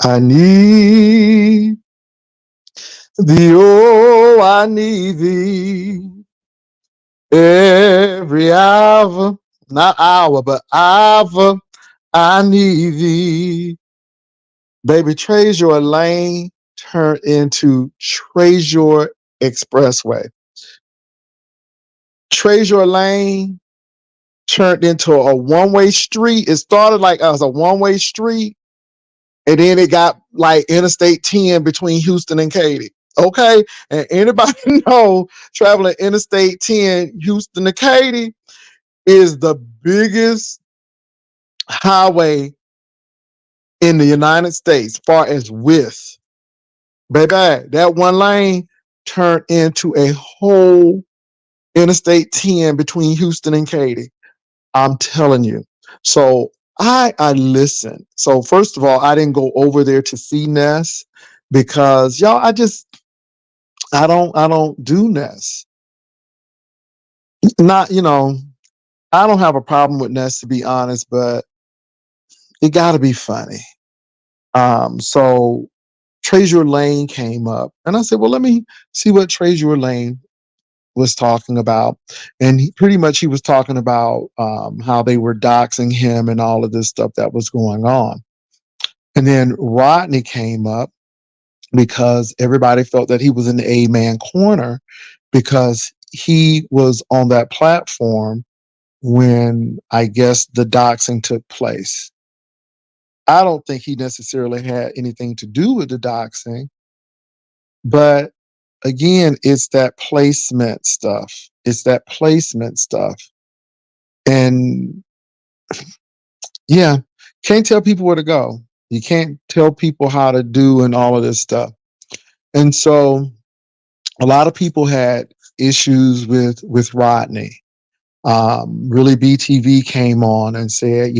I need thee, oh, I need thee every hour, not hour, but hour. I need thee. Baby, Trezure Lane turned into Trezure Expressway. Trezure Lane turned into a one-way street. It started like as a one-way street, and then it got like Interstate 10 between Houston and Katy. Okay, and anybody know traveling Interstate 10, Houston to Katy is the biggest highway in the United States, far as width. Baby, that one lane turned into a whole Interstate 10 between Houston and Katy. I'm telling you. So I listen. So first of all, I didn't go over there to see Ness because y'all, I don't do Ness. Not, I don't have a problem with Ness to be honest, but it gotta be funny. So Trezure Lane came up and I said, well, let me see what Trezure Lane was talking about. And pretty much he was talking about how they were doxing him and all of this stuff that was going on. And then Rodney came up because everybody felt that he was in the A-man corner because he was on that platform when I guess the doxing took place. I don't think he necessarily had anything to do with the doxing, but again, it's that placement stuff. It's that placement stuff. And yeah, can't tell people where to go. You can't tell people how to do and all of this stuff. And so a lot of people had issues with Rodney. Really, BTV came on and said,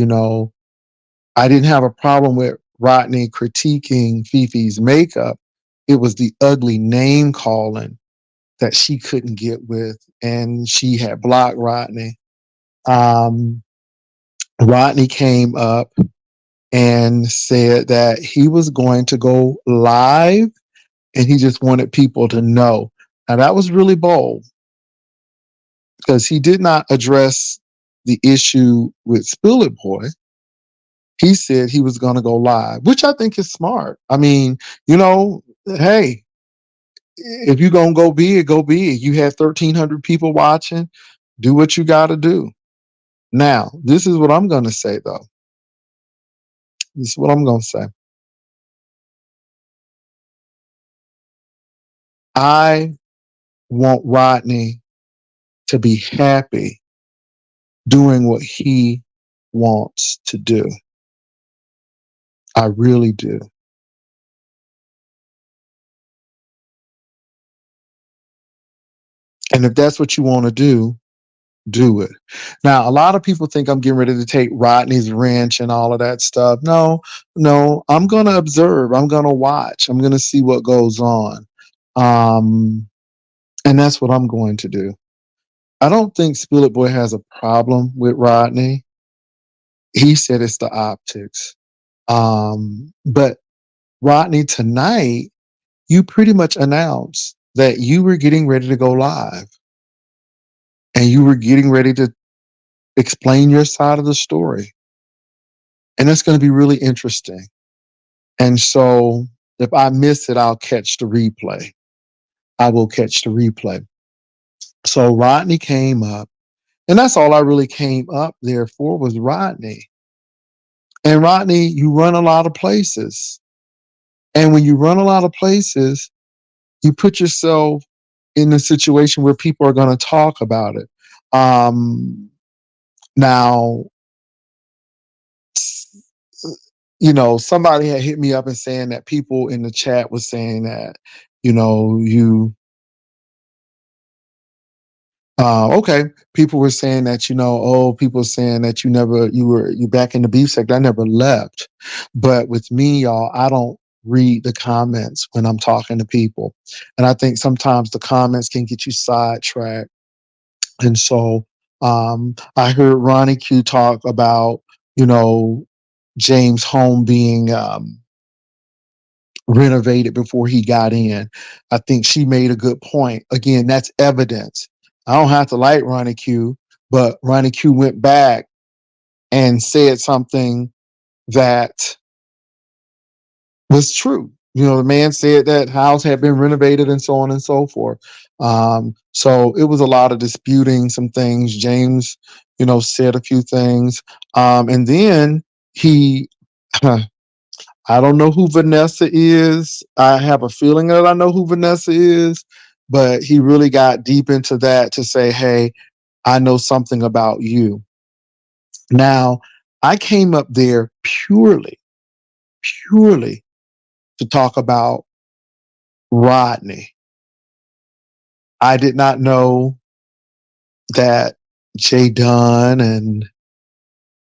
I didn't have a problem with Rodney critiquing Fifi's makeup. It was the ugly name calling that she couldn't get with, and she had blocked Rodney. Um, Rodney came up and said that he was going to go live and he just wanted people to know. Now, that was really bold because he did not address the issue with Spill It Boy. He said he was going to go live, which I think is smart. I mean, hey, if you're going to go big, go big. You had 1,300 people watching. Do what you got to do. Now, this is what I'm going to say, though. This is what I'm going to say. I want Rodney to be happy doing what he wants to do. I really do. And if that's what you want to do it. Now, a lot of people think I'm getting ready to take Rodney's wrench and all of that stuff. No, I'm going to observe. I'm going to watch. I'm going to see what goes on. And that's what I'm going to do. I don't think Spill It Boy has a problem with Rodney. He said it's the optics. But Rodney, tonight, you pretty much announced that you were getting ready to go live and you were getting ready to explain your side of the story. And that's going to be really interesting. And so if I miss it, I'll catch the replay. I will catch the replay. So Rodney came up, and that's all I really came up there for was Rodney. And Rodney, you run a lot of places. And when you run a lot of places, you put yourself in a situation where people are going to talk about it. Now, somebody had hit me up and saying that people in the chat was saying that, okay, people were saying that, people saying that you back in the beef sector. I never left. But with me, y'all, I don't read the comments when I'm talking to people. And I think sometimes the comments can get you sidetracked. And so I heard Ronnie Q talk about, James Home being renovated before he got in. I think she made a good point. Again, that's evidence. I don't have to like Ronnie Q, but Ronnie Q went back and said something that was true. The man said that house had been renovated and so on and so forth. So it was a lot of disputing some things. James, said a few things. And then he, I don't know who Vanessa is. I have a feeling that I know who Vanessa is, but he really got deep into that to say, hey, I know something about you. Now, I came up there purely to talk about Rodney. I did not know that Jay Dunn and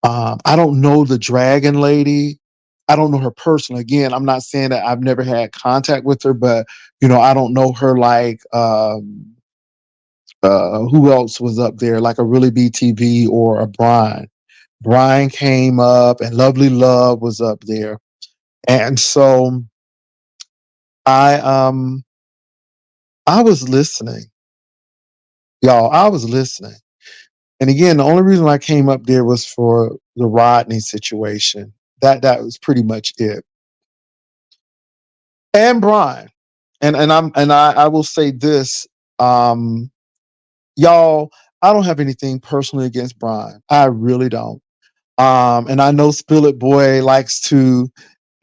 I don't know the Dragon Lady. I don't know her personally. Again, I'm not saying that I've never had contact with her, but I don't know her like who else was up there, like a Really BTV or a Brian. Brian came up and Lovely Love was up there. And so I I was listening. Y'all, I was listening. And again, the only reason I came up there was for the Rodney situation. That was pretty much it. And Brian. And I will say this, um, y'all, I don't have anything personally against Brian. I really don't. And I know Spill It Boy likes to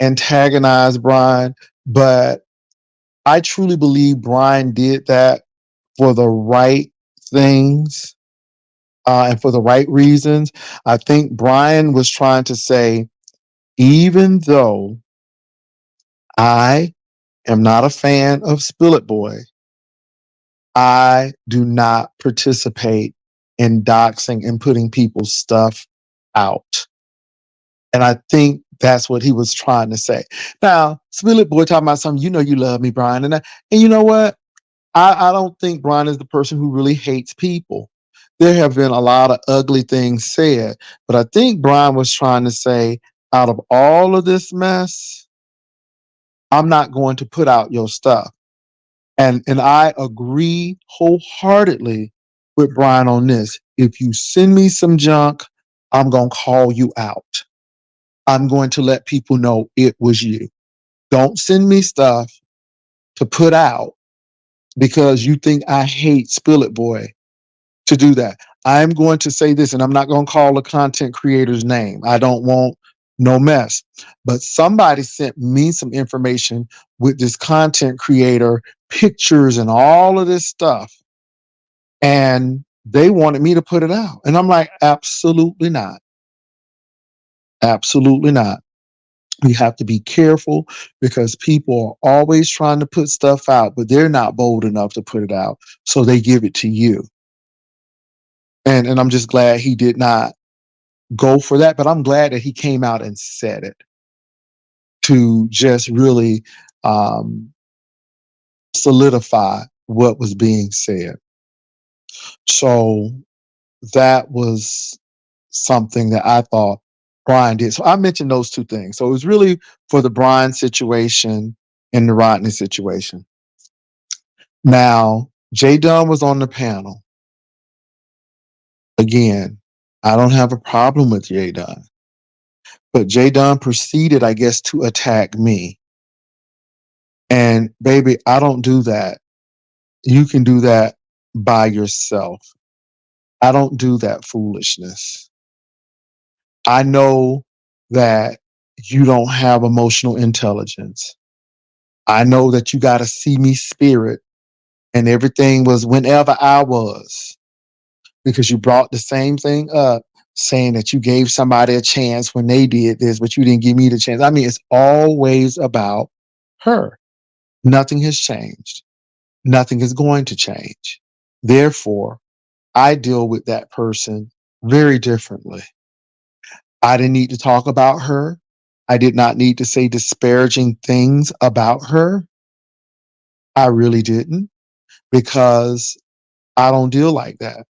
antagonize Brian, but I truly believe Brian did that for the right things, and for the right reasons. I think Brian was trying to say, even though I am not a fan of Spill It Boy, I do not participate in doxing and putting people's stuff out. And I think that's what he was trying to say. Now, Spill It Boy talking about something, you love me, Brian. And you know what? I don't think Brian is the person who really hates people. There have been a lot of ugly things said, but I think Brian was trying to say, out of all of this mess, I'm not going to put out your stuff. And I agree wholeheartedly with Brian on this. If you send me some junk, I'm going to call you out. I'm going to let people know it was you. Don't send me stuff to put out because you think I hate Spill It Boy to do that. I'm going to say this, and I'm not going to call the content creator's name. I don't want no mess. But somebody sent me some information with this content creator, pictures, and all of this stuff. And they wanted me to put it out. And I'm like, absolutely not. Absolutely not. We have to be careful because people are always trying to put stuff out, but they're not bold enough to put it out. So they give it to you. And I'm just glad he did not go for that, but I'm glad that he came out and said it to just really um, solidify what was being said. So that was something that I thought Brian did. So I mentioned those two things. So it was really for the Brian situation and the Rodney situation. Now, Jay Dunn was on the panel. Again, I don't have a problem with Jay Dunn. But Jay Dunn proceeded, I guess, to attack me. And baby, I don't do that. You can do that by yourself. I don't do that foolishness. I know that you don't have emotional intelligence. I know that you got to see me spirit, and everything was whenever I was, because you brought the same thing up, saying that you gave somebody a chance when they did this, but you didn't give me the chance. I mean, it's always about her. Nothing has changed. Nothing is going to change. Therefore, I deal with that person very differently. I didn't need to talk about her. I did not need to say disparaging things about her. I really didn't, because I don't deal like that.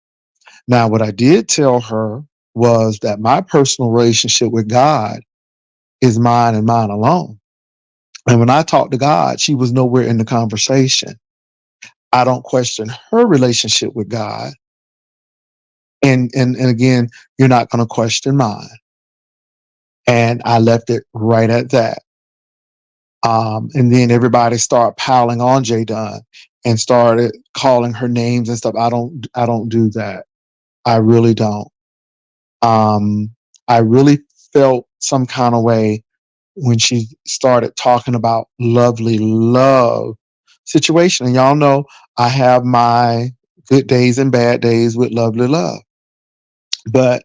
Now, what I did tell her was that my personal relationship with God is mine and mine alone. And when I talked to God, she was nowhere in the conversation. I don't question her relationship with God. And again, you're not going to question mine. And I left it right at that. And then everybody started piling on J Dunn and started calling her names and stuff. I don't do that. I really don't. Um, I really felt some kind of way when she started talking about lovely love situation. And y'all know I have my good days and bad days with lovely love. But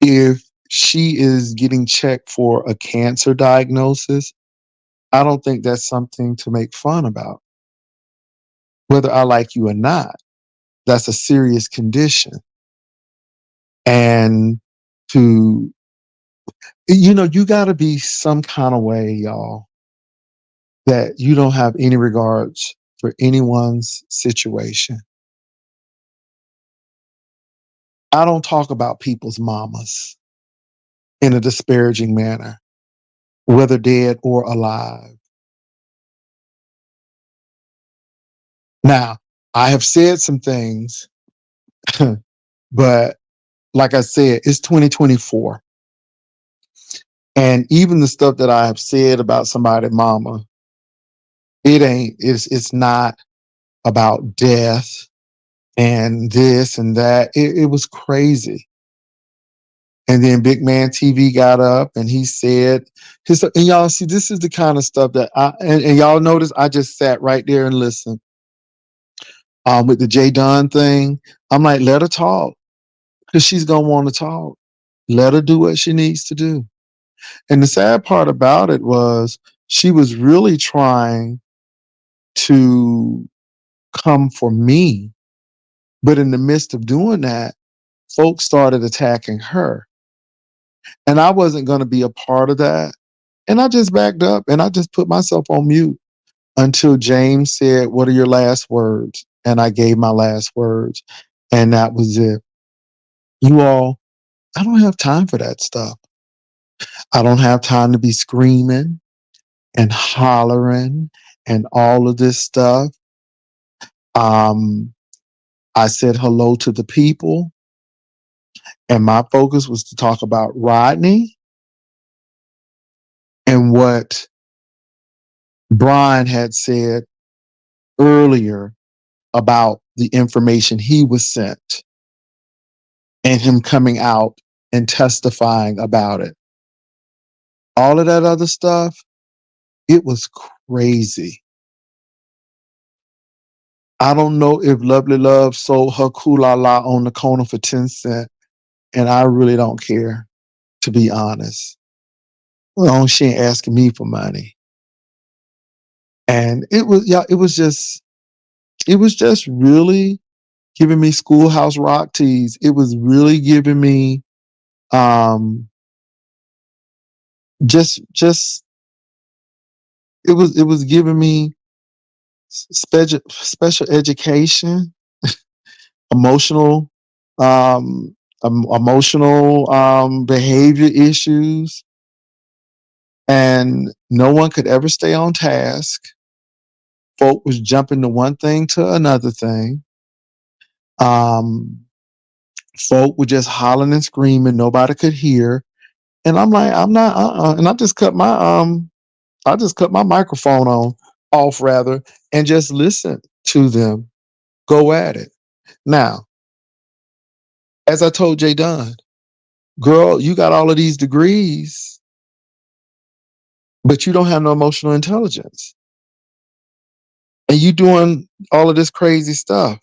if she is getting checked for a cancer diagnosis, I don't think that's something to make fun about. Whether I like you or not, that's a serious condition. And to, you got to be some kind of way, y'all, that you don't have any regards for anyone's situation. I don't talk about people's mamas in a disparaging manner, whether dead or alive. Now, I have said some things, but like I said, it's 2024. And even the stuff that I have said about somebody's mama, it's not about death and this and that. It was crazy. And then Big Man TV got up and he said and y'all see, this is the kind of stuff that and y'all notice I just sat right there and listened. With the J Dunn thing, I'm like, let her talk because she's gonna want to talk. Let her do what she needs to do. And the sad part about it was she was really trying to come for me. But in the midst of doing that, folks started attacking her. And I wasn't going to be a part of that. And I just backed up and I just put myself on mute until James said, "What are your last words?" And I gave my last words. And that was it. You all, I don't have time for that stuff. I don't have time to be screaming and hollering and all of this stuff. Um, I said hello to the people, and my focus was to talk about Rodney and what Brian had said earlier about the information he was sent and him coming out and testifying about it. All of that other stuff, it was crazy. I don't know if Lovely Love sold her kulala on the corner for 10 cents, and I really don't care, to be honest. Well, she ain't asking me for money. And it was just really giving me Schoolhouse Rock tease. It was really giving me um just it was giving me special education, emotional emotional behavior issues, and no one could ever stay on task. Folk was jumping to one thing to another thing. Um, folk were just hollering and screaming. Nobody could hear. And I'm like, I'm not, and I just cut my microphone off rather, and just listen to them go at it. Now, as I told Jay Dunn, girl, you got all of these degrees, but you don't have no emotional intelligence. And you doing all of this crazy stuff.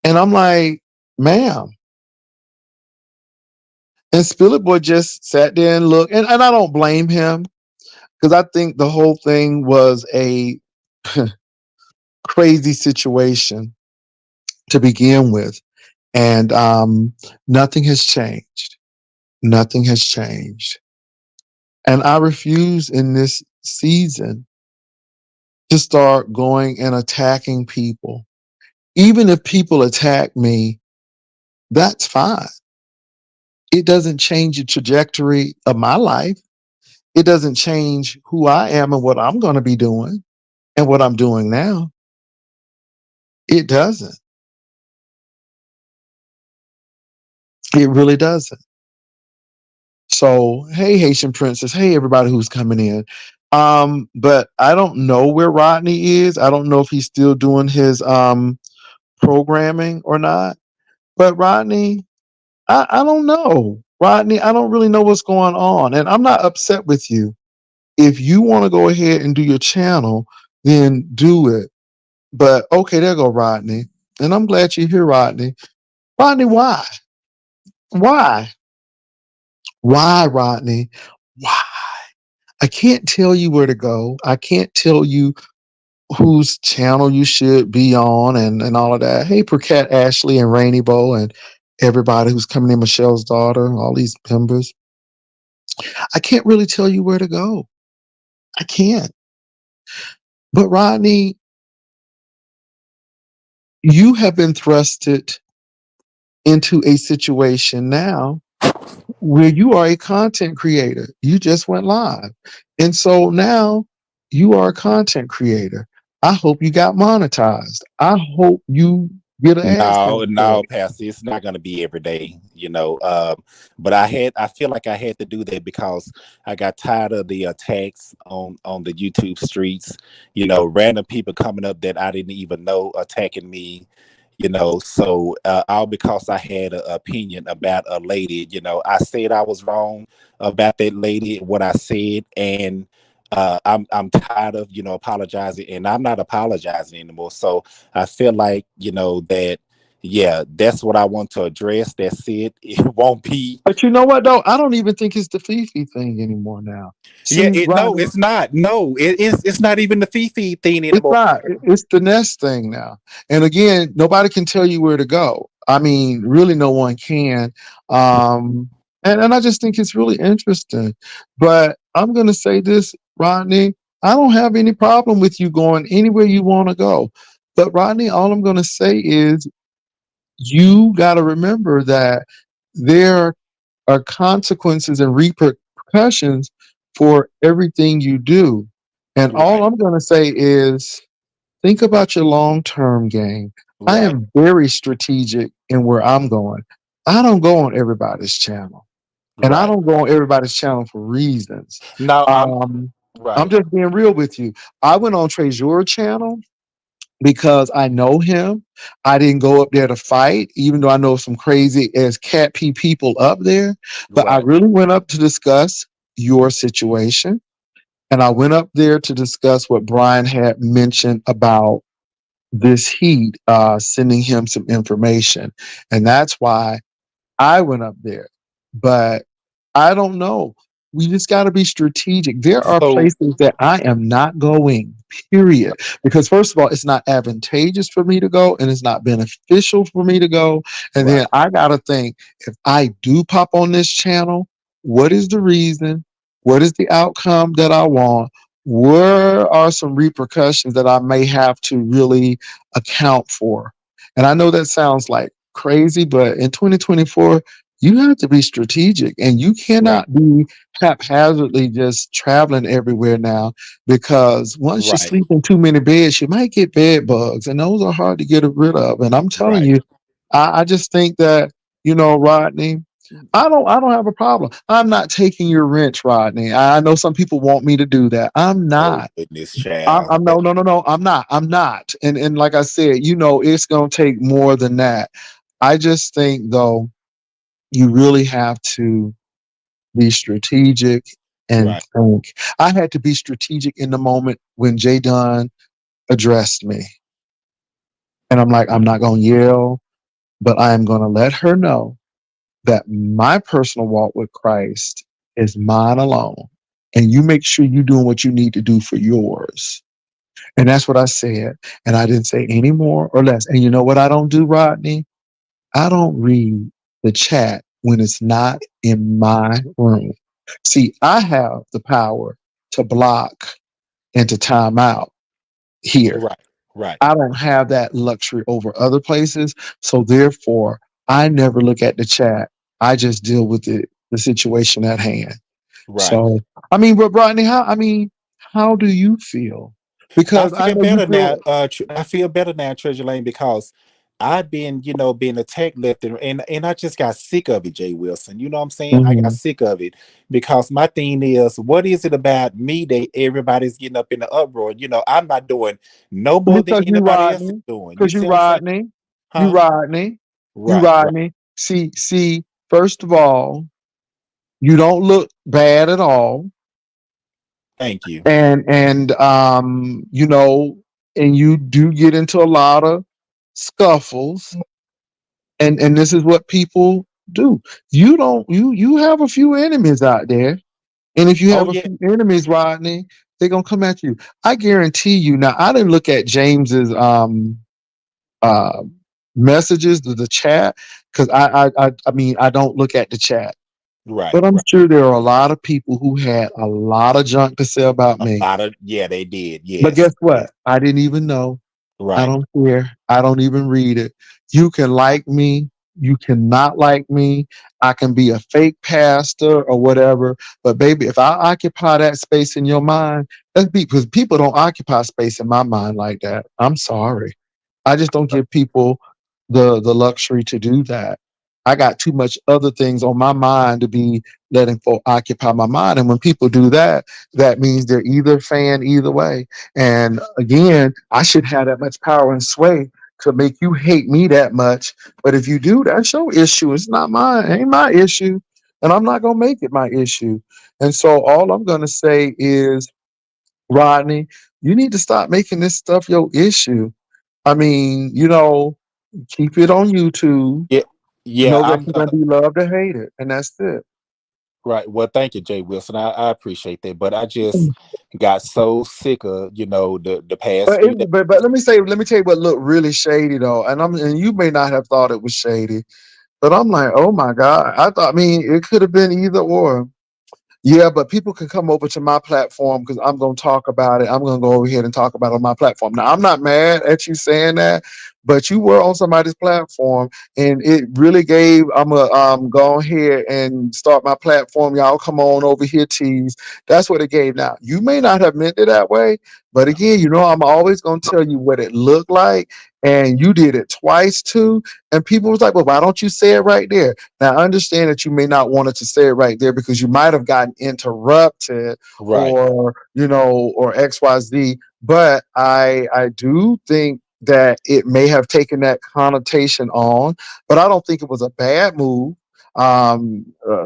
And I'm like, ma'am. And Spillet Boy just sat there and looked, and I don't blame him because I think the whole thing was a crazy situation to begin with. And nothing has changed. Nothing has changed. And I refuse in this season to start going and attacking people. Even if people attack me, that's fine. It doesn't change the trajectory of my life. It doesn't change who I am and what I'm going to be doing and what I'm doing now. It doesn't. It really doesn't. So, hey, Haitian Princess. Hey, everybody who's coming in. But I don't know where Rodney is. I don't know if he's still doing his programming or not. But Rodney, I don't know. Rodney, I don't really know what's going on. And I'm not upset with you. If you want to go ahead and do your channel, then do it. But okay, there go Rodney. And I'm glad you're here, Rodney. Rodney, why? Why? Why, Rodney? Why? I can't tell you where to go. I can't tell you whose channel you should be on and all of that. Hey, Percat Ashley and Rainy Bow and everybody who's coming in, Michelle's daughter, all these members. I can't really tell you where to go. I can't. But Rodney, you have been thrusted into a situation now where you are a content creator. You just went live. And so now you are a content creator. I hope you got monetized. I hope you get an No, AdSense no, check. Pastor, it's not going to be every day, you know. But I feel like I had to do that because I got tired of the attacks on the YouTube streets. You know, random people coming up that I didn't even know attacking me. You know, so all because I had an opinion about a lady. You know, I said I was wrong about that lady, what I said, and I'm tired of apologizing, and I'm not apologizing anymore. So I feel like that. Yeah, that's what I want to address. That's it. It won't be. But you know what though? I don't even think it's the Fifi thing anymore now. Yeah, See, no, Rodney, it's not. No, it's not even the Fifi thing it's anymore. not. It's the Nest thing now. And again, nobody can tell you where to go. I mean, really, no one can. Um, and I just think it's really interesting. But I'm going to say this, Rodney. I don't have any problem with you going anywhere you want to go. But Rodney, all I'm going to say is you got to remember that there are consequences and repercussions for everything you do. And all Right, I'm going to say is think about your long term game. I right, am very strategic in where I'm going. I don't go on everybody's channel, and I right. don't go on everybody's channel for reasons. No, I'm Um, I'm right, just being real with you. I went on Trezure channel because I know him. I didn't go up there to fight, even though I know some crazy as cat pee people up there. But I right, really went up to discuss your situation. And I went up there to discuss what Brian had mentioned about this heat, sending him some information. And that's why I went up there. But I don't know. We just got to be strategic. There are so places that I am not going, period. Because, first of all, it's not advantageous for me to go and it's not beneficial for me to go. And then right, I got to think if I do pop on this channel, what is the reason? What is the outcome that I want? Where are some repercussions that I may have to really account for? And I know that sounds like crazy, but in 2024, you have to be strategic and you right, cannot be haphazardly just traveling everywhere now because once you right, sleep in too many beds, you might get bed bugs and those are hard to get rid of. And I'm telling right. you, I just think that, Rodney, I don't have a problem. I'm not taking your wrench, Rodney. I know some people want me to do that. I'm Oh not. goodness, child. I'm no, no, no, no. I'm not. I'm not. And like I said, it's gonna take more than that. I just think though, you really have to be strategic and Right, think. I had to be strategic in the moment when Jay Dunn addressed me. And I'm like, I'm not gonna yell, but I am gonna let her know that my personal walk with Christ is mine alone. And you make sure you're doing what you need to do for yours. And that's what I said. And I didn't say any more or less. And you know what I don't do, Rodney? I don't read the chat when it's not in my room. See, I have the power to block and to time out here. right, right. I don't have that luxury over other places. So therefore, I never look at the chat. I just deal with the situation at hand. Right. So, I mean, but Rodney, how do you feel? I Because I feel know you better now. feel. I feel better now, Treasure Lane, because I've been, being attacked left and I just got sick of it, Jay Wilson. You know what I'm saying? I got Mhm. sick of it because my thing is, what is it about me that everybody's getting up in the uproar? I'm not doing no more than Because you anybody else is Rodney, doing. You because you see what I'm saying? Rodney, you Huh? Rodney, you Right, right. Rodney. See. First of all, you don't look bad at all, Thank you. and and you do get into a lot of scuffles, and this is what people do. You don't you have a few enemies out there, and if you Oh have a yeah, few enemies, Rodney, they're gonna come at you. I guarantee you. Now, I didn't look at James's uh, messages to the chat because I mean I don't look at the chat, right, but I'm right. sure there are a lot of people who had a lot of junk to say about A me. lot of yeah, they did. But Yes, guess yes. what? I didn't even know. I Right. don't care. I don't even read it. You can like me. You cannot like me. I can be a fake pastor or whatever. But baby, if I occupy that space in your mind, that's because people don't occupy space in my mind like that. I'm sorry. I just don't give people the luxury to do that. I got too much other things on my mind to be letting folk occupy my mind. And when people do that, that means they're either fan either way. And again, I should have that much power and sway to make you hate me that much. But if you do, that's your issue. It's not mine. It ain't my issue. And I'm not gonna make it my issue. And so all I'm gonna say is, Rodney, you need to stop making this stuff your issue. I mean, keep it on YouTube. Yeah, yeah. Know that I'm you're gonna be loved or hated, and that's it. Right. Well, thank you, Jay Wilson. I appreciate that. But I just got so sick of, the past But few days. but let me tell you what looked really shady though, and you may not have thought it was shady, but I'm like, oh my god, I mean, it could have been either or. Yeah, but people can come over to my platform because I'm going to talk about it. I'm going to go over here and talk about it on my platform. Now, I'm not mad at you saying that, but you were on somebody's platform, and it really gave. I'm gonna go ahead and start my platform. Y'all come on over here, tease. That's what it gave. Now, you may not have meant it that way, but again, I'm always going to tell you what it looked like, and you did it twice too. And people was like, "Well, why don't you say it right there?" Now, I understand that you may not want it to say it right there because you might have gotten interrupted Right. or XYZ. But I do think that it may have taken that connotation on, but I don't think it was a bad move.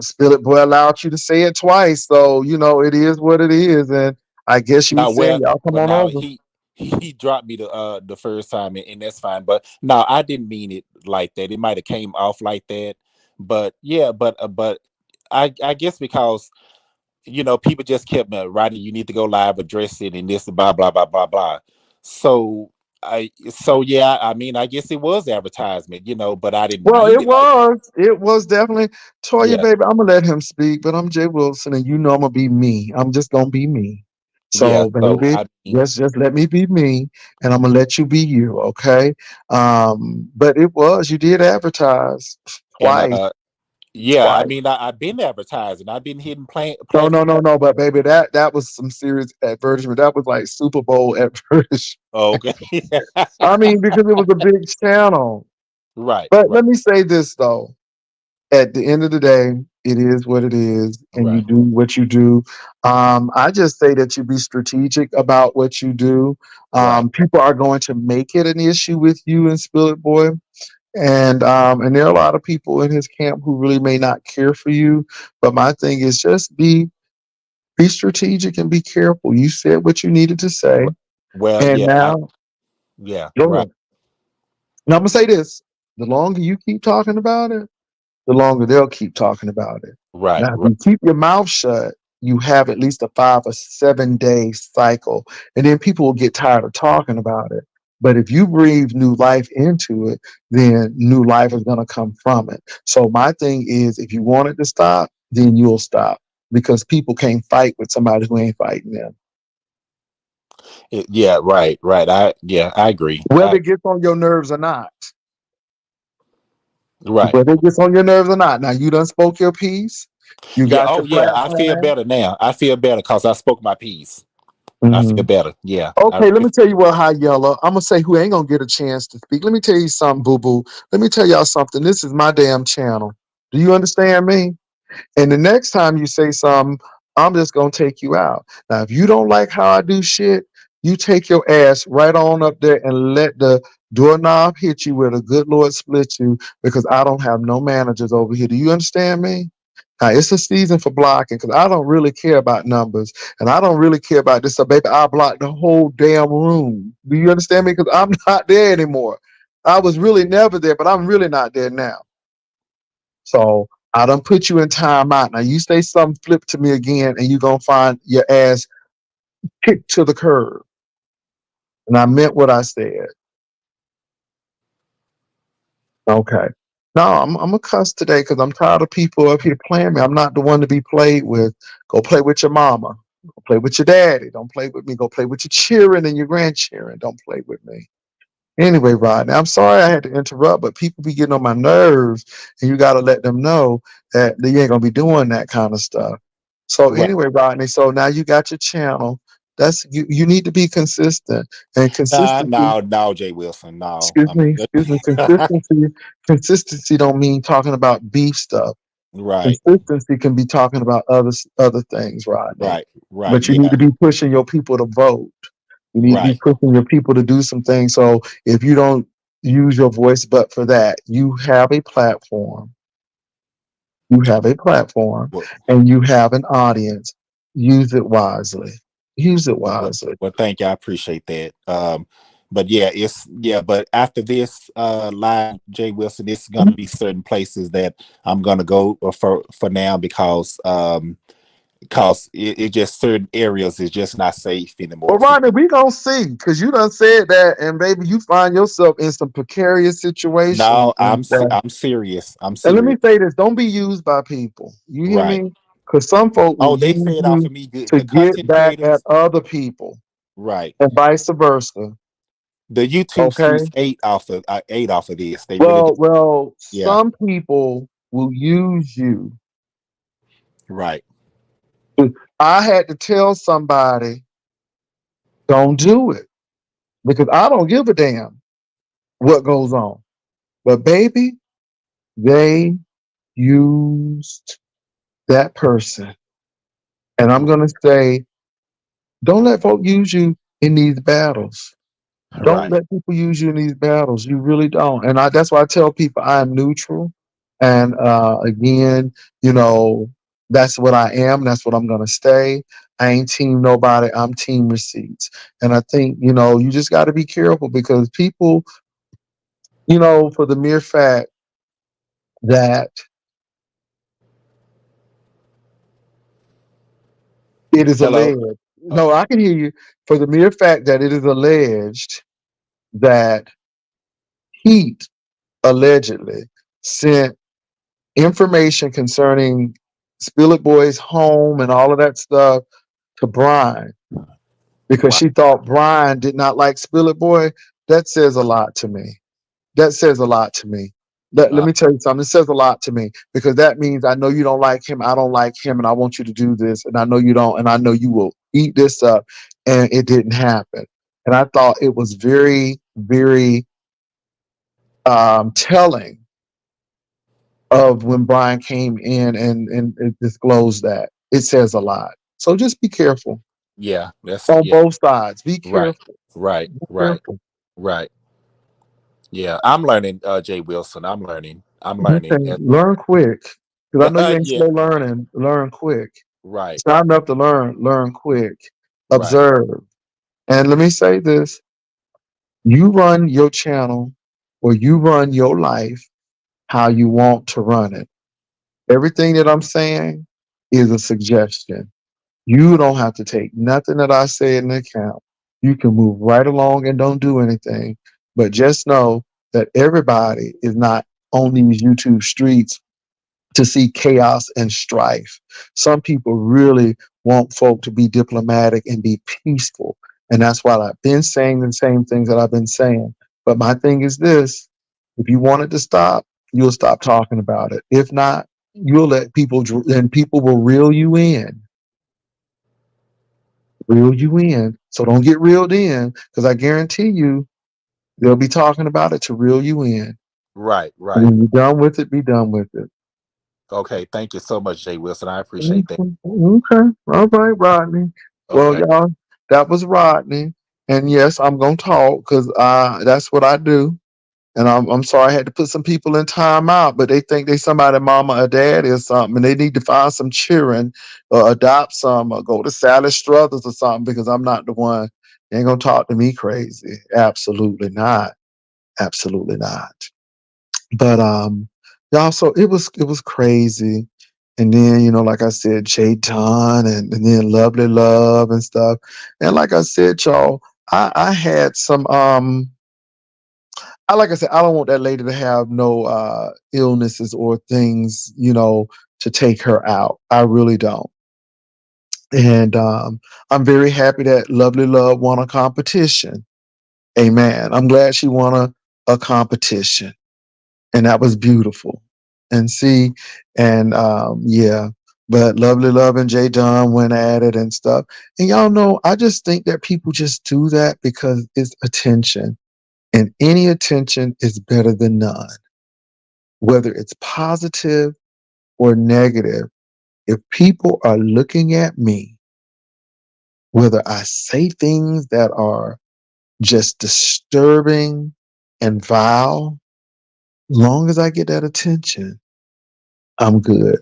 Spill It Boy allowed you to say it twice, so it is what it is. And I guess you were Now, saying, y'all come on now over. he dropped me the first time, and that's fine. But no, I didn't mean it like that. It might have came off like that. But yeah, but I guess because people just kept me, Rodney, you need to go live, address it, and this blah blah blah blah blah. So yeah, I mean, I guess it was advertisement, but I didn't Well, mean it it like that. was. It was definitely Toya, Yeah, baby. I'm gonna let him speak, but I'm Jay Wilson, and I'm gonna be me. I'm just gonna be me. yeah. So, So baby, I mean, just let me be me, and I'm gonna let you be you. Okay. But it was. You did advertise and twice. yeah, I Twice. mean, I've been advertising, I've been hitting No, no, platform. no, no. But baby, that was some serious advertisement. That was like Super Bowl advertisement. Okay. I mean, because it was a big channel. Right, But right, let me say this though. At the end of the day, it is what it is, and you right, do what you do. I just say that you be strategic about what you do. right. People are going to make it an issue with you and Spill It Boy, and there are a lot of people in his camp who really may not care for you. But my thing is just be strategic and be careful. You said what you needed to say, Right. Well, and yeah, now yeah, go right, ahead. Now I'm gonna say this: the longer you keep talking about it, the longer they'll keep talking about it. right, Now, if right. you keep your mouth shut, you have at least a 5 or 7 day cycle, and then people will get tired of talking about it. But if you breathe new life into it, then new life is going to come from it. So, my thing is if you want it to stop, then you'll stop because people can't fight with somebody who ain't fighting them. Yeah, right, right. I agree. Whether it gets on your nerves or not. Right, Whether it gets on your nerves or not. Now, you done spoke your piece. You Yeah. got Oh your yeah. I feel platform. better now. I feel better because I spoke my piece. I feel Mhm. better. Yeah. Okay, let me tell you what, High Yellow. I'm gonna say who ain't gonna get a chance to speak. Let me tell you something, Boo Boo. Let me tell y'all something. This is my damn channel. Do you understand me? And the next time you say something, I'm just gonna take you out. Now, if you don't like how I do shit, you take your ass right on up there and let the doorknob hit you where the good Lord split you, because I don't have no managers over here. Do you understand me? Now, it's a season for blocking because I don't really care about numbers and I don't really care about this. So, baby, I blocked the whole damn room. Do you understand me? Because I'm not there anymore. I was really never there, but I'm really not there now. So I done put you in timeout. Now you say something flip to me again and you gonna find your ass kicked to the curb. And I meant what I said. Okay. No, I'm a cuss today because I'm tired of people up here playing me. I'm not the one to be played with. Go play with your mama. Go play with your daddy. Don't play with me. Go play with your children and your grandchildren. Don't play with me. Anyway, Rodney, I'm sorry I had to interrupt, but people be getting on my nerves, and you got to let them know that you ain't gonna be doing that kind of stuff. So Right. anyway, Rodney, so now you got your channel. That's you. You need to be consistent, and Nah, consistency. no, no, Jay Wilson. No. Excuse me. Excuse me. Consistency. Consistency don't mean talking about beef stuff. Right. Consistency can be talking about other things, Rodney. Right. Right. But you need Yeah. to be pushing your people to vote. You need to be Right. pushing your people to do some things. So if you don't use your voice, but for that, you have a platform. You have a platform, Well, and you have an audience. Use it wisely. Use it well, wisely. well, thank you. I appreciate that. But yeah, but after this live, Jay Wilson, it's gonna be certain places that I'm gonna go for now because it just certain areas is just not safe Well, anymore for Rodney, we gonna see, because you done said that, and baby, you find yourself in some precarious situations. no, I'm serious. I'm And let me serious. say this: don't be used by people. You hear Right. me? Because some folk will Oh, they use fed off you of me good. to The get content back at creators, other people, right. and vice versa. The YouTube Okay. streets ate off of this. They really did. Well, Yeah. some people will use you. Right. I had to tell somebody, don't do it, because I don't give a damn what goes on. But baby, they used that person. And I'm going to say, don't let folk use you in these battles. Don't Right. let people use you in these battles. You really don't. And that's why I tell people I am neutral. And again, you know, that's what I am. That's what I'm going to stay. I ain't team nobody. I'm team receipts. And I think, you just got to be careful, because people, for the mere fact that it is Hello. alleged, Oh, no, I can hear you. For the mere fact that it is alleged that Heat allegedly sent information concerning Spillet Boy's home and all of that stuff to Brian, because wow. she thought Brian did not like Spillet Boy. That says a lot to me. That says a lot to me. Let Uh, me tell you something. It says a lot to me, because that means I know you don't like him. I don't like him, and I want you to do this, and I know you don't, and I know you will eat this up, and it didn't happen. And I thought it was very, very telling of when Brian came in and it disclosed that. It says a lot. So just be careful yeah. That's on yeah. both sides. Be Right. careful. Right. Be Right. careful. Right. Yeah. I'm learning. Jay Wilson. I'm learning. I'm learning. Okay. Learn quick. Because I know you ain't Yeah. slow learning. Learn quick. Right. It's not enough to learn. Learn quick. Right. Observe. And let me say this: you run your channel, or you run your life how you want to run it. Everything that I'm saying is a suggestion. You don't have to take nothing that I say into account. You can move right along and don't do anything. But just know that everybody is not on these YouTube streets to see chaos and strife. Some people really want folk to be diplomatic and be peaceful. And that's why I've been saying the same things that I've been saying. But my thing is this: if you want it to stop, you'll stop talking about it. If not, you'll let people, and people will reel you in. So don't get reeled in, because I guarantee you they'll be talking about it to reel you in. Right, And right. when you're done with it, be done with it. Okay, thank you so much, Jay Wilson. I appreciate that. Mhm. Okay. All right, Rodney. Well, Okay. y'all, that was Rodney. And yes, I'm gonna talk because that's what I do. And I'm sorry I had to put some people in timeout, but they think they somebody mama or daddy or something, and they need to find some children or adopt some or go to Sally Struthers or something, because I'm not the one. They ain't gonna talk to me crazy. Absolutely not. Absolutely not. But y'all, so it was crazy. And then, like I said, Jay Don, and then Lovely Love and stuff. And like I said, y'all, I had some I like I said, I don't want that lady to have no illnesses or things, to take her out. I really don't. And I'm very happy that Lovely Love won a competition. Amen. I'm glad she won a competition. And that was beautiful. And see, and yeah, but Lovely Love and Jay Don went at it and stuff. And y'all know, I just think that people just do that because it's attention, and any attention is better than none, whether it's positive or negative. If people are looking at me, whether I say things that are just disturbing and vile, long as I get that attention, I'm good.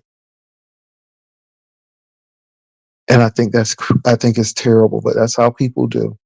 And I think it's terrible, but that's how people do.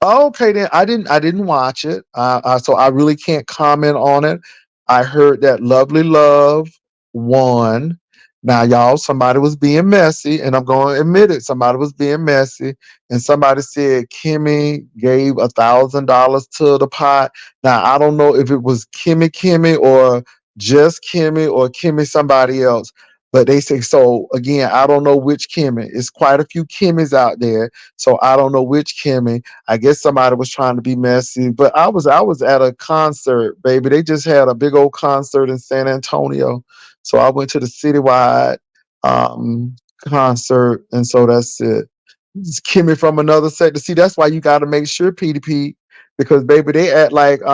Okay, then I didn't watch it, so I really can't comment on it. I heard that Lovely Love won. Now, y'all, somebody was being messy, and I'm going to admit it. Somebody was being messy, and somebody said Kimmy gave $1,000 to the pot. Now, I don't know if it was Kimmy, or just Kimmy, or Kimmy somebody else. But they say so. Again, I don't know which Kimmy. It's quite a few Kimmys out there, so I don't know which Kimmy. I guess somebody was trying to be messy, but I was at a concert, baby. They just had a big old concert in San Antonio, so I went to the citywide um, concert, and so that's it. It's Kimmy from another sector. See, that's why you got to make sure, PDP, because baby, they act like it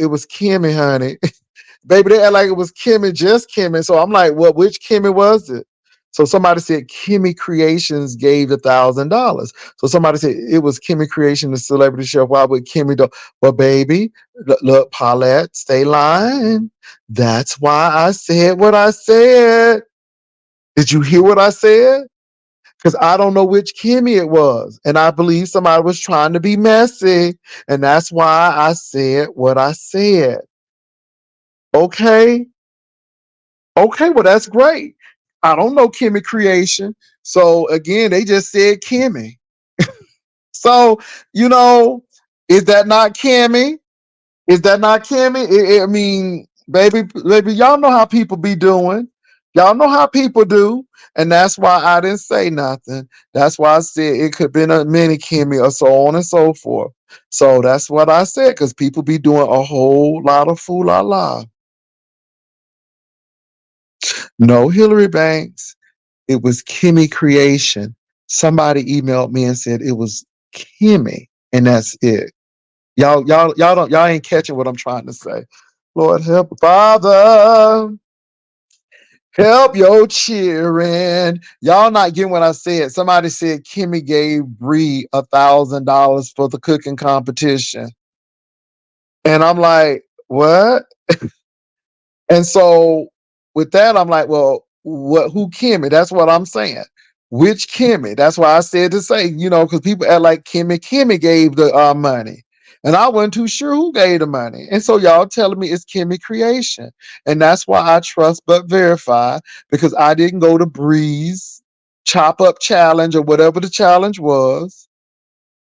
was Kimmy, honey. Baby, they act like it was Kimmy, just Kimmy. So I'm like, well, which Kimmy was it? So somebody said Kimmy Creations gave $1,000. So somebody said it was Kimmy Creation, the celebrity chef. Why would Kimmy do? But baby, look, Paulette, stay lying. That's why I said what I said. Did you hear what I said? Because I don't know which Kimmy it was. And I believe somebody was trying to be messy. And that's why I said what I said. Okay. Okay, well, that's great. I don't know Kimmy Creation. So again, they just said Kimmy. So, you know, is that not Kimmy? Is that not Kimmy? I mean, baby, y'all know how people be doing. Y'all know how people do. And that's why I didn't say nothing. That's why I said it could have been a mini Kimmy, or so on and so forth. So that's what I said, because people be doing a whole lot of fool la la. No Hillary Banks. It was Kimmy Creation. Somebody emailed me and said it was Kimmy, and that's it. Y'all ain't catching what I'm trying to say. Lord help, Father, help your cheering. Y'all not getting what I said. Somebody said Kimmy gave Bree $1,000 for the cooking competition, and I'm like, what? And so with that, I'm like, well, what? Who Kimmy? That's what I'm saying. Which Kimmy? That's why I said to say, because people act like Kimmy gave the money. And I wasn't too sure who gave the money. And so y'all telling me it's Kimmy Creation. And that's why I trust but verify, because I didn't go to Breeze Chop Up Challenge or whatever the challenge was.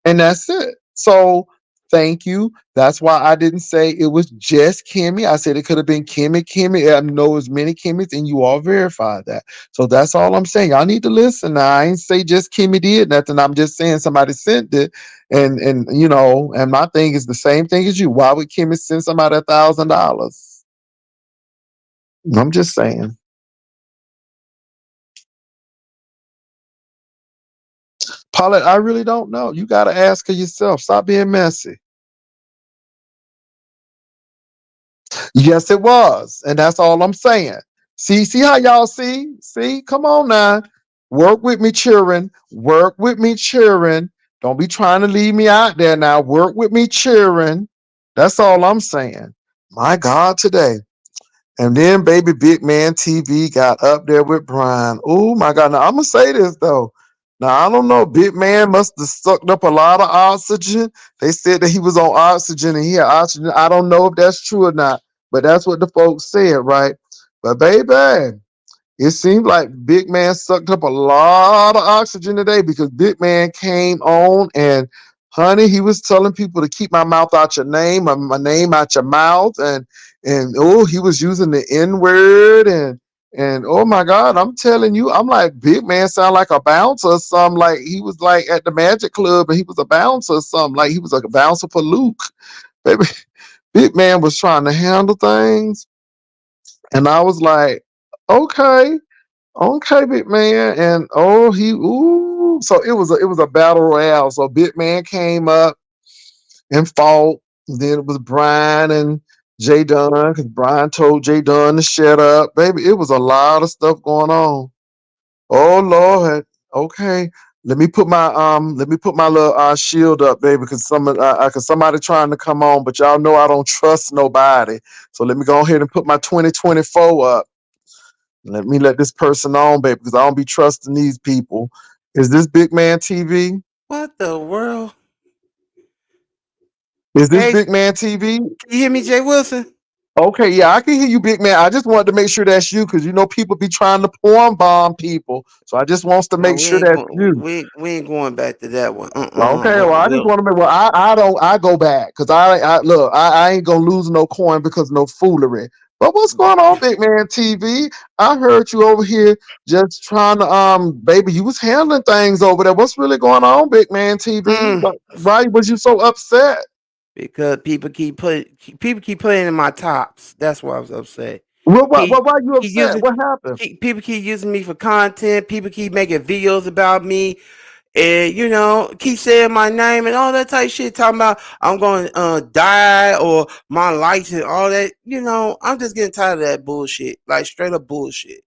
And that's it. So Thank you. That's why I didn't say it was just Kimmy. I said it could have been Kimmy. Kimmy, I know as many Kimmys, and you all verified that. So that's all I'm saying. Y'all need to listen. Now, I ain't say just Kimmy did nothing. I'm just saying somebody sent it, and and my thing is the same thing as you. Why would Kimmy send somebody $1,000? I'm just saying. Paulette, I really don't know. You got to ask her yourself. Stop being messy. Yes, it was. And that's all I'm saying. See how y'all see? See, come on now. Work with me, cheering. Work with me, cheering. Don't be trying to leave me out there now. Work with me, cheering. That's all I'm saying. My God, today. And then baby Big Man TV got up there with Brian. Oh my God. Now I'm gonna say this though. Now I don't know. Big Man must have sucked up a lot of oxygen. They said that he was on oxygen and he had oxygen. I don't know if that's true or not, but that's what the folks said, right? But baby, it seemed like Big Man sucked up a lot of oxygen today because Big Man came on and honey, he was telling people to keep my mouth out your name, my name out your mouth, and oh, he was using the N word and oh my God, I'm telling you, I'm like Big Man sound like a bouncer or something. Like he was like at the Magic Club and he was a bouncer or something. Like he was like a bouncer for Luke. Baby, Big Man was trying to handle things, and I was like, okay. Okay, Big Man, and oh, so it was a battle royale. So Big Man came up and fought. And then it was Brian and Jay Dunn because Brian told Jay Dunn to shut up. Baby, it was a lot of stuff going on. Oh Lord. Okay. Let me put my little shield up, baby, because somebody trying to come on, but y'all know I don't trust nobody. So let me go ahead and put my 2024 up. Let this person on, baby, because I don't be trusting these people. Is this Big Man TV? What the world? Is this Hey, Big Man TV? can you hear me, Jay Wilson? Okay, yeah, I can hear you, Big Man. I just wanted to make sure that's you because people be trying to porn bomb people. So I just wants to No, make we sure ain't that's going. you. We ain't going back to that one. Okay, well, I just We'll, want to make well, I don't I go back because I look I ain't gonna lose no coin because no foolery. But what's going on, Big Man TV? I heard you over here just trying to baby, you was handling things over there. What's really going on, Big Man TV? mm, Why was you so upset? because people keep playing in my tops. That's why I was upset. Why you Keep upset? using What happened? people keep using me for content. People keep making videos about me, and keep saying my name and all that type of shit. Talking about I'm going to die or my license, all that. I'm just getting tired of that bullshit. Like straight up bullshit.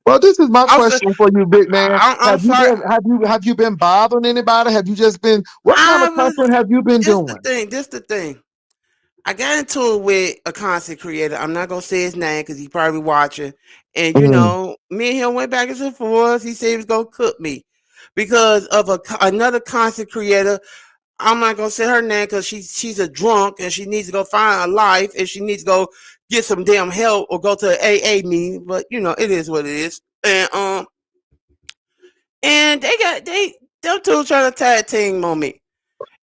Well, this is my I'm so, question for you, big man. I'm sorry. Have you been bothering anybody? Have you just been what kind I of was content have you been This the doing? thing. This the thing. I got into it with a content creator. I'm not gonna say his name because he's probably watching. And Mm. me and him went back and forth. He said he was gonna cook me because of another content creator. I'm not gonna say her name because she's a drunk and she needs to go find a life and she needs to go get some damn help or go to an AA meeting. But it is what it is. And them two trying to tag team on me.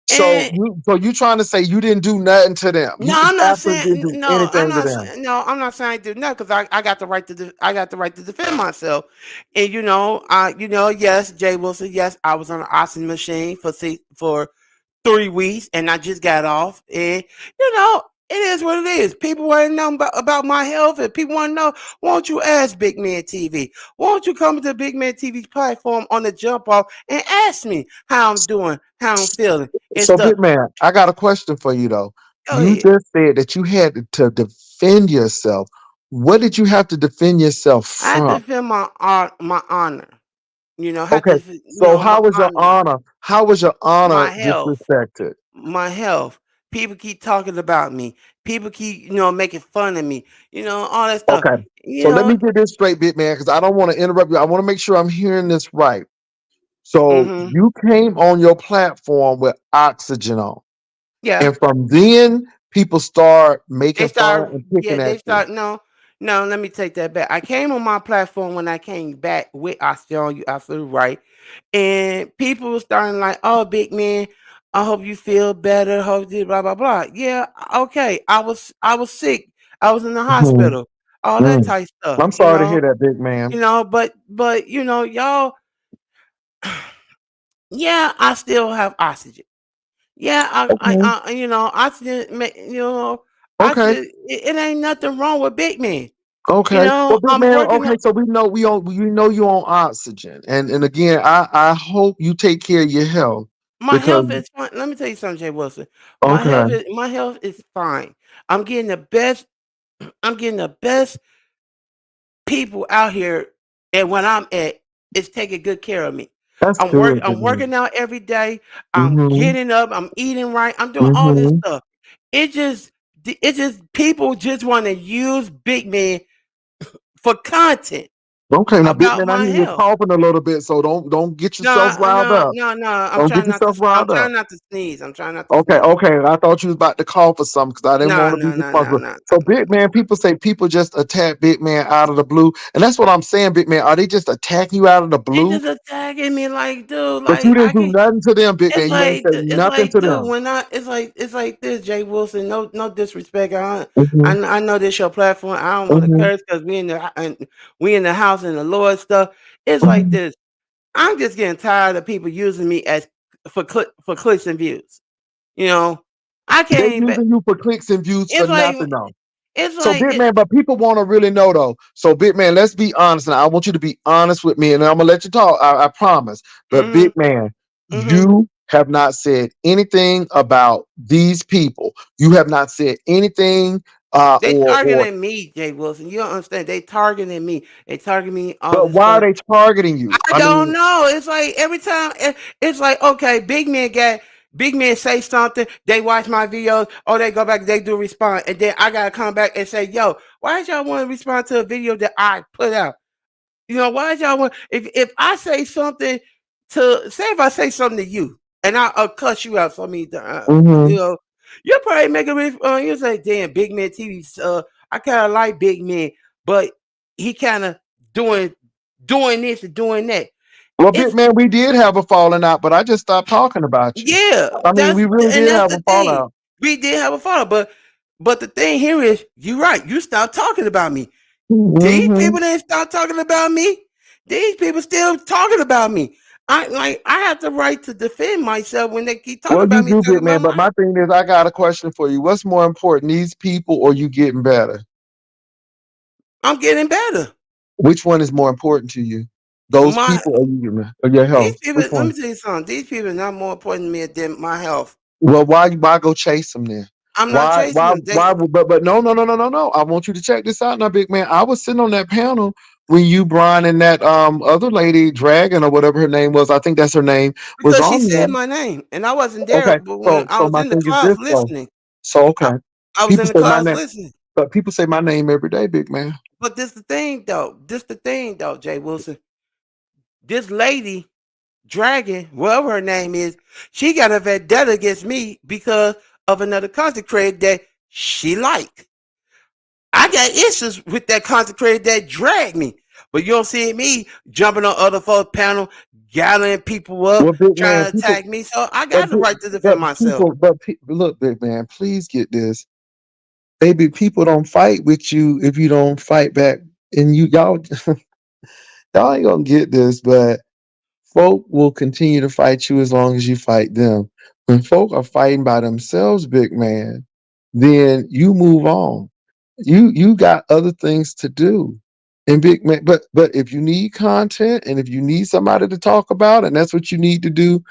So And you trying to say you didn't do nothing to them? no, You I'm not absolutely saying didn't do no. anything to them. I'm not saying I do nothing because I got the right to I got the right to defend myself. And yes, Jay Wilson, yes, I was on an oxygen machine for 3 weeks, and I just got off. And it is what it is. People want to know about my health, and people want to know. Won't you ask Big Man TV? Won't you come to Big Man TV's platform on the jump off and ask me how I'm doing, how I'm feeling, and So, stuff? big man, I got a question for you though. Go You ahead. just said that you had to defend yourself. What did you have to defend yourself I had to from? feel my honor. Had Okay, to, so my how was your honor, honor? How was your honor my health, disrespected? my health. People keep talking about me. People keep, making fun of me. All that stuff. Okay. You So let know, me get this straight, big man, because I don't want to interrupt you. I want to make sure I'm hearing this right. So mm-hmm. you came on your platform with oxygen on, Yeah. and from then people start They making fun start, and yeah, picking at they you. start, no, let me take that back. I came on my platform when I came back with Osteon, you absolutely right. And people were starting like, oh, big man, I hope you feel better. Hope you blah blah blah. Yeah, okay. I was sick. I was in the Mhm. hospital. All that Mm. type stuff. I'm sorry to hear that, big man. But y'all. Yeah, I still have oxygen. Yeah, Okay. oxygen. Okay. Oxygen. It ain't nothing wrong with big men. Okay. Well, big I'm man. working Okay. on So we know you on oxygen, and again, I hope you take care of your health my because health is fine. Let me tell you something, Jay Wilson. okay. My health is fine. I'm getting the best. I'm getting the best people out here, and when I'm at, is taking good care of me. That's good, big I'm man. working out every day. I'm Mm-hmm. getting up. I'm eating right. I'm doing all this Mm-hmm. stuff. It just people just want to use big men for content Okay, now big about man, I my hear you health. coughing a little bit, so don't get yourself No, riled no, up. no, no. Don't get yourself I'm riled up. trying not to sneeze. I'm trying not to Okay, sneeze. okay. I thought you was about to call for something because I didn't No, want to be no, no, no, responsible. no. So, big man, people say people just attack big man out of the blue, and that's what I'm saying, big man. Are they just attacking you out of the They blue? just attacking me like, dude, But you like didn't I do can. nothing to them, big man. You ain't say It's nothing like, to dude, them. when I it's like this, Jay Wilson. No disrespect. Hmm. I know this your platform. I don't want to Hmm. curse because we in the house and the Lord stuff. It's like Hmm. this. I'm just getting tired of people using me as for clicks and views. You know, I They can't. using you for clicks and views for It's like nothing, though. it's So like big it. man, but people want to really know though. So big man, let's be honest. Now I want you to be honest with me, and I'm gonna let you talk. I promise. But big Mhm. man, Mhm. you have not said anything about these people. You have not said anything, They or. targeting me, Jay Wilson. You don't understand. They targeting me. They targeting me all But this why are stuff. they targeting you? I I don't mean, know. It's like every time it's like okay, big men say something, they watch my videos, or they go back, they do respond, and then I gotta come back and say, yo, why did y'all want to respond to a video that I put out? Why did y'all want if I say something to say if I say something to you and I'll cuss you out for me, mhm. you'll probably make you say, damn, big man TV. I kind of like big man, but he kind of doing doing this and doing that. Well, big It's man, we did have a falling out, but I just stopped talking about you. yeah, I mean, we really did that's have the a thing. fallout. We did have a follow, but the thing here is, you're right. You stopped talking about me. These Hmm. people didn't stop talking about me. These people still talking about me. I have the right to defend myself when they keep talking Well, you about me, do, talking big man. about But my. my thing is, I got a question for you. What's more important, these people or you getting better? I'm getting better. Which one is more important to you? Those My people or you getting better? Or your these health? people. Which Let one? me tell you something. These people are not more important to me than my health. Well, why go chase them then? I'm not chasing them. But no. I want you to check this out now, big man. I was sitting on that panel when you, Brian, and that other lady, Dragon or whatever her name was. I think that's her name. Was Because she on there. said my name, and I wasn't there. Okay, But when I so was my in the thing is class this though. listening, So I, okay, I was people in the say my class name, listening. but people say my name every day, big man. But this the thing though. Jay Wilson. This lady, Dragon, whatever her name is, she got a vendetta against me because of another content creator that she like. I got issues with that content creator that dragged me. But you don't see me jumping on other folks' panel, gathering people up, Well, big man, trying to people, attack me. So I but got the right to defend myself. look, big man, please get this, baby. People don't fight with you if you don't fight back, and y'all ain't gonna get this, but folk will continue to fight you as long as you fight them. When folk are fighting by themselves, big man, then you move on. You got other things to do. And big man, but if you need content and if you need somebody to talk about, and that's what you need to do,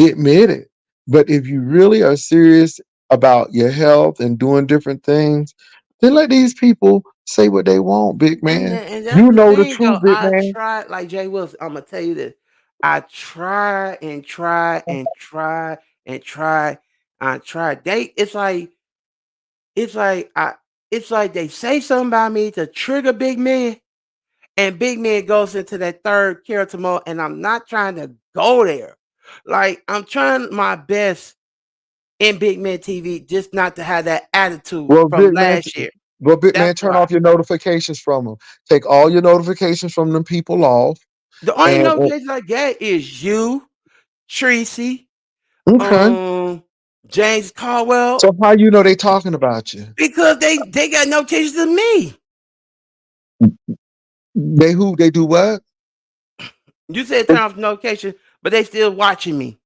admit it. But if you really are serious about your health and doing different things, then let these people say what they want, big man. And that's You the know the thing truth, though. big I man. tried, like Jay Wilson. I'm gonna tell you this. I try and try and try and try. I tried. It's like I it's like they say something about me to trigger big man, and big man goes into that third character mode, and I'm not trying to go there. Like I'm trying my best in Big Man TV, just not to have that attitude Well, from big man, last year. turn Why. off your notifications from them. Take all your notifications from them people off. The only And notification I get is you, Tracy, okay, um, James Caldwell, So how you know they talking about you? because they got notifications of me. They who? They do what? You said turn off notification, but they still watching me.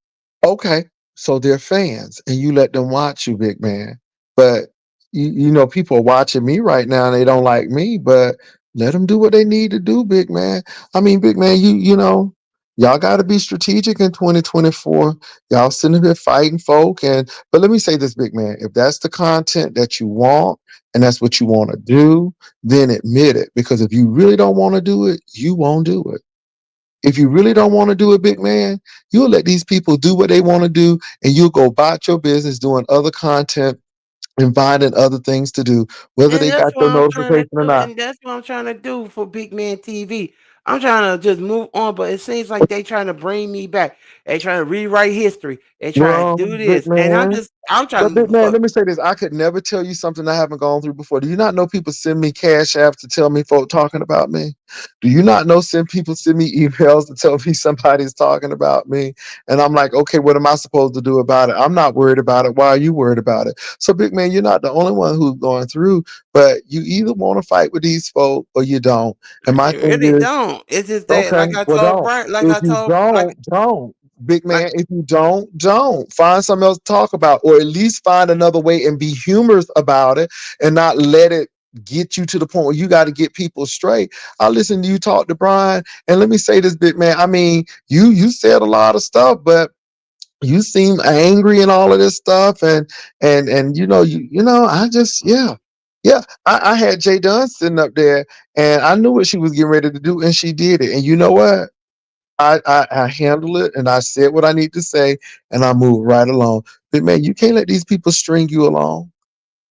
Okay, so they're fans, and you let them watch you, big man. But you know, people are watching me right now, and they don't like me. But let them do what they need to do, big man. I mean, big man, you know, y'all got to be strategic in 2024. Y'all sitting here fighting folk, and but let me say this, big man. If that's the content that you want, and that's what you want to do, then admit it. Because if you really don't want to do it, you won't do it. If you really don't want to do it, big man, you'll let these people do what they want to do, and you'll go about your business doing other content and finding other things to do, whether And they that's got what your I'm trying to notification or do. not. And that's what I'm trying to do for Big Man TV. I'm trying to just move on, but it seems like they trying to bring me back. They trying to rewrite history. They trying to Well, do big this. And man, I'm but trying big to man, fuck. let me say this. I could never tell you something I haven't gone through before. Do you not know people send me cash apps to tell me folk talking about me? Do you not know people send me emails to tell me somebody's talking about me? And I'm like, okay, what am I supposed to do about it? I'm not worried about it. Why are you worried about it? So big man, you're not the only one who's going through, but you either want to fight with these folk or you don't. And my It thing really is, don't. It's just that, okay, like I well told don't. Brian, If you don't. Big like man, if you don't. Find something else to talk about, or at least find another way and be humorous about it and not let it get you to the point where you got to get people straight. I listened to you talk to Brian, and let me say this, big man. I mean, you said a lot of stuff, but you seem angry and all of this stuff, and you know, I just yeah. I had Jay Dunn sitting up there, and I knew what she was getting ready to do, and she did it. And you know what? I handle it and I said what I need to say and I move right along. But man, you can't let these people string you along.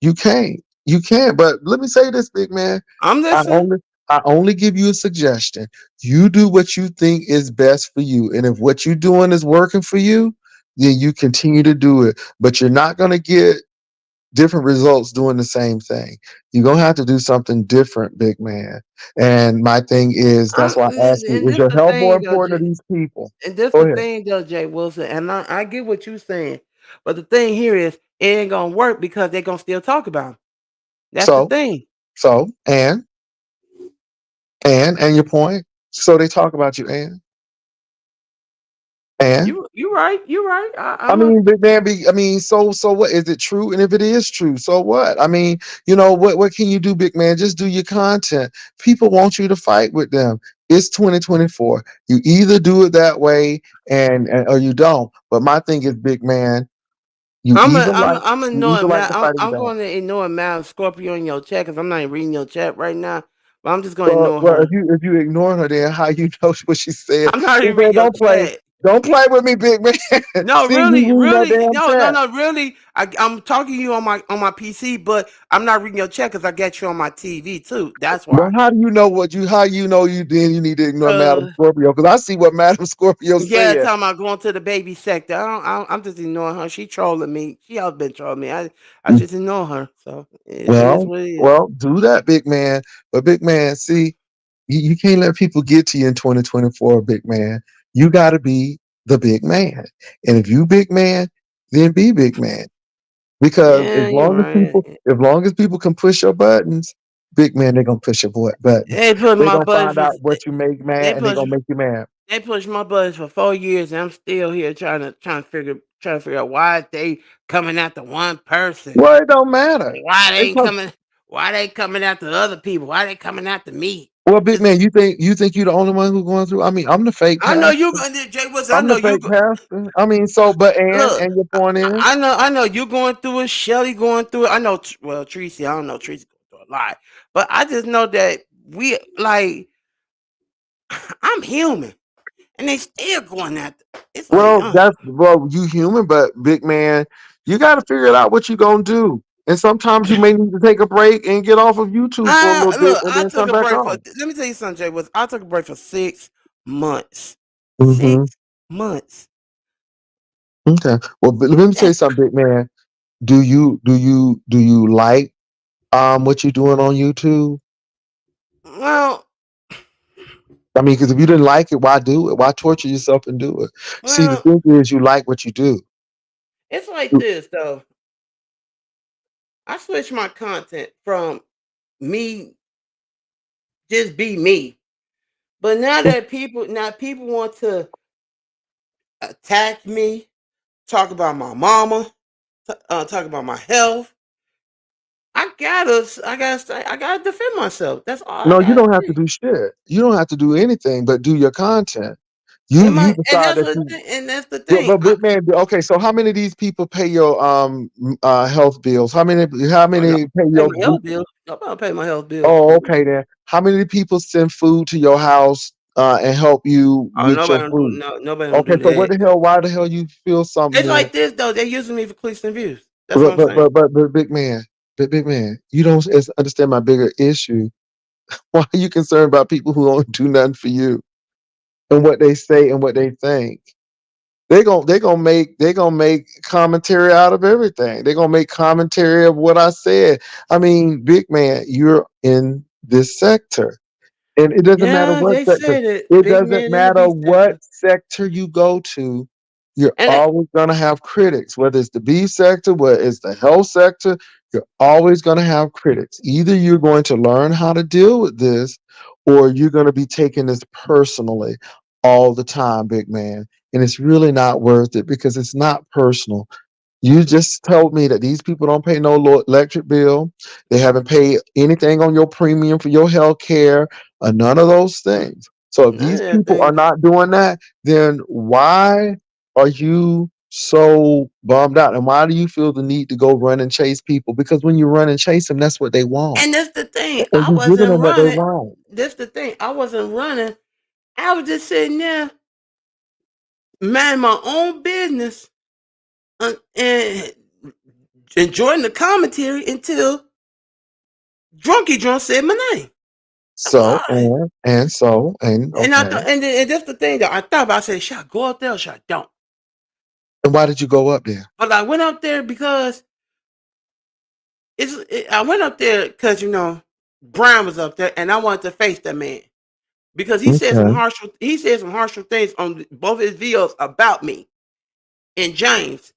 You can't. You can't. But let me say this, big man. I'm I listening. only I only give you a suggestion. You do what you think is best for you. And if what you're doing is working for you, then you continue to do it. But you're not gonna get different results doing the same thing. You're gonna have to do something different, big man. And my thing is, that's why I asked you, And is this your the health more thing, though, important to these people? and this Go the ahead. thing, though, Jay Wilson. And I get what you're saying, but the thing here is, it ain't gonna work because they're gonna still talk about 'em. That's the So, thing. so, and your point. So they talk about you, and You right. You right. I I'm a. mean, big man, I mean, so what? Is it true? And if it is true, so what? I mean, what can you do, big man? Just do your content. People want you to fight with them. It's 2024. You either do it that way, and or you don't. But my thing is, big man, you either like I'm you either ignoring like Mal. to fight or you I'm don't. going to ignore Mal Scorpio in your chat because I'm not even reading your chat right now. But I'm just going to Well, ignore well, her. if you ignore her, then how you know what she said? I'm not Big even man, reading your chat. don't play with me, big man. No, See me really, reading that really, damn chat. no, really. I'm talking to you on my PC, but I'm not reading your chat because I got you on my TV too. That's Well, why. how do you know how you know you then you need to ignore Madam Uh, Scorpio? Because I see what Madam Scorpio yeah, said. talking about going to the baby sector. I'm just ignoring her. She trolling me. She always been trolling me. I Mm, just ignore her. So it is Well, what it is. well, do that, big man. But big man, see, you can't let people get to you in 2024, big man. You got to be the big man. And if you big man, then be big man. Because Yeah, you're right. as long as people can push your buttons, big man, they're gonna push your buttons. They put They're my gonna buttons find for out what you make they mad, and they're push gonna make you mad. they pushed my buttons for 4 years, and I'm still here trying to figure out why they coming after one person. Well, it don't matter. Why they They ain't come, coming? Why they coming after other people? Why they coming after me? well, big It's, man, you think you're the only one who's going through? I mean, I'm the fake I know you pastor. going Jay Wilson. I I'm know the you fake go. pastor. I mean, so but Look, and your point is, I know you going through it. Shelly going through it. I know. Well, Tracy, I don't know. Tracy going through a lot, but I just know that we like I'm human, and they still going after. It's like, you human, but big man, you got to figure it out what you gonna do. And sometimes you may need to take a break and get off of YouTube for a little bit, look. and I then took come a back break for. on. Let me tell you something, Jay. Was I took a break for 6 months. Hmm. 6 months. Okay. Well, but let me tell you something, big man. Do you like what you're doing on YouTube? Well, I mean, because if you didn't like it, why do it? Why torture yourself and do it? See, the well, thing is, you like what you do. It's like this though. I switched my content from me just be me. But now people want to attack me, talk about my mama, talk about my health. I gotta defend myself. That's all I No, you gotta don't have to do. do shit. You don't have to do anything but do your content. You decide that you. And that's the But, thing. but big man, okay. So how many of these people pay your health bills? How Oh, no, many pay pay your? my health bill. Nobody pay my health bill. Oh, okay then. How many people send food to your house and help you Oh, with your food? nobody don't Okay, do so what that. the hell? Why the hell you feel something It's then? like this though. They're using me for clicks and views. That's what But I'm saying. big man, big man, you don't understand my bigger issue. Why are you concerned about people who don't do nothing for you and what they say and what they think? They gonna make commentary out of everything. They're gonna make commentary of what I said. I mean, big man, you're in this sector. And it doesn't matter Yeah, what they sector. say that It big doesn't man in the matter B what sector. sector you go to. You're And it, always going to have critics, whether it's the B sector, whether it's the health sector. You're always going to have critics. Either you're going to learn how to deal with this, or you're going to be taking this personally all the time, big man. And it's really not worth it because it's not personal. You just told me that these people don't pay no electric bill. They haven't paid anything on your premium for your health care, or none of those things. So if none of these that people are thing. not doing that, then why are you so bummed out? And why do you feel the need to go run and chase people? Because when you run and chase them, that's what they want. And that's the thing. And I you're giving wasn't them what they running. want. That's the thing. I wasn't running. I was just sitting there, minding my own business, and enjoying the commentary until Drunky Drunk said my name. That's So, all. and And I okay. thought, and that's the thing that I thought about. I said, should I go up there or should I don't? And why did you go up there? But I went up there because I went up there because Brian was up there, and I wanted to face that man because Okay. he said some harsher things on both his videos about me and James.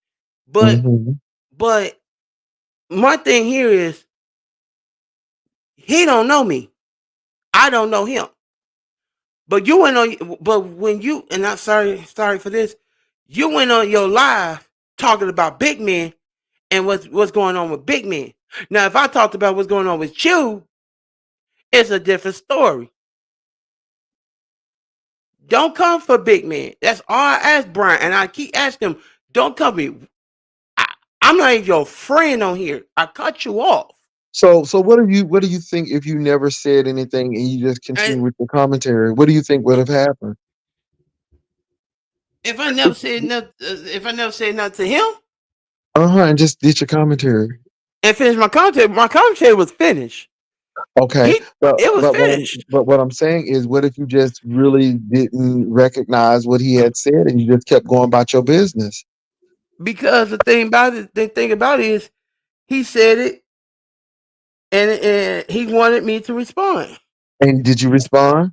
But Hmm. but my thing here is he don't know me. I don't know him. But you went on. But when you and I'm sorry for this, you went on your live talking about big men and what's going on with big men. Now, if I talked about what's going on with you, it's a different story. Don't come for big men. That's all I ask Brian, and I keep asking him. Don't come me. I, I'm not even your friend on here. I cut you off. So what do you think if you never said anything and you just And continue with the commentary? What do you think would have happened? if I never said nothing to him Uh-huh, and just did your commentary. and finished my commentary was finished. Okay. He it was finished But what I'm saying is what if you just really didn't recognize what he had said and you just kept going about your business? because the thing about it is he said it and he wanted me to respond. And did you respond?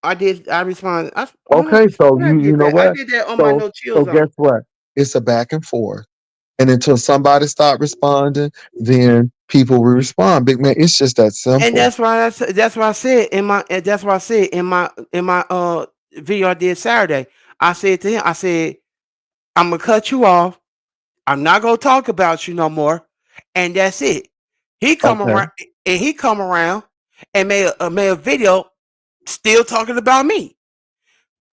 I did. I responded. Okay, so When I you did know that, I what? did that on my So no chill so guess zone. what? It's a back and forth. And until somebody start responding, then people will respond. Big man, it's just that And simple. that's why I said in my and that's why I said in my video I did Saturday. I said to him, I said, I'm gonna cut you off. I'm not gonna talk about you no more. And that's it. He come Okay. around and made a video still talking about me.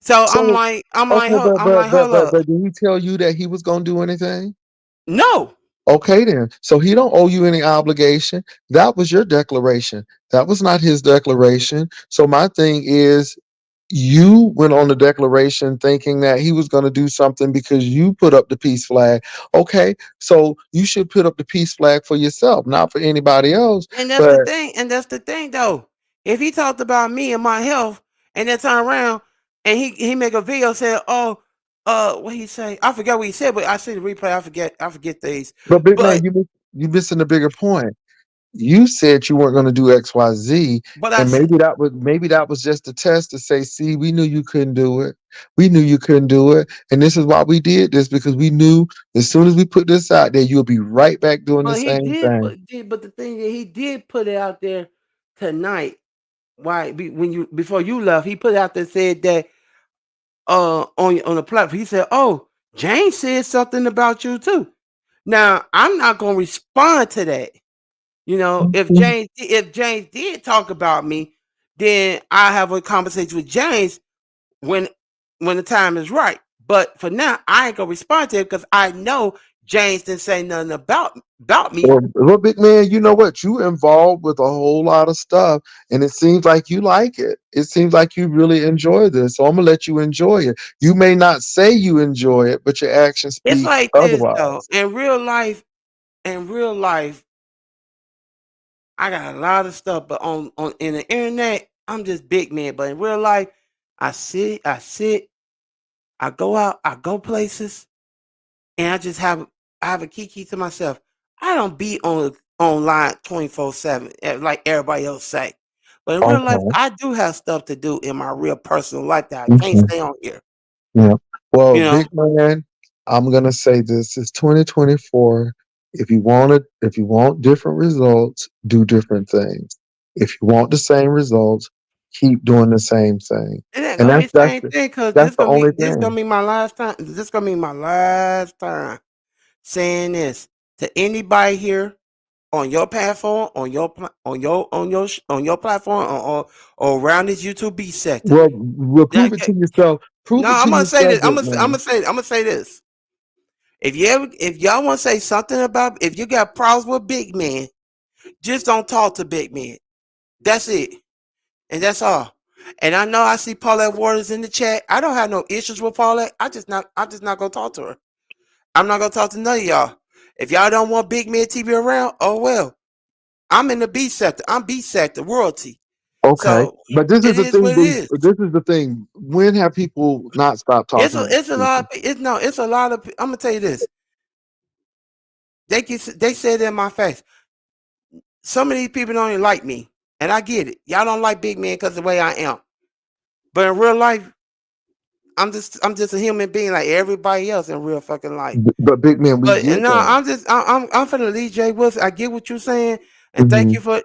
So So okay, I'm like, hold up. but did he tell you that he was gonna do anything? No. Okay then. So he don't owe you any obligation. That was your declaration. That was not his declaration. So my thing is you went on the declaration thinking that he was going to do something because you put up the peace flag. Okay, so you should put up the peace flag for yourself, not for anybody else. And that's the But thing. And that's the thing, though. If he talked about me and my health, and then turn around and he make a video saying, "Oh, what he say? I forget what he said, but I see the replay. I forget these. big man, But you missing the bigger point. You said you weren't going to do XYZ, but I and said, maybe that was just a test to say, see, we knew you couldn't do it. We knew you couldn't do it. And this is why we did this, because we knew as soon as we put this out there, you'll be right back doing the But he same did thing. put did but the thing is he did put it out there tonight. Why when you before you left, he put it out there said that on the platform, he said, "Oh, James said something about you too." Now I'm not gonna respond to that. You know, Mhm. If James did talk about me, then I have a conversation with James when when the time is right. But for now, I ain't gonna respond to it because I know James didn't say nothing about me. Well, big man, you know what? You involved with a whole lot of stuff, and it seems like you like it. It seems like you really enjoy this. So I'm gonna let you enjoy it. You may not say you enjoy it, but your actions It's speak like this though. otherwise. In real life, I got a lot of stuff, but on in the internet, I'm just big man. But in real life, I sit, I go out, I go places, and I have a key to myself. I don't be online 24/7 like everybody else say. But in real life, Okay. I do have stuff to do in my real personal life that I can't Mhm. stay on here. Yeah. Well, You know, big man, I'm gonna say this: it's 2024. If you want different results, do different things. If you want the same results, keep doing the same thing. it ain't And gonna be the same thing because that's the only this thing. gonna be my last time. This gonna be my last time saying this to anybody here on your platform, on your platform, or around this YouTube B sector. Well, Now, prove it to yourself. Prove no, it I'm to gonna say yourself, this. big man. I'm gonna say this. If y'all want to say something about, if you got problems with big men, just don't talk to big men. That's it, and that's all. And I know I see Paulette Waters in the chat. I don't have no issues with Paulette. I'm just not gonna talk to her. I'm not gonna talk to none of y'all. If y'all don't want big men TV around, oh well. I'm in the B sector. I'm B sector royalty. Okay, So but this is it the is thing. what it is. This is the thing. When have people not stopped talking to It's a lot. people? It's no. It's a lot of. I'm gonna tell you this. They said in my face. Some of these people don't even like me, and I get it. Y'all don't like big men because of the way I am. But in real life, I'm just a human being like everybody else in real fucking life. But big man, we But get no, that. I'm finna leave Jay Wilson. I get what you're saying, and Hmm.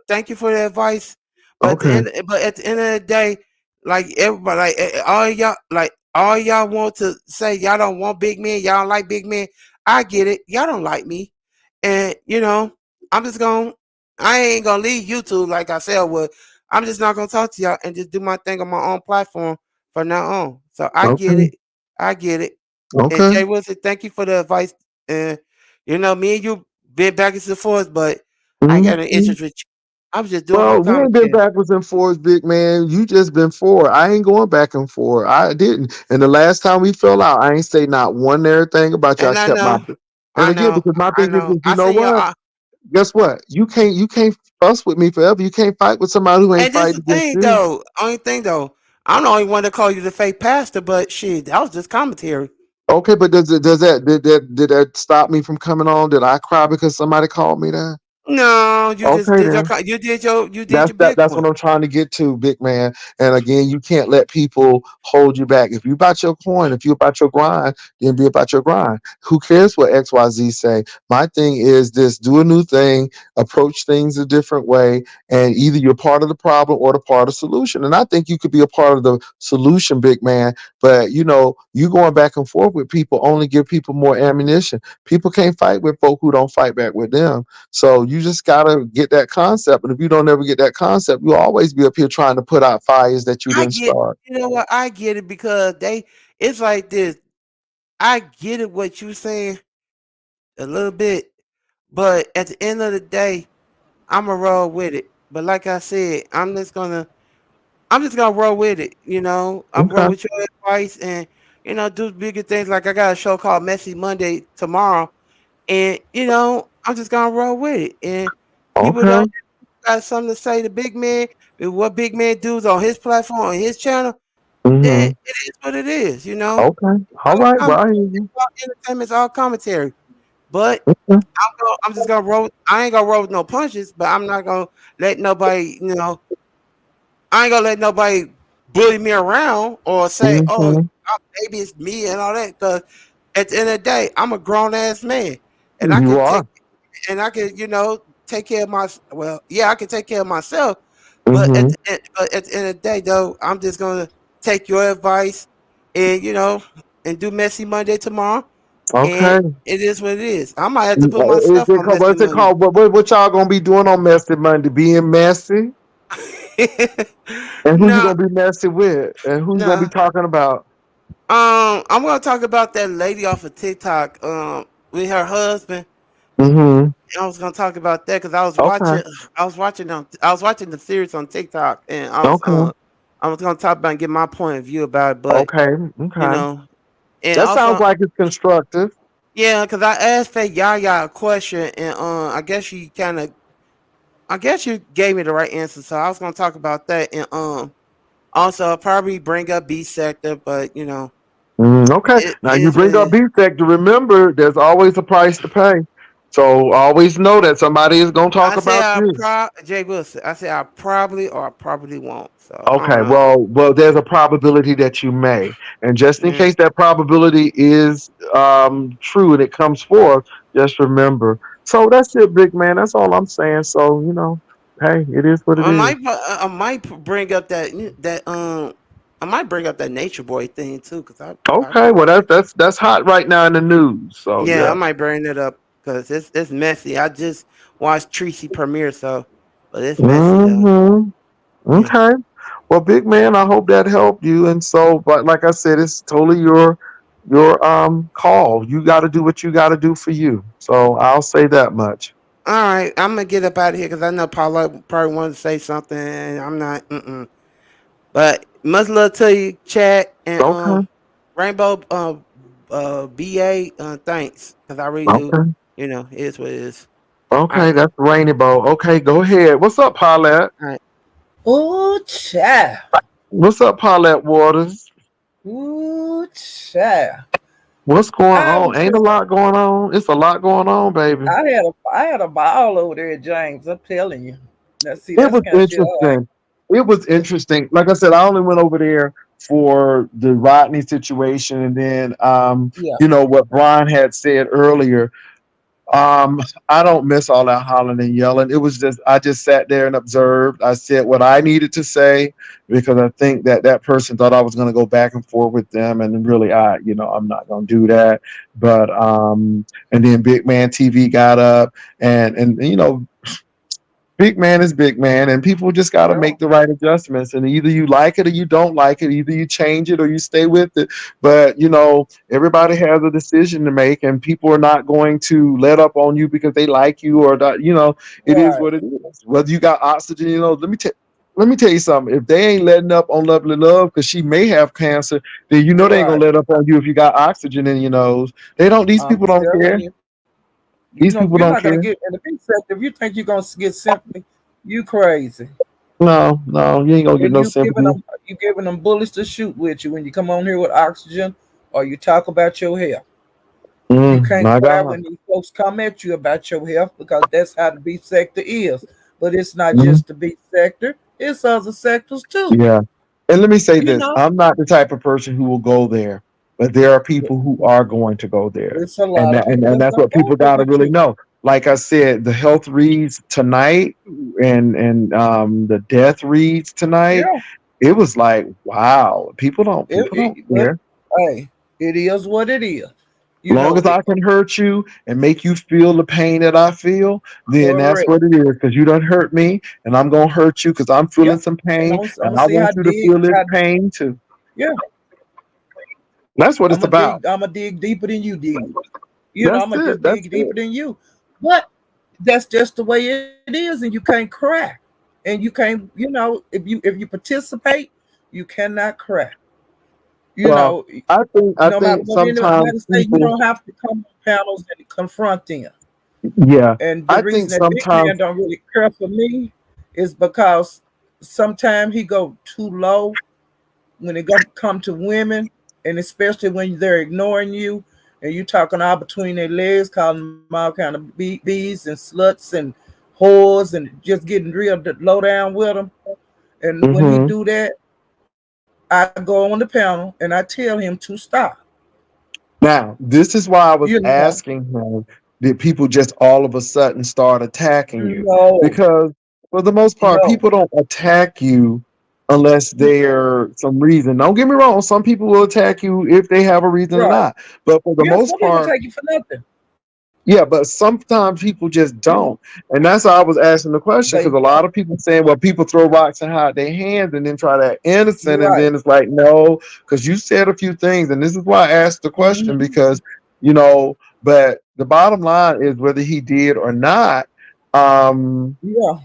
thank you for the advice. Okay. But at the end of the day, like everybody, like all y'all want to say y'all don't want big men, y'all don't like big men. I get it. Y'all don't like me, and you know I'm just gonna. I ain't gonna leave YouTube like I said I would. I'm just not gonna talk to y'all and just do my thing on my own platform from now on. So I get Okay. it. I get it. And Okay. Jay Wilson, thank you for the advice. And you know, me and you been back and forth, but I ain't got no Mhm. interest with you. I was just doing my Well, we ain't been commentary. backwards and forwards, big man. You just been forward. I ain't going back and forth. I didn't. And the last time we fell out, I ain't say not one thing about you. I And kept my. And again, because my I thing is, know. this, you I know seen what? y'all. Guess what? You can't fuss with me forever. You can't fight with somebody who ain't And this the fighting against thing you. though. Only thing though. I'm the only one to call you the fake pastor, but shit, that was just commentary. Okay, but did that stop me from coming on? Did I cry because somebody called me that? No, you just Okay did then. you did That's your that. big That's one. what I'm trying to get to, big man. And again, you can't let people hold you back. If you about your coin, if you about your grind, then be about your grind. Who cares what XYZ say? My thing is this: do a new thing, approach things a different way, and either you're part of the problem or the part of the solution. And I think you could be a part of the solution, big man. But you going back and forth with people only give people more ammunition. People can't fight with folk who don't fight back with them. So you just gotta get that concept. And if you don't ever get that concept, you'll always be up here trying to put out fires that you I didn't get start. you know what? I get it because it's like this. I get it what you saying a little bit, but at the end of the day, I'ma roll with it. But like I said, I'm just gonna roll with it. You know, I'm roll Okay. with your advice and do bigger things. Like I got a show called Messy Monday tomorrow, and I'm just gonna roll with it. And people Okay. don't got something to say to Big Man. And what Big Man does on his platform on his channel, then Mm-hmm. it is what it is. You know, Okay. All all right. Well, I commentary, hear it's you. all entertainment, it's all commentary. But Okay. I'm just gonna roll. I ain't gonna roll with no punches, but I'm not gonna let nobody. I ain't gonna let nobody. bully me around or say, "Oh, Mm-hmm. maybe it's me" and all that. Because at the end of the day, I'm a grown ass man, and I You can are. take and I can take care of my well, yeah, I can take care of myself. But Mm-hmm. at the end of the day, though, I'm just gonna take your advice and and do messy Monday tomorrow. And Okay. it is what it is. I might have to put Is myself it on called, messy what's it Monday. called? What y'all gonna be doing on Messy Monday? Being messy? And who you No, gonna be messy with? And who you gonna be no. talking about? I'm gonna talk about that lady off of TikTok. With her husband. Mm-hmm. I was gonna talk about that because Okay. I was watching the series on TikTok, and Okay. I was gonna talk about and get my point of view about it, but Okay. you Okay. know, and That sounds also like it's constructive. yeah, because I asked that Yaya a question, and I guess you gave me the right answer, so I was gonna talk about that, and also I'll probably bring up B sector, but Okay. it Now you is what bring it up is. B sector. Remember, there's always a price to pay. So always know that somebody is gonna talk I say about you. Jay Wilson. I say I probably or I probably won't. So I Okay, don't know. well, there's a probability that you may, and just in Yeah. case that probability is true and it comes forth, just remember. So that's it, big man. That's all I'm saying. So hey, it is what it is. I might bring up I might bring up that Nature Boy thing too, cause I Okay, well that's hot right now in the news. So yeah, I yeah. might bring it up because it's messy. I just watched Tracy premiere, but it's messy though. Hmm. Yeah. Okay. Well, big man, I hope that helped you. And so, but like I said, it's totally your call. You got to do what you got to do for you. So I'll say that much. All right, I'm gonna get up out of here because I know Paula probably wanted to say something, and I'm not. But much love to you, chat, and Okay. Rainbow BA. Thanks, because I really do. Okay. It is what it is. All Okay. right, That's Rainbow. Okay. Go ahead. What's up, Paulette? all right. Ooh, child. What's up, Paulette Waters? Ooh, child. What's going I on? was Ain't a just, lot going on. It's a lot going on, baby. I had a ball over there, James. I'm telling you. Now, see, It that's was kind of shit I like. interesting. It was interesting. Like I said, I only went over there for the Rodney situation, and then Yeah, what Brian had said earlier. Um, I don't miss all that hollering and yelling. It was just I just sat there and observed. I said what I needed to say because I think that person thought I was going to go back and forth with them, and really, I'm not going to do that. But and then Big Man TV got up, and big man is big man, and people just got to yeah, make the right adjustments. And either you like it or you don't like it. Either you change it or you stay with it. But everybody has a decision to make, and people are not going to let up on you because they like you or not. It is right. what it is. Whether you got oxygen, let me tell you something. If they ain't letting up on Lovely Love because she may have cancer, then they ain't gonna Right. let up on you if you got oxygen in your nose. They don't. These I'm people don't telling care. you. These people You're don't not gonna care. get in the big sector. If you think you're gonna get sympathy, you crazy. No, no, you ain't gonna get And no sympathy. you giving them bullets to shoot with you when you come on here with oxygen or you talk about your health. You can't My cry God. when these folks come at you about your health because that's how the beef sector is. But it's not Mhm. just the beef sector; it's other sectors too. Yeah. And let me say You this, know, I'm not the type of person who will go there, but there are people who are going to go there. it's a And lot of that, and, people and that's that's gonna what go people there got to with really you. know. Like I said, the health reads tonight and the death reads tonight. Yeah, It was like, wow, people don't but care. hey, it is what it is. You Long know, as I can hurt you and make you feel the pain that I feel, then that's correct. what it is. Because you done hurt me, and I'm gonna hurt you because I'm feeling Yeah, some and pain, I'm and gonna I see want how you to dig. feel this How, pain too. yeah, That's what I'm it's gonna about. dig. I'm gonna dig deeper than you dig. That's I'm gonna it. just That's dig deeper it. than you. But that's just the way it is, and you can't cry, and you can't. If you participate, you cannot cry. You Well, know, I no matter think what sometimes anybody say, you people, don't have to come on panels and confront them. yeah, And the I think reason that big sometimes, man don't really care for me is because sometimes he go too low when it come to women, and especially when they're ignoring you and you talking all between their legs, calling them all kind of bees and sluts and whores and just getting real low down with them. And when he hmm do that, I go on the panel and I tell him to stop. Now, this is why I was You know, asking him, did people just all of a sudden start attacking you? no, Because for the most part, no, people don't attack you unless there's some reason. Don't get me wrong, some people will attack you if they have a reason or right. not. But for the Yeah, most some people part, take you for nothing. yeah, but sometimes people just You don't. And that's why I was asking the question, they because a lot don't. of people saying, well, people throw rocks and hide their hands and then try to act innocent. And Right. then it's like, no, because you said a few things. And this is why I asked the question, Hmm. because, you know, but the bottom line is whether he did or not, um, Yeah.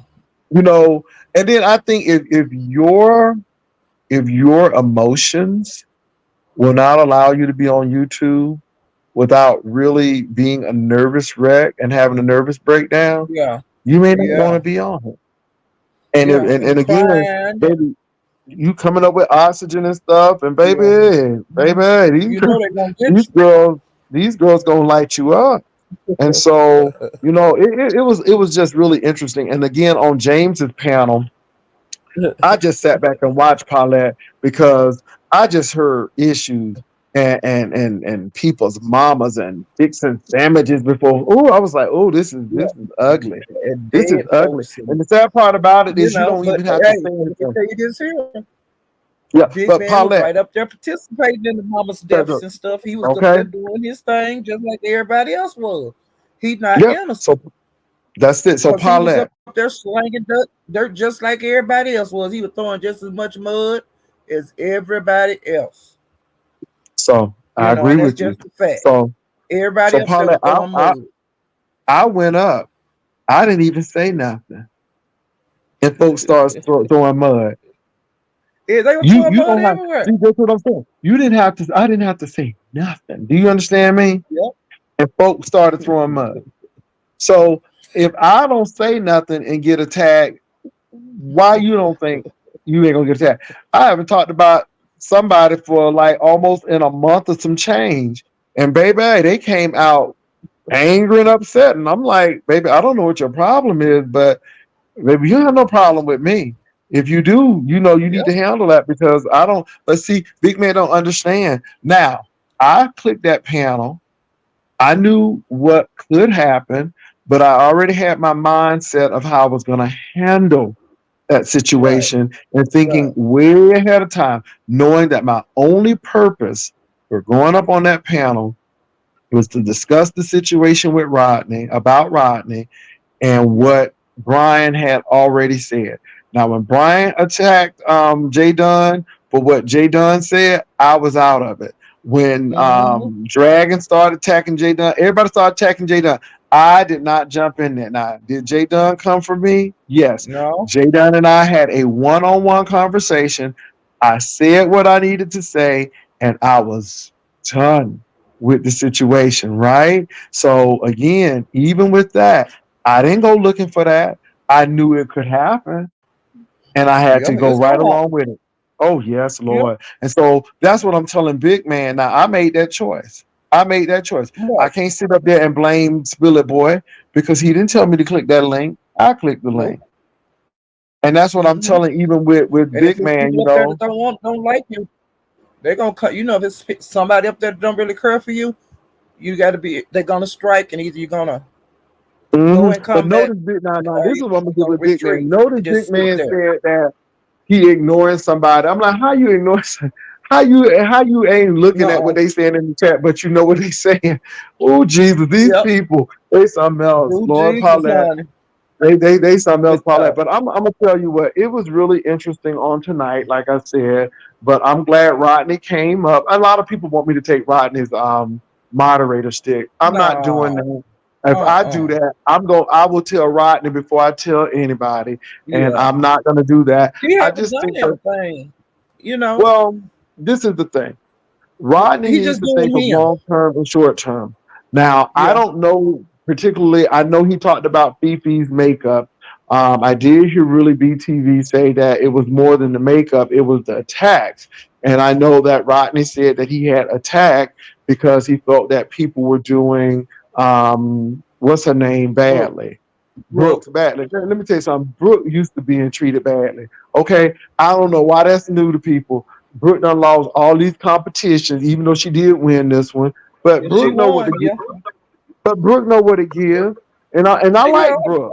you know, and then I think if your emotions will not allow you to be on YouTube without really being a nervous wreck and having a nervous breakdown, Yeah. you may not want to Yeah. be on it. And if, Yeah. and And again, crying. baby, you coming up with oxygen and stuff, and Yeah. Mhm. baby, You know they're gonna get these girls, these girls gonna light you up. And you. so, it was just really interesting. And again, on James's panel, I just sat back and watched Paulette because I just heard issues and people's mamas and fixing sandwiches before. Oh, I was like, oh, Yeah. this is ugly. And This is dead ugly. folks, And and the sad part about it you is you know. don't But even have to hey, say let me anything. tell you this here. Yeah, Big but man was Paulette, right up there participating in the mama's deaths and stuff. He was up okay, there doing his thing just like everybody else was. He's not yep. innocent So that's it. So because he was Paulette. up there slanging dirt just like everybody else was. He was throwing just as much mud as everybody else. So You I know, agree and that's with you. just a fact. So Everybody so up there was Paulette, throwing mud. I went up. I didn't even say nothing, and folks started throwing mud. Yeah, they were You throwing you mud don't have everywhere. see that's what I'm saying. You didn't have to. I didn't have to say nothing. Do you understand me? Yep. And folks started throwing mud. So if I don't say nothing and get attacked, why you don't think you ain't gonna get attacked? I haven't talked about somebody for like almost in a month or some change, and baby, they came out angry and upset, and I'm like, baby, I don't know what your problem is, but maybe you have no problem with me. If you do, you need to Yep. handle that because I don't. But see, big man don't understand. Now, I clicked that panel. I knew what could happen, but I already had my mindset of how I was going to handle that Right. situation and thinking Right. way ahead of time, knowing that my only purpose for going up on that panel was to discuss the situation with Rodney about Rodney and what Brian had already said. Now, when Brian attacked Jay Dunn for what Jay Dunn said, I was out of it. When Hmm. Dragon started attacking Jay Dunn, everybody started attacking Jay Dunn. I did not jump in there. Now, did Jay Dunn come for me? Yes. No. Jay Dunn and I had a one-on-one conversation. I said what I needed to say, and I was done with the situation, right? So again, even with that, I didn't go looking for that. I knew it could happen, and I had Yep. to go It's right gonna along happen. with it. Oh, yes, Yep. Lord. And so that's what I'm telling Big Man. Now, I made that choice. I made that choice. I Right. can't sit up there and blame Spillet Boy because he didn't tell me to click that link. I clicked the Nope. link. And that's what I'm Hmm. telling even with And if Big it's Man, people up there that don't like you, they're gonna cut. You know, if it's somebody up there that don't really care for you, you got to be. They're gonna strike, and either you're gonna go Mhm. and But come back, notice Big now or this is you're what I'm gonna do gonna with Big Man. retreat Notice and just Big sit Man there. said that he ignoring somebody. I'm like, how you ignore how you ain't looking at what No. they saying in the chat, but you know what they saying. Oh Jesus, these Yep. people, they something else. Through Lord Jesus, Paulette. honey. They something else, Yeah. Paulette. But I'm gonna tell you what, it was really interesting on tonight, like I said. But I'm glad Rodney came up. A lot of people want me to take Rodney's moderator stick. I'm not doing No. that. If I do Uh-uh. that, I will tell Rodney before I tell anybody, and Yeah. I'm not gonna do that. He I haven't just done think that, anything. You know, well, this is the thing. Rodney he needs just to doing think of him. long term and short term. Now, I Yeah. don't know particularly. I know he talked about Fifi's makeup. I did hear really BTV say that it was more than the makeup; it was the attacks. And I know that Rodney said that he had attacked because he felt that people were doing what's her name Brooke. badly. Brooke. Brooks badly. Let me tell you something. Brooke used to being treated badly. Okay, I don't know why that's new to people, Brooke done lost all these competitions, even though she did win this one. But And she Brooke know what to won, give. yeah. But Brooke know what to give, and I Yeah, like Brooke.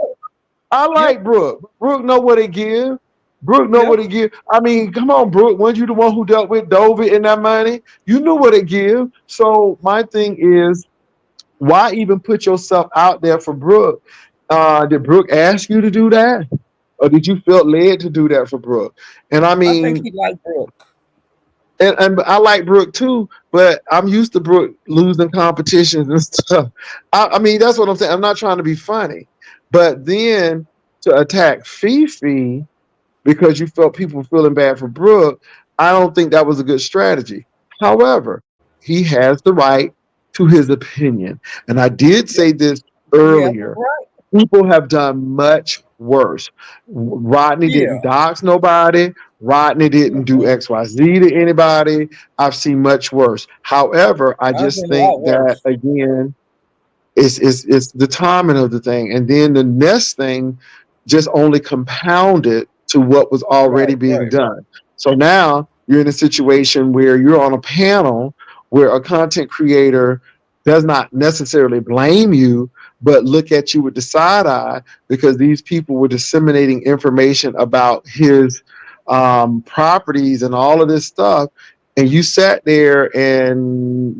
I yeah, like Brooke. Brooke know what to give. Brooke know yeah, what to give. I mean, come on, Brooke. Weren't you the one who dealt with Dover in that money? You knew what to give. So my thing is, why even put yourself out there for Brooke? Did Brooke ask you to do that, or did you feel led to do that for Brooke? And I I think mean, he liked Brooke. and I like Brooke too, but I'm used to Brooke losing competitions and stuff. I mean, that's what I'm saying. I'm not trying to be funny, but then to attack Fifi because you felt people feeling bad for Brooke, I don't think that was a good strategy. However, he has the right to his opinion, and I did Yeah, say this he has the earlier. right. People have done much worse. Rodney Yeah. didn't dox nobody. Rodney didn't do Mm-mm. XYZ to anybody. I've seen much worse. However, I I've just seen a lot think that worse. again, it's the timing of the thing. And then the next thing just only compounded to what was already Right, being right, done. So now you're in a situation where you're on a panel where a content creator does not necessarily blame you, but look at you with the side eye because these people were disseminating information about his properties and all of this stuff. And you sat there and,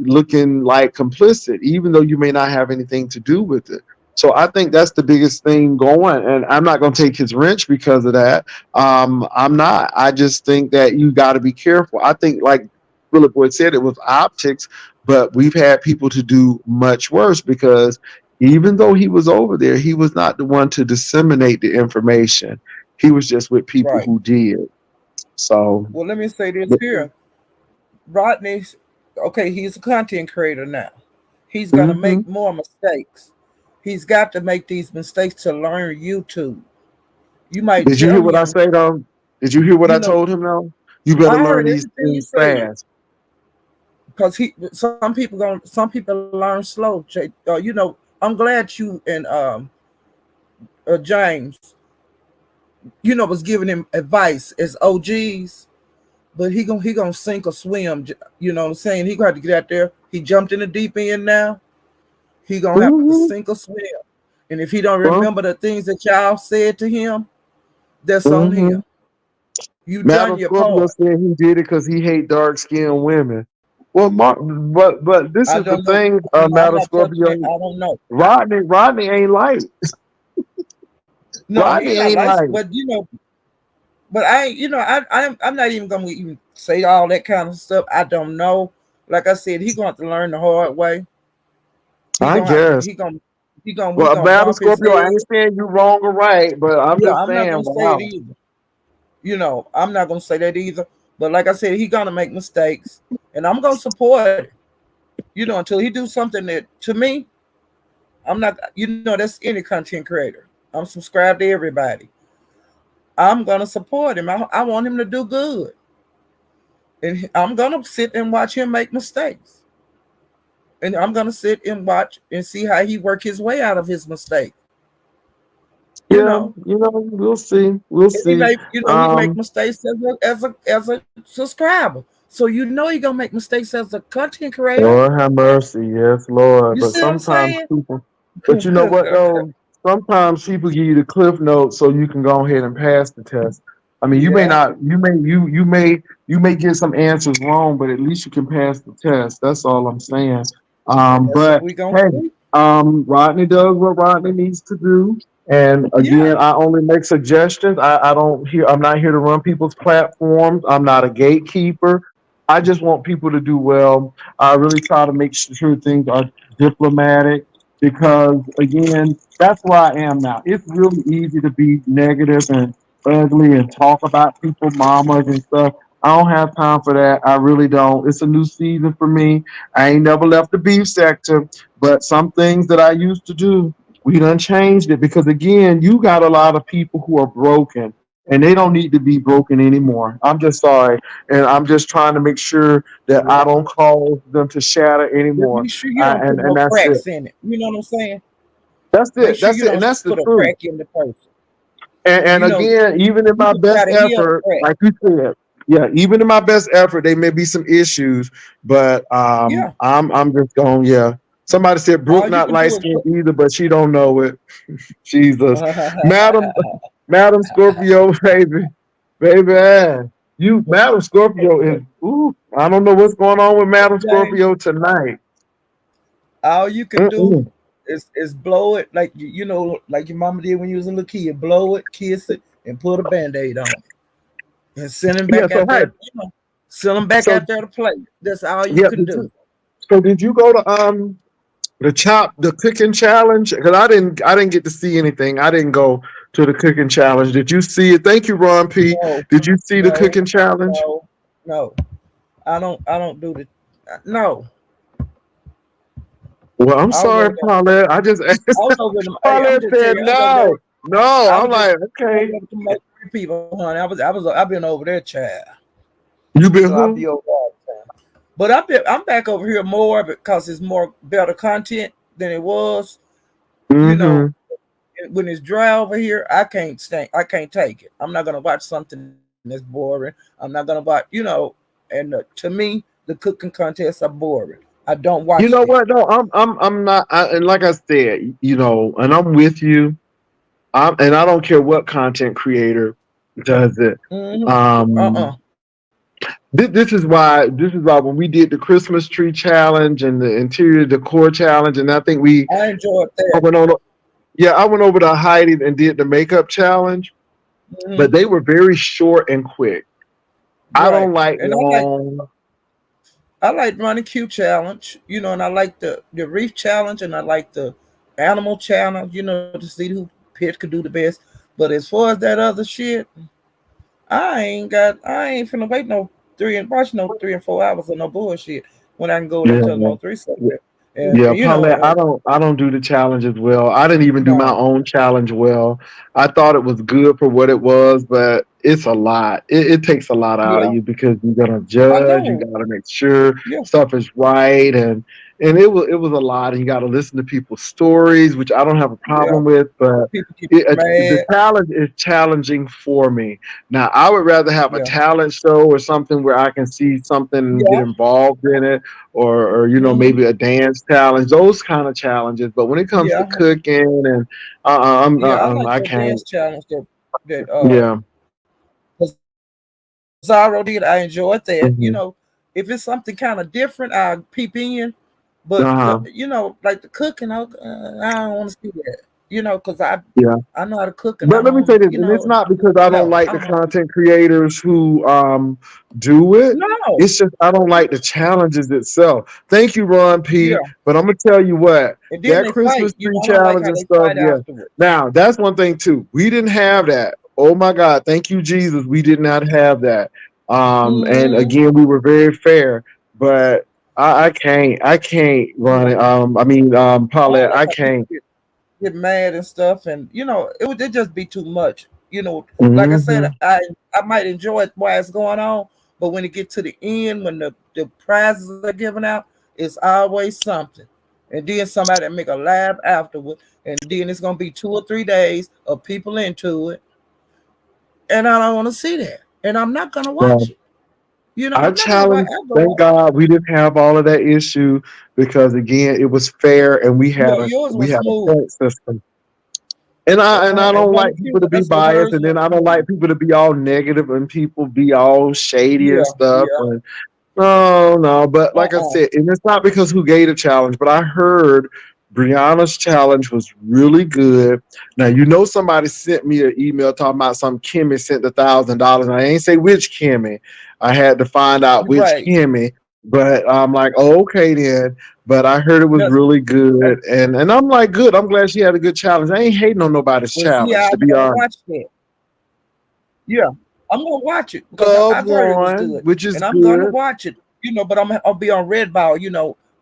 looking like complicit, even though you may not have anything to do with it. So I think that's the biggest thing going. And I'm not going to take his wrench because of that. I'm not. I just think that you got to be careful. I think, like Philip Boyd said, it was optics, but we've had people to do much worse because even though he was over there, he was not the one to disseminate the information. He was just with people right. who did. So, Well, let me say this here. Rodney's okay, he's a content creator now. He's gonna hmm make more mistakes. He's got to make these mistakes to learn YouTube. You might did you tell hear what I him, say though? Did you hear what you I know, told him though? You better I learn heard these everything you things said fast. because some people learn slow. I'm glad you and James, was giving him advice as OGs. But he gonna sink or swim. You know what I'm saying? He gonna have to get out there. He jumped in the deep end now. He gonna have to hmm sink or swim. And if he don't Well, remember the things that y'all said to him, that's on hmm him. You done Madam your Scorpio part. said he did it because he hate dark skinned women. Well, Mark, but this I is the don't know. thing, I'm Madam not touching it. Scorpio. I don't know. Rodney ain't light. No, Rodney he not ain't like, light. but I ain't, I'm not even gonna even say all that kind of stuff. I don't know. Like I said, he gonna have to learn the hard way. He I gonna have to. guess. He Well, gonna Madam bump his Scorpio, I head. ain't saying you wrong or right, but I'm Yeah, just I'm not saying, gonna say it wow. either. I'm not gonna say that either. But like I said, he gonna make mistakes, and I'm gonna support it. Until he do something that to me, I'm not. That's any content creator. I'm subscribed to everybody. I'm gonna support him. I want him to do good, and I'm gonna sit and watch him make mistakes, and I'm gonna sit and watch and see how he work his way out of his mistake. You Yeah, know, we'll see. We'll and he see. make he make Um, mistakes as a subscriber. So he gonna make mistakes as a content creator. Lord have mercy, yes, Lord. You But see what I'm sometimes saying? people, but you know what though? Sometimes people give you the cliff notes so you can go ahead and pass the test. I mean, you may Yeah, not, you may get some answers wrong, but at least you can pass the test. That's all I'm saying. and that's what But we gonna hey, see. Rodney does what Rodney needs to do. And Yeah, again, I only make suggestions. I don't hear. I'm not here to run people's platforms. I'm not a gatekeeper. I just want people to do well. I really try to make sure things are diplomatic because, again, that's where I am now. It's really easy to be negative and ugly and talk about people, mamas and stuff. I don't have time for that. I really don't. It's a new season for me. I ain't never left the beef sector, but some things that I used to do, we done changed it because, again, you got a lot of people who are broken and they don't need to be broken anymore. I'm just sorry. And I'm just trying to make sure that I yeah. don't cause them to shatter Just anymore. make sure you don't And put and no that's it. cracks in it. You know what I'm saying? That's Make it. sure That's you it. And don't that's the put a truth. crack in the person. And You know, again, even in you my can try best to heal the effort, crack. like you said, Yeah, even in my best effort, there may be some issues, but Yeah. I'm just going. Yeah, somebody said Brooke All you not can light do is skinned either, but she don't know it. Jesus, Madam, Madam Scorpio, baby, you, Madam Scorpio is. Ooh, I don't know what's going on with Madam James, Scorpio tonight. all you can do Mm-mm. is blow it like you know, like your mama did when you was a little kid. Blow it, kiss it, and put a band-aid on it. And send him Yeah. back So out hey, there, send him back so out there to play. That's all you yeah, can do. did you go to the cooking challenge? Because I didn't get to see anything. I didn't go to the cooking challenge. Did you see it? Thank you, Ron P. No, Did you see the no, cooking challenge? no, no. I don't do the no. Well, I'm I was sorry, over there. Paulette. I just asked. I was over there. Hey, I'm Paulette just telling said you, I was over there. no. No. I I'm was just like, over okay. there to most three people, honey. I've been over there, child. You been So I'll be who? over there all the time. But I'm back over here more because it's more better content than it was. You Mm-hmm. know, when it's dry over here, I can't take it. I'm not gonna watch something that's boring. I'm not gonna watch, and to me, the cooking contests are boring. I don't You watch know them. what? No, I'm not. And like I said, and I'm with you. And I don't care what content creator does it. Mm-hmm. Um, this is why when we did the Christmas tree challenge and the interior decor challenge, and I think I enjoyed I that. went on. Yeah, I went over to Heidi and did the makeup challenge, but Hmm. they were very short and quick. I Right, don't like and long. I like running Q challenge, and I like the reef challenge, and I like the animal challenge, to see who pet could do the best. But as far as that other shit, I ain't finna wait no watch no 3 and 4 hours of no bullshit when I can go there to the Yeah, most recent subject. And yeah, Paulette, I don't do the challenge as well. I didn't even do my no, own challenge well. I thought it was good for what it was, but it's a lot. It takes a lot out of yeah, you because you gotta I judge, you know, gotta make sure yeah, stuff is right, and it was a lot. And you gotta listen to people's stories, which I don't have a yeah. problem with, but People get the mad, challenge is challenging for me. Now, I would rather have a yeah, talent show or something where I can see something and get yeah, involved in it, or hmm, maybe a dance challenge, those kind of challenges. But when it comes to yeah, cooking and yeah. I like I that dance can't. challenge that Yeah. Zaro did. I enjoyed that. Hmm. If it's something kind of different, I peep in. But Uh-huh. like the cooking, I don't want to see that. Because Yeah. I know how to cook, and I But let me don't. say this, and it's not because I don't No, like I the don't. content creators who do it. No, It's just I don't like the challenges itself. Thank you, Ron P. yeah. But I'm gonna tell you what, And then that they Christmas fight. tree I don't like challenge how and they stuff, fight yeah. afterwards. Now that's one thing too. We didn't have that. Oh my God, thank you, Jesus. We did not have that. And Hmm. again, we were very fair, but I can't run it. I don't Paulette, like I how people can't. get mad and stuff, and it just be too much. Like I said, Hmm. I might enjoy it while it's going on, but when it get to the end, when the prizes are given out, it's always something, and then somebody make a laugh afterward, and then it's gonna be 2 or 3 days of people into it, and I don't want to see that, and I'm not gonna watch it. Our I'm not gonna watch. challenge, I go thank watch. God we didn't have all of that issue because again, it was fair and we had a Yours we was had a smooth, point system. And I and don't like running cute. people to be I said biased, hers and then was I don't smooth. like people to be all negative and people be all shady and Yeah, stuff. yeah. And no, no, but like I Uh-uh. said, and it's not because who gave the challenge, but I heard Brianna's challenge was really good. Now somebody sent me an email talking about some Kimmy sent $1,000. I ain't say which Kimmy. I had to find out which Right. Kimmy, but I'm like, oh, okay then. But I heard it was That's really good, and I'm like, good. I'm glad she had a good challenge. I ain't hating on nobody's well. See, challenge, to I'm be gonna honest. watch that. Yeah, I'm gonna watch it because Love I've heard it was one, good, which is and I'm gonna good. watch it. But I'll be on Red Ball.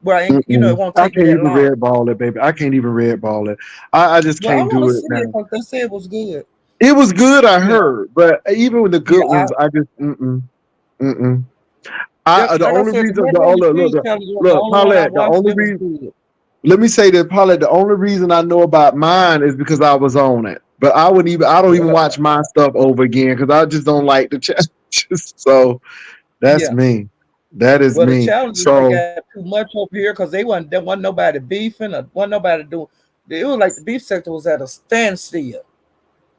Where I ain't. It Mm-mm. won't I take me can't that even long. red ball it, baby. I can't even red ball it. I just Well, I can't want to do it see it now. because they said it was good. It was good, I You know. heard, but even with the Yeah. good ones, I just mm-mm. Yeah. The Like I only said, the reason the macaroni oh, and look cheese look challenge was the look only one I Paulette, the watched only that was reason, good. let me say that Paulette, the only reason I know about mine is because I was on it. But I don't even watch my stuff over again because I just don't like the chat. So that's Yeah. me. That is Well, the me. challenges they So got too much over here because there wasn't nobody beefing or wasn't nobody doing. It was like the beef sector was at a standstill.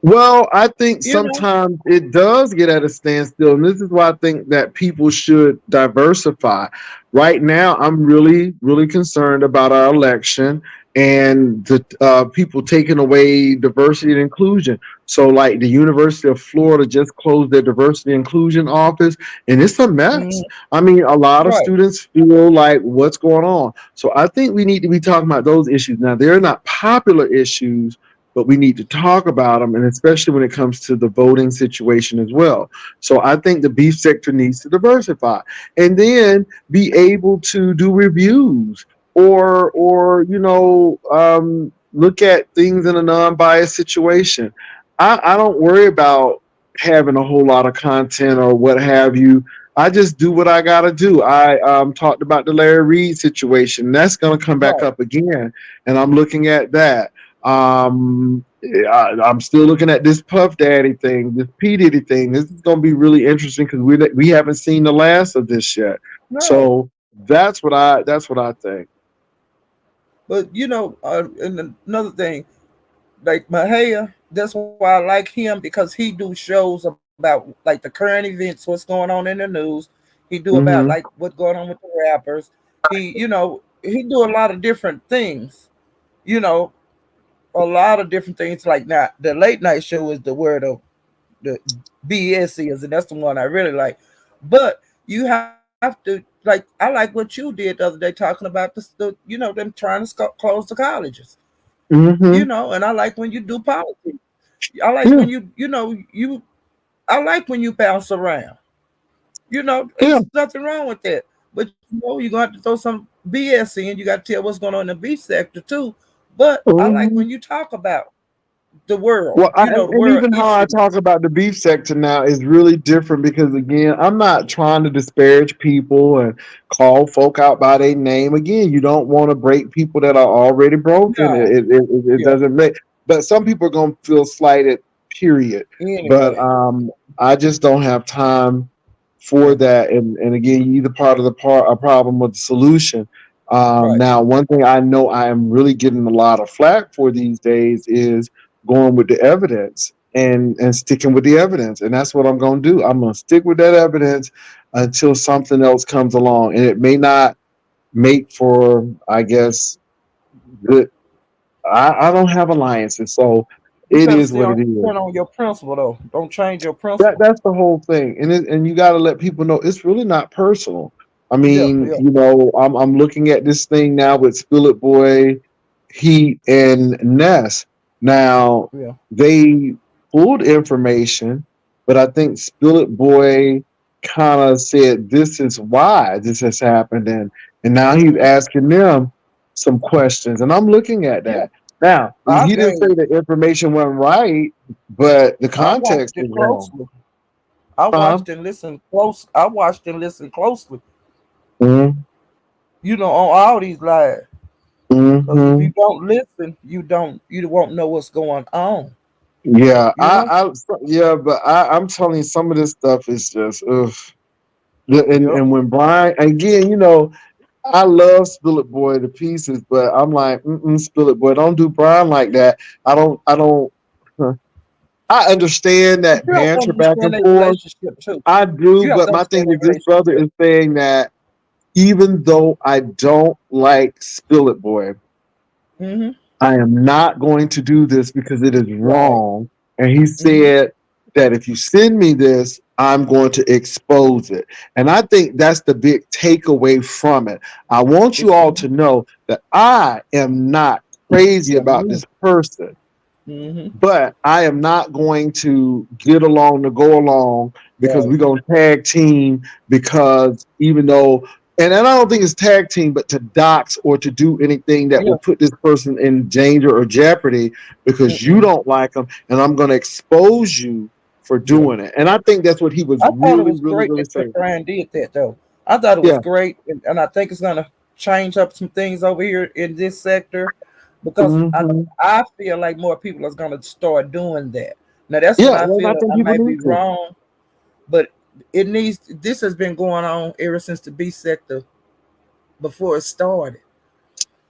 well, I think You know. sometimes it does get at a standstill, and this is why I think that people should diversify. Right now, I'm really, really concerned about our election and the people taking away diversity and inclusion. So, like the University of Florida just closed their diversity and inclusion office, and it's a mess. Mhm. I mean, a lot of Right. students feel like what's going on. So, I think we need to be talking about those issues. Now, they're not popular issues, but we need to talk about them, and especially when it comes to the voting situation as well. So I think the beef sector needs to diversify, and then be able to do reviews or look at things in a non-biased situation. I don't worry about having a whole lot of content or what have you. I just do what I got to do. I talked about the Larry Reed situation. That's going to come back Right. up again, and I'm looking at that. I'm still looking at this Puff Daddy thing, this P Diddy thing. This is going to be really interesting because we haven't seen the last of this yet. No. So that's what I think. But and another thing, like Mahaya, that's why I like him because he do shows about like the current events, what's going on in the news. He do about Hmm. like what's going on with the rappers. He do a lot of different things. You know, a lot of different things. Like now, the late night show is the word of the BS is, and that's the one I really like. But you have to like I like what you did the other day talking about them trying to close the colleges. Hmm. And I like when you do politics. I like Yeah. when you I like when you bounce around. Yeah. It's nothing wrong with that. But you're gonna have to throw some BS in. You got to tell what's going on in the B sector too. But I like Mhm. when you talk about the world. Well, The and world even how I issues. talk about the beef sector now is really different because, again, I'm not trying to disparage people and call folk out by their name. Again, you don't want to break people that are already broken. No, It yeah. doesn't make, but some people are going to feel slighted, period. But Anyway, I just don't have time for yeah, that. And again, you either part of a problem or the solution. right. Now, one thing I know I am really getting a lot of flack for these days is going with the evidence and sticking with the evidence. And that's what I'm going to do. I'm going to stick with that evidence until something else comes along. And it may not make for, I guess, good. I don't have alliances. So You it better is what still it is. stand on your principle though. Don't change your That principle. that's the whole thing, and you got to let people know it's really not personal. I Yeah, mean, yeah, I'm looking at this thing now with Spill Boy, Heat, and Ness. Now yeah. they pulled information, but I think Spill Boy kind of said this is why this has happened, and now he's Hmm. asking them some questions, and I'm looking at Yeah. that. Now I he didn't say gave the information went right, but the I watched context it is wrong. closely. I Huh? watched and listened close. I watched and listened closely. Mhm, On all these lives. Because if you mhm. don't listen, you won't know what's going on. Yeah, You know? yeah, but I'm telling you, some of this stuff is just ugh. And Yep. when Brian again, I love Spill It Boy to pieces, but I'm like, Spill It Boy, don't do Brian like that. I don't. huh. I understand But that you have to banter back understand and their forth. relationship too. I do, You have but to my understand thing their is, this brother relationship. is saying that even though I don't like Spill It Boy, Hmm. I am not going to do this because it is Right. wrong. And he Hmm. said that if you send me this, I'm going to expose it. And I think that's the big takeaway from it. I want you It's all to know that I am not crazy yeah, about me. this person, Hmm. but I am not going to get along to go along because Right. we're going to tag team because even though and I don't think it's tag team, but to dox or to do anything that Yeah. will put this person in danger or jeopardy because you Mm-mm. don't like them, and I'm going to expose you for Yeah. doing it. And I think that's what he was I thought it really, was really, great really that Chris saying. Ryan did that though. I thought it was Yeah. great, and I think it's gonna change up some things over here in this sector because Hmm. I feel like more people are gonna start doing that. Now that's what Yeah. I And feel. I think I people might need be to. wrong, but it needs. This has been going on ever since the B sector before it started.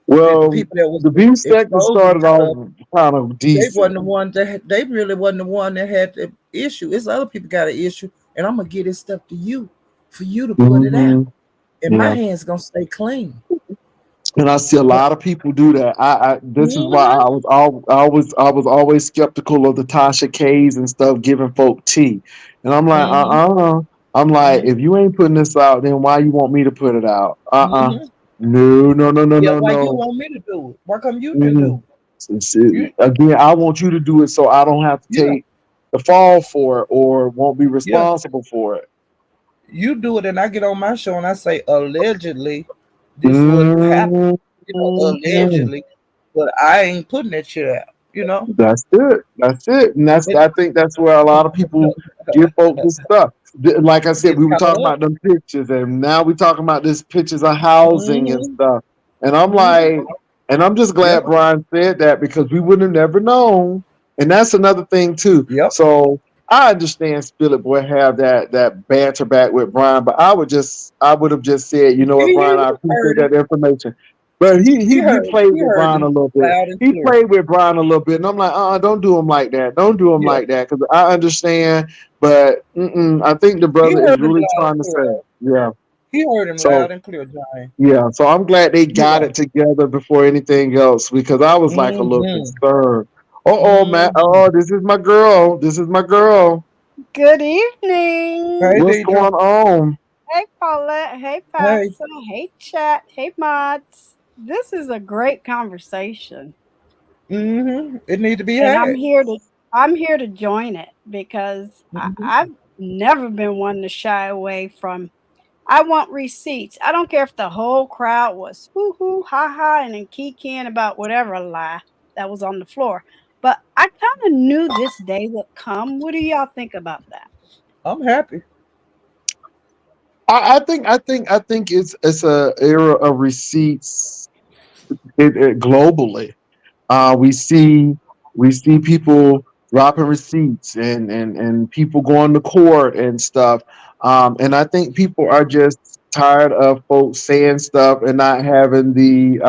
That the Well, people that was the beef sector exposing started off stuff, kind of they wasn't decent. the one that they really wasn't the one that had the issue. It's other people got an issue, and I'm gonna get this stuff to you for you to put it out, Hmm. and my Yeah. hands gonna stay clean. And I see a But lot of people do that. This is why mhm, I was always skeptical of the Tasha K's and stuff giving folk tea. And I'm like, mhm, I'm like, mhm, if you ain't putting this out, then why you want me to put it out? mhm. No, no, no, no, Yeah, no, why you no. want me to do it? Why come you can Mhm. do it? Again, I want you to do it so I don't have to Yeah, take the fall for it or won't be yeah. responsible for it. You do it, and I get on my show and I say allegedly, this what happened. Mhm. Allegedly, but I ain't putting that shit out. You know. That's it. That's it. And It, I think that's where a lot of people give folks this stuff. Like I said, get we were caught talking up. about them pictures, and now we're talking about this pictures of housing and Hmm. stuff. And I'm Hmm. like, and I'm just Yep. glad Brian said that because we would have never known. And that's another thing too. Yep. So I understand Spillet Boy have that banter back with Brian, but I would have just said, you know what, Brian, I appreciate Heard him. that information. But he played He with heard Brian a me little bit. loud and He clear. played with Brian a little bit, and I'm like, don't do him like that. Don't do him Yeah. like that, because I understand. But I think the He brother is heard him really loud and trying to clear say, though. yeah. He heard him So loud and clear, Johnny. yeah, so I'm glad they got Yeah. it together before anything else because I was like a little Mm-hmm. concerned. Oh, Matt. Mm-hmm. Oh, this is my girl. This is my girl. Good evening. Hey, What's Deidre. going on? Hey, Paulette. Hey, Hey. Pastor. Hey, chat. Hey, mods. This is a great conversation, Mm-hmm. It need to be and had. I'm here to join it because Mm-hmm. I've never been one to shy away from. I want receipts. I don't care if the whole crowd was hoo hoo ha ha and then kikiing about whatever lie that was on the floor. But I kind of knew this day would come. What do y'all think about that? I'm happy. I think it's a era of receipts globally. Uh, we see we see people dropping receipts and people going to court and stuff. And I think people are just tired of folks saying stuff and not having the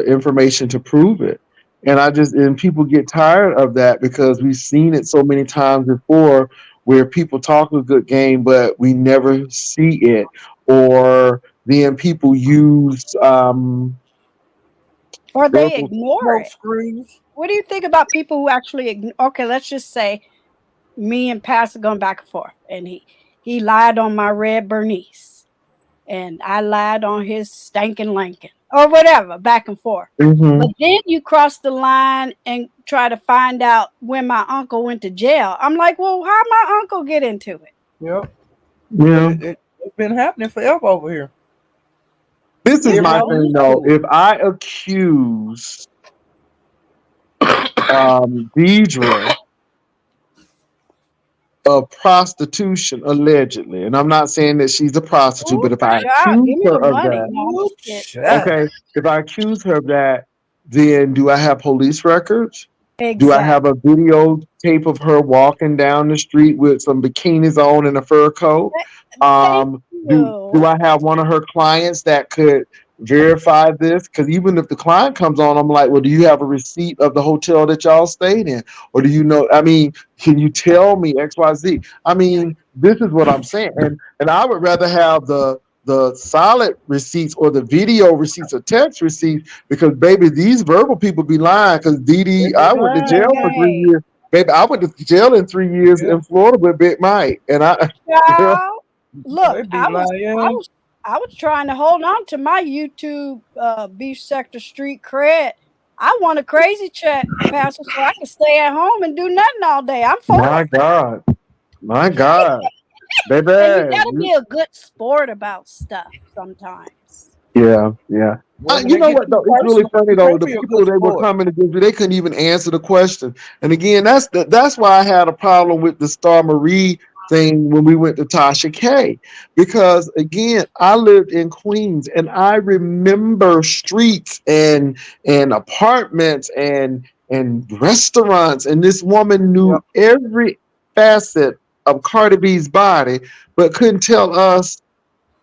information to prove it. And people get tired of that because we've seen it so many times before where people talk a good game but we never see it, or then people use Or they verbal. ignore Smoke it. screens. What do you think about people who actually okay, let's just say me and Pastor going back and forth and he lied on my red Bernice and I lied on his stinking Lincoln or whatever, back and forth. But Mhm. then you cross the line and try to find out when my uncle went to jail. I'm like, well, how my uncle get into it? Yep. But Yeah. it's been happening forever over here. This is my Everybody thing used though. to If I accuse Deidre of prostitution allegedly, and I'm not saying that she's a prostitute, Ooh, but if I child, accuse give me her the of money. that, No, I'm it. just kidding. okay, if I accuse her of that, then do I have police records? Do I have Exactly. a videotape of her walking down the street with some bikinis on and a fur coat? Thank Do you. I have one of her clients that could verify this? Because even if the client comes on, I'm like, well, do you have a receipt of the hotel that y'all stayed in, or do you know? I mean, can you tell me X, Y, Z? I mean, this is what I'm saying, and I would rather have the solid receipts or the video receipts or text receipts because baby, these verbal people be lying. Because They Dee, be I went to jail lying. for three Hey, years. Baby, I went to jail in 3 years Yeah. in Florida with Big Mike, and child. Look, They be lying. I was trying to hold on to my YouTube beef sector street cred. I want a crazy check, Pastor, so I can stay at home and do nothing all day. I'm for my it. God, my God, And you gotta baby, be a good sport about stuff sometimes. yeah, yeah. Well, when You they know get what too though? It's really personal, funny you though. can't The be a people good they were sport. coming against me, they couldn't even answer the question. And again, that's why I had a problem with the Star Marie thing when we went to Tasha K. Because again, I lived in Queens and I remember streets and apartments and restaurants, and this woman Yep. knew every facet of Cardi B's body, but couldn't tell us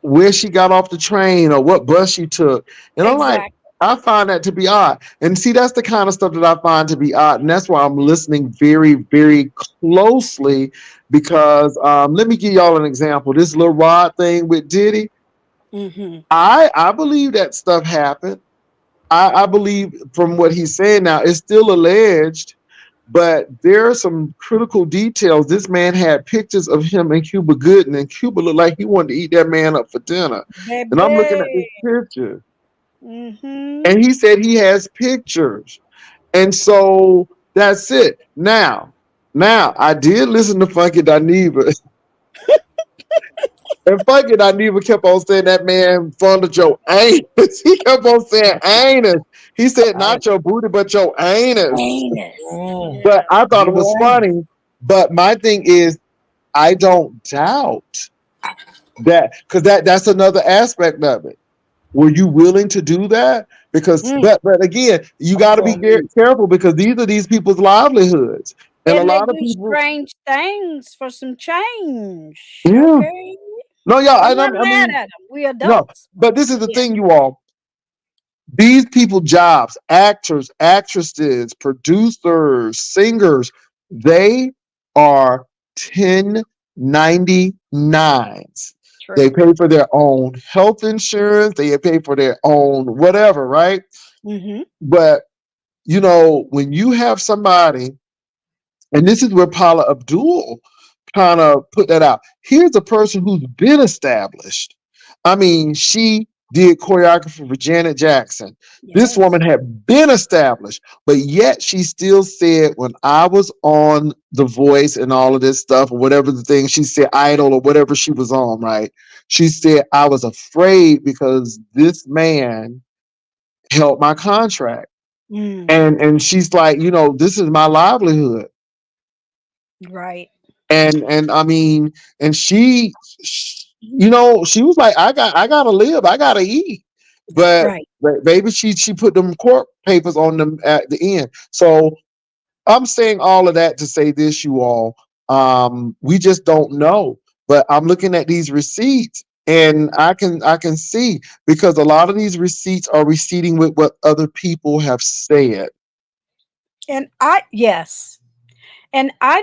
where she got off the train or what bus she took. And I'm like, Exactly. I find that to be odd. And see, that's the kind of stuff that I find to be odd. And that's why I'm listening very, very closely because let me give y'all an example. This little Rod thing with Diddy, Mm-hmm. I believe that stuff happened. I believe from what he's saying now, it's still alleged, but there are some critical details. This man had pictures of him and Cuba Gooding, and Cuba looked like he wanted to eat that man up for dinner. And I'm looking at this Baby. picture, Mm-hmm. and he said he has pictures. And so that's it. Now I did listen to Funky Dineva, and Funky Dineva kept on saying that man fondled your anus. He kept on saying anus. He said not your booty, but your anus. Anus. Mm. But Yeah. I thought it was Yeah. funny. But my thing is, I don't doubt that because that's another aspect of it. Were you willing to do that? Because Mm. but again, you got to be careful because these are these people's livelihoods, and a And they lot of do people, strange things for some change. yeah, Okay. no, y'all, I'm and not I mad mean, at them. We no, adults. but this is the Yeah. thing, you all. These people jobs, actors, actresses, producers, singers, they are 1099s. They True. pay for their own health insurance, they pay for their own whatever, right? Mm-hmm. But you know, when you have somebody, and this is where Paula Abdul kind of put that out. Here's a person who's been established. I mean, she did choreography for Janet Jackson. This Yes. woman had been established, but yet she still said, when I was on The Voice and all of this stuff, or whatever the thing she said, Idol or whatever she was on, right? She said, I was afraid because this man held my contract. Mm. And she's like, you know, this is my livelihood. Right. And I mean, and you know, she was like, I gotta live, I gotta eat. But Right. maybe she put them court papers on them at the end. So I'm saying all of that to say this, you all. We just don't know. But I'm looking at these receipts and I can see because a lot of these receipts are receipting with what other people have said. And yes. And I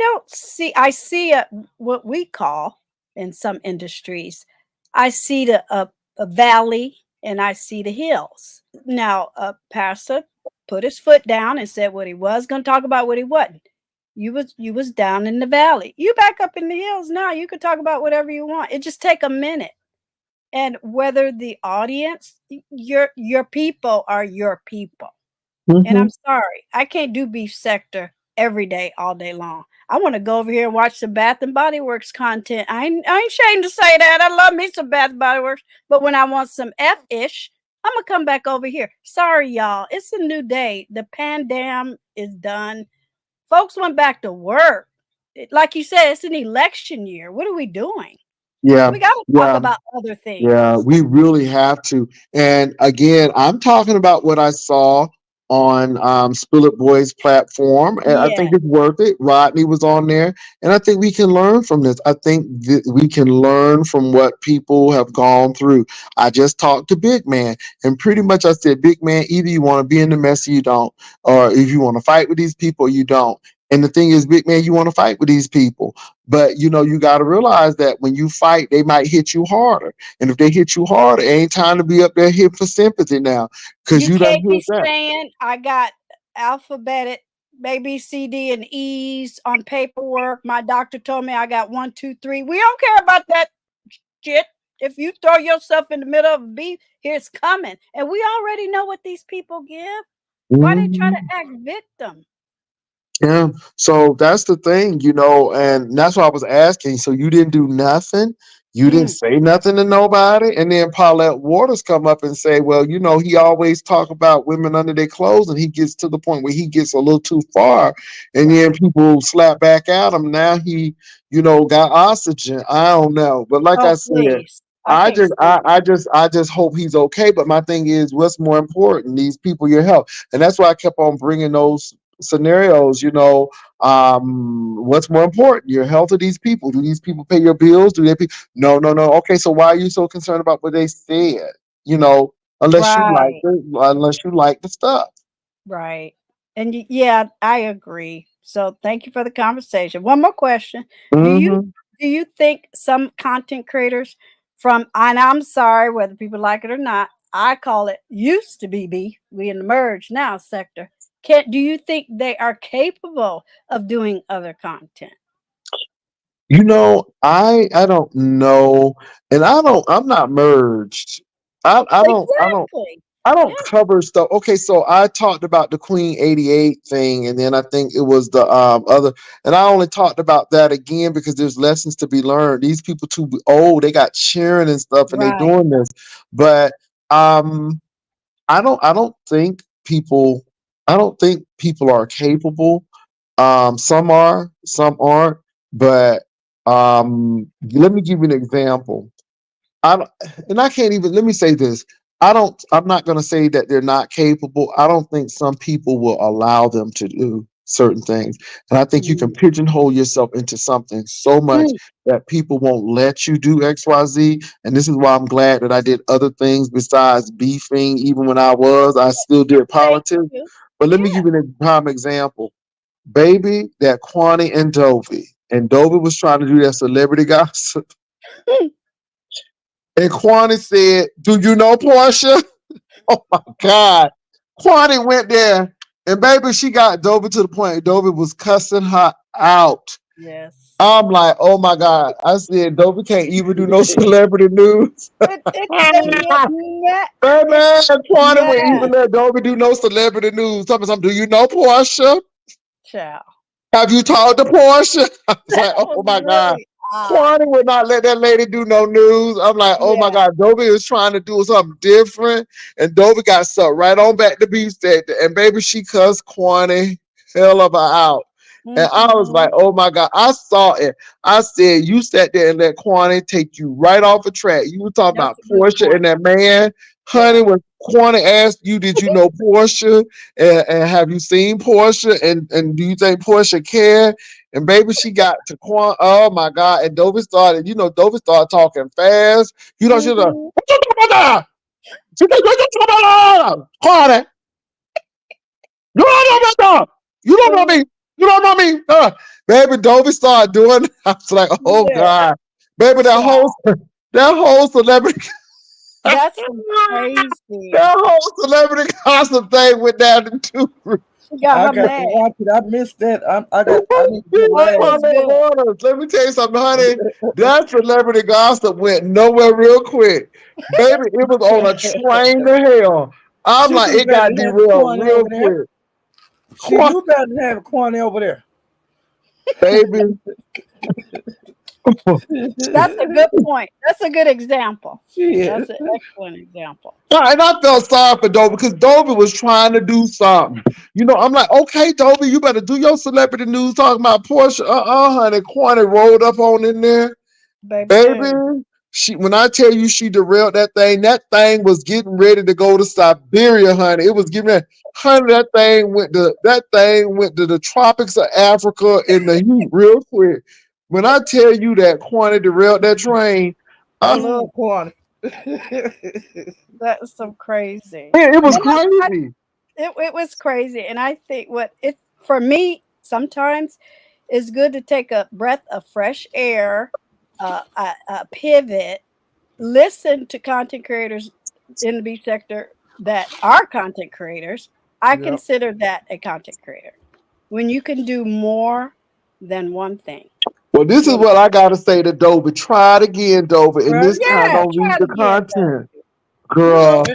see what we call in some industries, I see a valley and I see the hills. Now, a pastor put his foot down and said what he was going to talk about, what he wasn't. You was down in the valley. You back up in the hills now. You could talk about whatever you want. It just take a minute. And whether the audience, your people are your people. And Mhm. I'm sorry, I can't do beef sector every day, all day long. I want to go over here and watch some Bath and Body Works content. I ain't ashamed to say that. I love me some Bath and Body Works. But when I want some F-ish, I'm going to come back over here. Sorry, y'all. It's a new day. The pandemic is done. Folks went back to work. Like you said, it's an election year. What are we doing? Yeah, We got to talk yeah. about other Yeah, things. we really have to. And again, I'm talking about what I saw on Spill It Boys platform, and I Yeah. think it's worth it. Rodney was on there, and I think we can learn from this. I think we can learn from what people have gone through. I just talked to Big Man, and pretty much I said, Big Man, either you want to be in the mess or you don't, or if you want to fight with these people, you don't. And the thing is, Big Man, you want to fight with these people. But you know, you got to realize that when you fight, they might hit you harder. And if they hit you hard, it ain't time to be up there here for sympathy now, because You you done can't be hit that. saying I got alphabetic A, B, C, D, and E's on paperwork. My doctor told me I got 1, 2, 3. We don't care about that shit. If you throw yourself in the middle of a beef, here's coming. And we already know what these people give. Why they try to Mhm. act victim? Yeah. So that's the thing, you know, and that's why I was asking. So you didn't do nothing? You didn't Mm, say nothing to nobody? And then Paulette Waters come up and say, well, you know, he always talk about women under their clothes, and he gets to the point where he gets a little too far, and then right. people slap back at him. Now he, you know, got oxygen. I don't know. But like I Oh, said, please. I can't stand it. I just hope he's okay. But my thing is, what's more important? These people, your health, and that's why I kept on bringing those scenarios, what's more important, your health of these people? Do these people pay your bills? Do they pay? No, no, no. Okay, so why are you so concerned about what they said? You know, unless you like Right. the stuff. Right. And yeah, I agree. So thank you for the conversation. One more question. Do you Hmm. do you think some content creators from, and I'm sorry whether people like it or not, I call it used to be B, we in the merge now sector. Do you think they are capable of doing other content? I don't know, and I'm not merged. I don't Exactly. I Yeah. don't cover stuff. Okay, so I talked about the Queen 88 thing, and then I think it was the other, and I only talked about that again because there's lessons to be learned. These people too old, they got cheering and stuff, and they Right. doing this. But I don't think people are capable. Some are, some aren't. But let me give you an example. I don't, and I can't even, let me say this. I'm not going to say that they're not capable. I don't think some people will allow them to do certain things. And I think you can Mm. pigeonhole yourself into something so much Mm. that people won't let you do XYZ. And this is why I'm glad that I did other things besides beefing. Even when I still did Thank politics. you. But let me Yeah. give you a prime example. Baby, that Kwani and Dovey. And Dovey was trying to do that celebrity gossip. Mm. And Kwani said, "Do you know Portia?" Oh my God. Kwani went there, and baby, she got Dovey to the point. Dovey was cussing her out. Yes. I'm like, oh my God. I said, Dovey can't even do no celebrity news. They would not. Baby, It, Kwani wouldn't even yes, let Dovey do no celebrity news. Tell me something. Do you know Portia? child. Have you talked to Portia? I was That like, was oh my God. really odd. Kwani would not let that lady do no news. I'm like, oh my Yeah. God, Dovey is trying to do something different. And Dovey got sucked right on back to beef steak. And baby, she cussed Kwani hell of her out. And I was Mm-hmm. like, oh my God, I saw it. I said, you sat there and let Kwani take you right off the track. You were talking That's about a good Portia point. and that man. Yeah. Honey, when Kwani asked you, did you know Portia? And have you seen Portia? And do you think Portia cared? And baby, she got to Quan. Oh my God. And Dovey started talking fast. She's like, Mm-hmm. what you talking about? Kwani, you don't know me. You don't know me. You don't know me. Baby, Dovey started doing. I was like, oh Yeah. God. Baby, that Child. whole celebrity that That's some crazy. whole celebrity gossip thing went down in two. She got I her got to mad. watch it. I missed that. I need to get It last. was good. Let me tell you something, honey. That celebrity gossip went nowhere real quick. Baby, it was on a train to hell. I'm She like, do it better got than having derailed Kwani real over there. quick. She do better than having Kwani over there. Baby. That's a good point. That's a good example. Shit. That's an excellent example. And I felt sorry for Dovey because Dovey was trying to do something. I'm like, okay, Dovey, you better do your celebrity news talking about Portia. Honey. Kwani rolled up on in there. Baby Baby, knew. when I tell you she derailed that thing was getting ready to go to Siberia, honey. It was honey, that thing went to the tropics of Africa in the heat real quick. When I tell you that Kwani derailed that train, I it, love Mm, Kwani. that's so crazy. it was And crazy. it was crazy. And I think what it for me sometimes it's good to take a breath of fresh air, a pivot, listen to content creators in the B sector that are content creators. I Yep. consider that a content creator when you can do more than one thing. Well, this is When what I gotta say to Dover. Try it again, Dover, and Try it this time yeah, again. don't try read it the again, content. You know, Girl,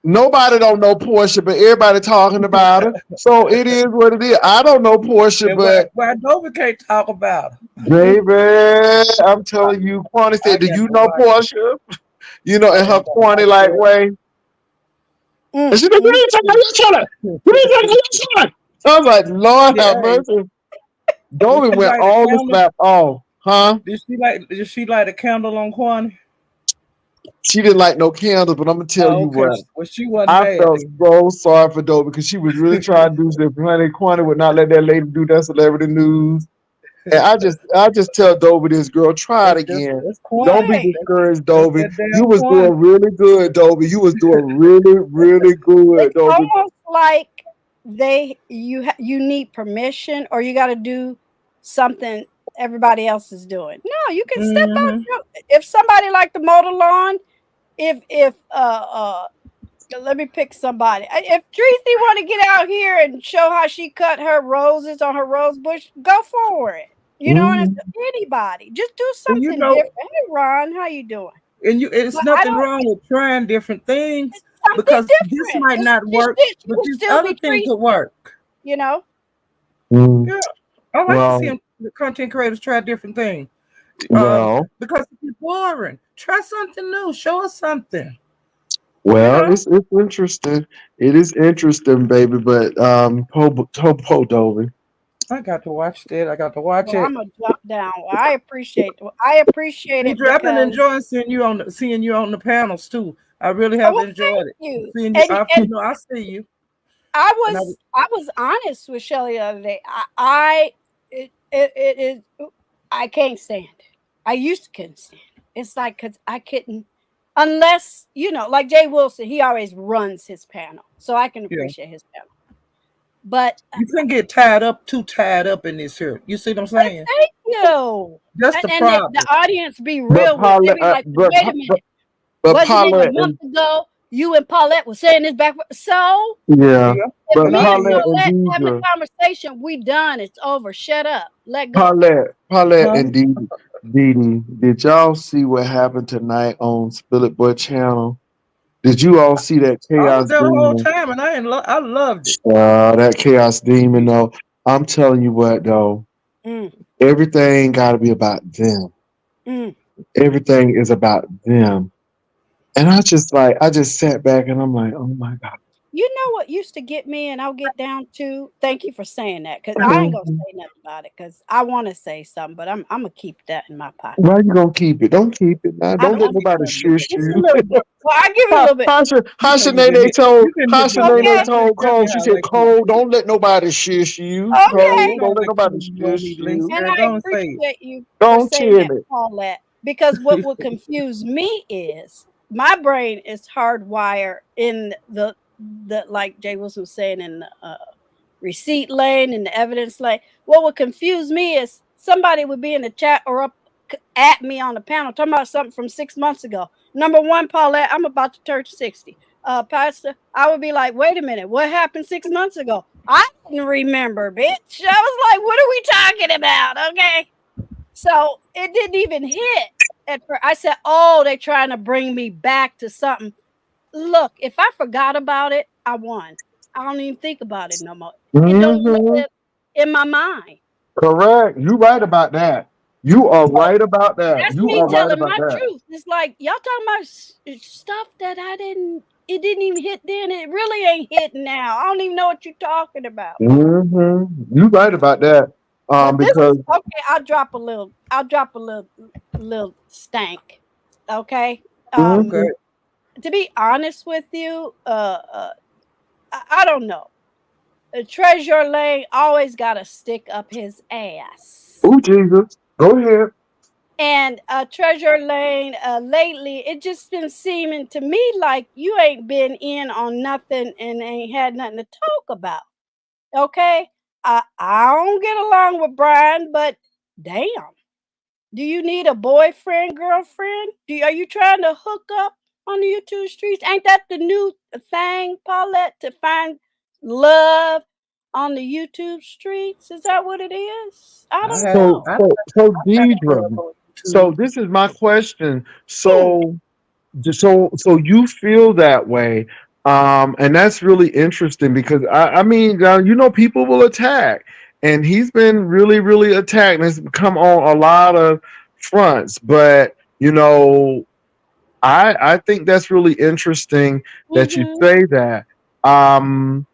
nobody don't know Portia, but everybody talking about her. So it is what it is. I don't know Portia, and but why Dover can't talk about her. baby, I'm telling you, Quani I said, "Do got you to know watch. Portia?" I In her gotta Quani watch like that. way. And Mm, she said, "You mm, ain't talking mm. about each other. You ain't talking about each other." I was like, "Lord have Yeah. mercy." Did Dover she went light a all the candle? slap off, huh? Did she light a candle on Kwani? She didn't like no candles, but I'm gonna tell you Okay. what. Well, she wasn't I mad felt then. so sorry for Doe because she was really trying to do this. Honey Quanta would not let that lady do that celebrity news. And I just tell Dovey this, girl, try it again. That's Quan. Don't be Right. discouraged, That's Dovey. that You damn was Quan. doing really good, Dovey. You was doing really, really good, It's Dovey. almost like you need permission, or you got to do something everybody else is doing. No, you can step out. Mm-hmm. If somebody like to mow the lawn, if let me pick somebody. If Tracy want to get out here and show how she cut her roses on her rose bush, go for it. You know, and Mhm. it's anybody. Just do And you something know, different. Hey, Ron, how you doing? it's But I nothing don't. wrong with trying different things Something because this different. might not work, She but will this still other be thing Tracy. could work. You know. Mm. Yeah, I like to see Well, the content creators try different things. well, Because it's boring. Try something new. Show us something. You well. know. It's interesting. It is interesting, baby. But Po Dovey. I got to watch that. I got to watch Well, it. I'm gonna jump down. I appreciate it Deidre, I've been because enjoying seeing you on the panels too. I really oh, have well, enjoyed it. thank you. Seeing you, And I see you, I and I. was honest with Shelly the other day. It is I can't stand it. I used to couldn't stand it. It's like because I couldn't unless like Jay Wilson, he always runs his panel, so I can Yeah, appreciate his panel. But you couldn't get too tied up in this here. You see what I'm saying? thank you. That's the And the problem. audience be But real with it. They Paulette, be like, wait a minute. but Wasn't it a Paulette, month and ago you and Paulette was saying this back? So yeah, Yeah, if but and I me and see Paulette it. and Paulette having Deidre. a conversation, we done. It's over. Shut up. Let go. Paulette Huh? and Dee, did y'all see what happened tonight on Spillet Boy channel? Did you all see that I was chaos there the whole demon? time, and I loved it. That chaos demon, though. I'm telling you what, though. Mm, Everything got to be about them. mm. Everything is about them. And I just sat back and I'm like, oh my God. You know what used to get me, and I'll get down to. Thank you for saying that, because I ain't gonna say nothing about it, because I want to say something, but I'm gonna keep that in my pocket. Why you gonna keep it? Don't keep it, man. Don't let I'm nobody shush just a you. little bit. Well, I give it a little bit. You can't even hit. You can hit me. Then Okay. you can't Told tell me Cole, she how said, that can. Cole, don't let nobody shush you. Yeah, you Okay. Cole, know don't let that nobody you want shush me links. you. And Girl, I go and say appreciate you for Don't saying chill that, it. Paulette, because what would confuse me is my brain is hardwired in the like Jay Wilson was saying in the receipt lane and the evidence lane. What would confuse me is somebody would be in the chat or up at me on the panel talking about something from 6 months ago. Number one, Paulette, I'm about to turn 60. Pastor, I would be like, wait a minute, what happened 6 months ago? I didn't remember, bitch. I was like, what are we talking about? Okay. So it didn't even hit at first. I said, oh, they're trying to bring me back to something. Look, if I forgot about it, I won. I don't even think about it no more. It don't Hmm. live in my mind. Correct. You right about that. You are So right about that. that's You me are right telling about my that. truth. It's like y'all talking about stuff that I didn't. It didn't even hit then. It really ain't hitting now. I don't even know what you're talking about. Hmm. You right about that. But this Because is okay. I'll drop a little. I'll drop a little stank. Okay. okay. mhm. To be honest with you, I don't know. Treasure Lane always got to stick up his ass. Oh Jesus. Go ahead. And Treasure Lane, lately, it just been seeming to me like you ain't been in on nothing and ain't had nothing to talk about. Okay? I don't get along with Brian, but damn. Do you need a boyfriend, girlfriend? Are you trying to hook up on the YouTube streets? Ain't that the new thing, Paulette, to find love on the YouTube streets? Is that what it is? I I don't had So know. Deidre. So to. this is my question. Hmm. So you feel that way, and that's really interesting because I mean, people will attack, and he's been really, really attacked, and it's come on a lot of fronts. But I think that's really interesting that you Mm-hmm. say that. Um,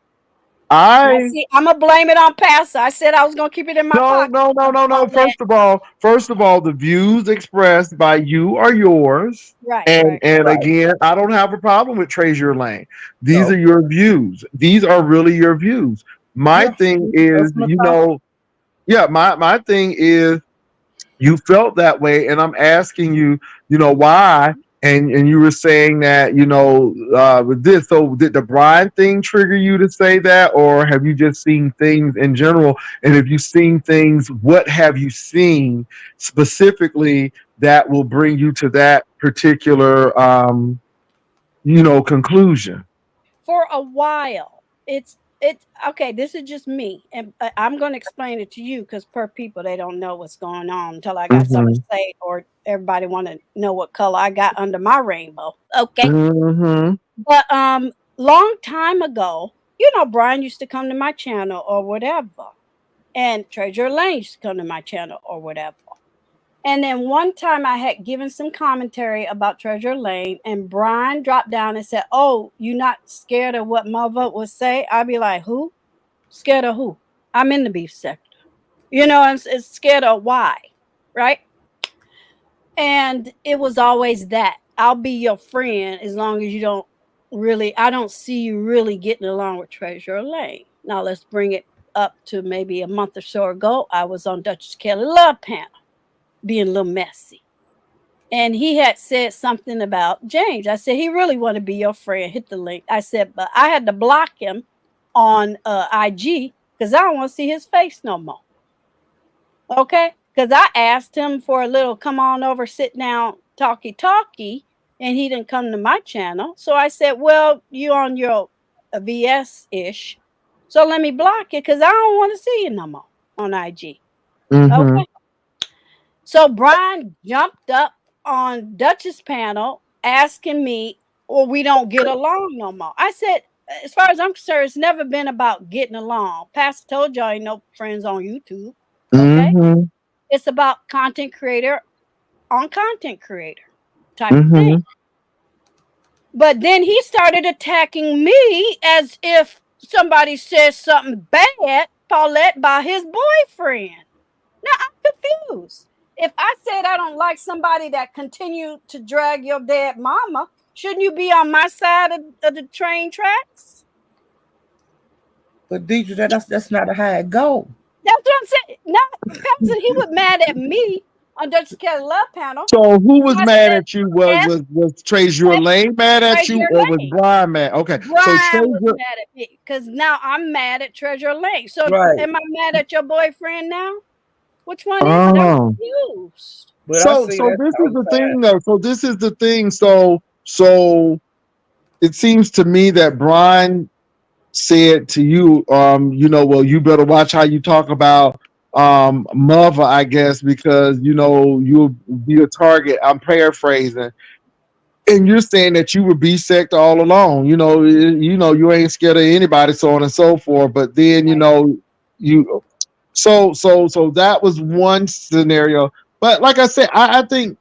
Now, see, I'm gonna blame it on Pastor. I said I was gonna keep it in my pocket. No. First of all, the views expressed by you are yours. Right, And right. again, I don't have a problem with Trezure Lane. These No. are your views. These are really your views. My Yeah, thing is, personal thought. my thing is you felt that way, and I'm asking you, why? And you were saying that, with this. So did the Brian thing trigger you to say that, or have you just seen things in general? And if you've seen things, what have you seen specifically that will bring you to that particular, conclusion? For a while, it's okay. This is just me, and I'm going to explain it to you because per people they don't know what's going on until I got something to say, or everybody want to know what color I got under my rainbow. Okay, Mm-hmm. but long time ago, Brian used to come to my channel or whatever, and Trezure Lane used to come to my channel or whatever. And then one time I had given some commentary about Trezure Lane, and Brian dropped down and said, "Oh, you not scared of what mother would say?" I'd be like, "Who? Scared of who? I'm in the beef sector." It's scared of why, right? And it was always that. I'll be your friend as long as you don't I don't see you really getting along with Trezure Lane. Now let's bring it up to maybe a month or so ago. I was on Duchess Kelly Love panel, being a little messy. And he had said something about James. I said, he really want to be your friend. Hit the link. I said, but I had to block him on IG because I don't want to see his face no more. Okay? Because I asked him for a little come on over, sit down, talkie, and he didn't come to my channel. So I said, well, you on your VS-ish. So let me block it because I don't want to see you no more on IG. Mm-hmm. Okay? So Brian jumped up on Dutch's panel asking me, well, we don't get along no more. I said, as far as I'm concerned, it's never been about getting along. Pastor told y'all ain't no friends on YouTube. Okay. Mm-hmm. It's about content creator on content creator type Mm-hmm. of thing. But then he started attacking me as if somebody says something bad, Paulette, about his boyfriend. Now I'm confused. If I said I don't like somebody that continue to drag your dead mama, shouldn't you be on my side of the train tracks? But Deidre, that's not how it go. That's what I'm saying. No, Pastor, he was mad at me on Dutch Kelly Love panel. So who was I mad said, at you? Was Trezure Lane mad at you, Trezure or was Lane. Brian mad? Okay, so Brian was Trezure. mad at me because now I'm mad at Trezure Lane. So Right. am I mad at your boyfriend now? Which one is it? I'm confused. But I So see that this is the outside. thing, though. So this is the thing. So it seems to me that Brian said to you, well, you better watch how you talk about mother, I guess, because you'll be a target. I'm paraphrasing. And you're saying that you were B-sect all along. You ain't scared of anybody, so on and so forth. But then, you so that was one scenario. But like I said, I think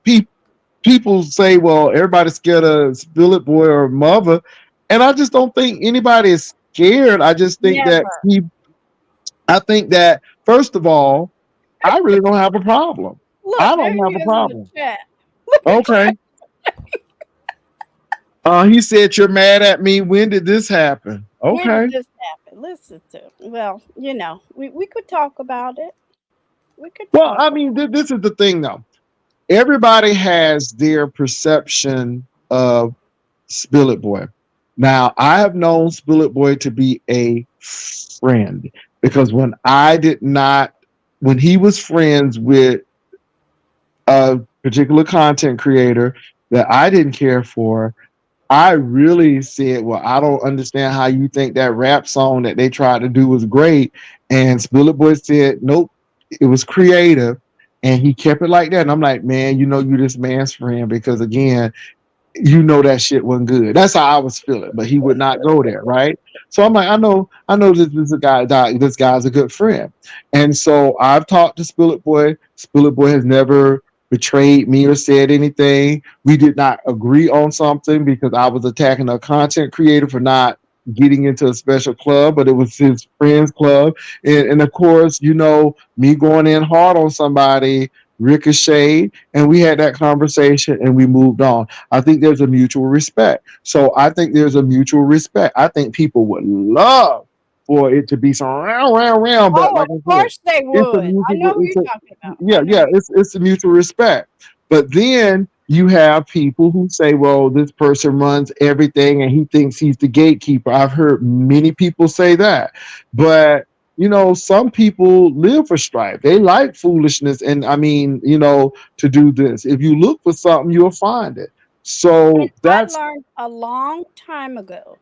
people say, well, everybody's scared of Spillet Boy or Mother, and I just don't think anybody is scared. I just think Never. that first of all, I really don't have a problem. Look, I there don't have he a is problem. in the chat. Okay. He said you're mad at me. When did this happen? When Okay. did this happen? Listen to it. Well, we could talk about it. We could Well, talk. I mean, this is the thing, though. Everybody has their perception of Spillet Boy. Now, I have known Spillet Boy to be a friend because when he was friends with a particular content creator that I didn't care for, I really said, well, I don't understand how you think that rap song that they tried to do was great. And Spillet Boy said, nope, it was creative. And he kept it like that. And I'm like, man, you this man's friend because, again, that shit wasn't good. That's how I was feeling, but he would not go there, right? So I'm like, I know this is a guy. This guy's a good friend, and so I've talked to Spillet Boy. Spillet Boy has never betrayed me or said anything. We did not agree on something because I was attacking a content creator for not, getting into a special club, but it was his friend's club. And of course, me going in hard on somebody ricocheted, and we had that conversation and we moved on. I think there's a mutual respect. So I think there's a mutual respect. I think people would love for it to be some round, but Oh, like of I said, course they it's a would. I know mutual, who you're talking about. yeah, I know. yeah, it's a mutual respect. But then you have people who say, well, this person runs everything and he thinks he's the gatekeeper. I've heard many people say that. But some people live for strife. They like foolishness. And I mean, to do this. If you look for something, you'll find it. So And I that's learned a long time ago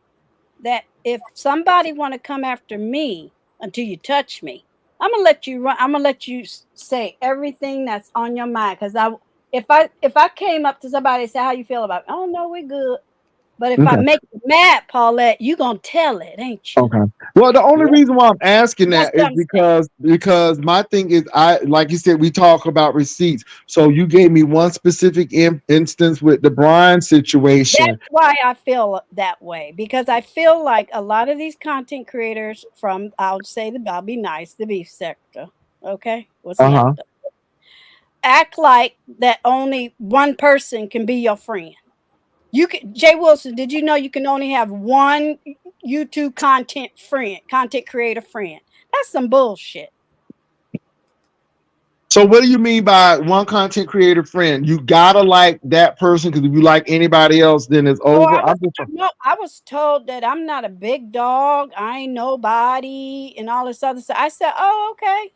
that if somebody want to come after me until you touch me, I'm gonna let you run. I'm gonna let you say everything that's on your mind. Because if I came up to somebody and say how you feel about me, oh no, we're good. But if I okay. make you mad, Paulette, you gonna tell it, ain't you? Okay. Well, the only Yeah, reason why I'm asking that's that what is I'm saying. because my thing is, I like you said, we talk about receipts. So you gave me one specific instance with the Brian situation. That's why I feel that way, because I feel like a lot of these content creators from, I'll be nice, the beef sector, okay, what's Uh left huh. of, act like that only one person can be your friend. Jay Wilson, did you know you can only have one YouTube content creator friend? That's some bullshit. So what do you mean by one content creator friend? You gotta like that person, because if you like anybody else, then it's Oh, over. I'm just no, I was told that I'm not a big dog. I ain't nobody and all this other stuff. I said, oh, okay.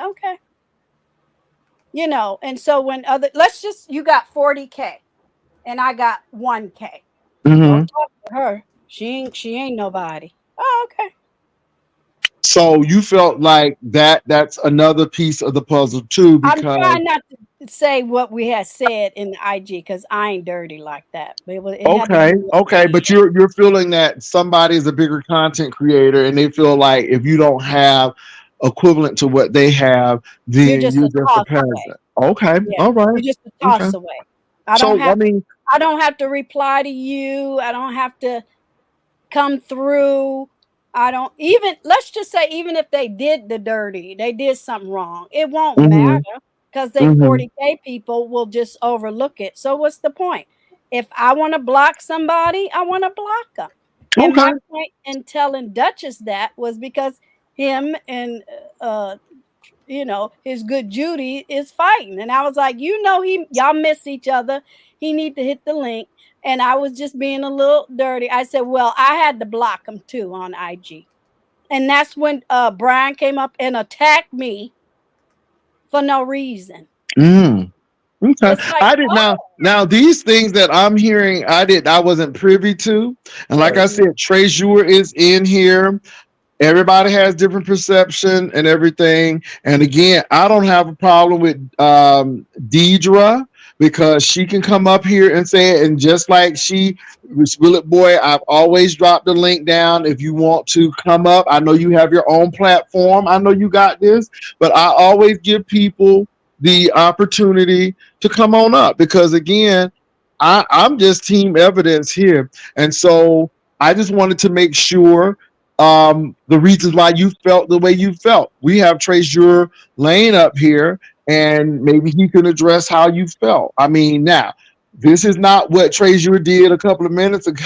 Okay. And so when let's just, you got 40K and I got 1K. hmm. Don't talk to her. She ain't nobody. Oh, okay. So you felt like that's another piece of the puzzle too, I'm because trying not to say what we had said in the IG because I ain't dirty like that. But it had to do okay, with okay, me. but you're feeling that somebody is a bigger content creator, and they feel like if you don't have equivalent to what they have, You're then just you're a just a toss away. peasant. Okay, Yeah. all right, You're just a okay. toss away. I don't So I have mean, I don't have to reply to you. I don't have to come through. I don't even, let's just say, even if they did the dirty, they did something wrong, it won't hmm, matter because they hmm, 40K people will just overlook it. So what's the point? If I want to block somebody, I want to block them. And okay, my point in telling Duchess that was because him and his good Judy is fighting. And I was like, y'all miss each other. He need to hit the link. And I was just being a little dirty. I said, well, I had to block him too on IG. And that's when Brian came up and attacked me for no reason. mm, okay. It's like, I did now these things that I'm hearing, I wasn't privy to, and like I Right. said, Trezure is in here. Everybody has different perception and everything. And again, I don't have a problem with Deidre, because she can come up here and say it. And just like Will It Boy, I've always dropped the link down. If you want to come up, I know you have your own platform. I know you got this, but I always give people the opportunity to come on up, because again, I'm just team evidence here. And so I just wanted to make sure the reasons why you felt the way you felt. We have Trezure Lane up here, and maybe he can address how you felt. I mean, now this is not what Trezure did a couple of minutes ago.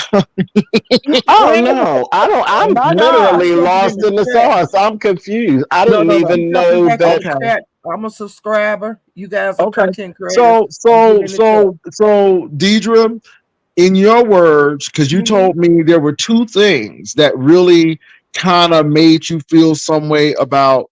Oh no, I don't. I'm And My I God. literally put it in lost the in the chat. sauce. I'm confused. I No, didn't no, no. He even dropped it know back in that. the Okay. chat. I'm a subscriber. You guys are Okay. content creators. So, I'm putting so, in the chat. so, Deidre, in your words, because you Mhm. told me there were two things that really kind of made you feel some way about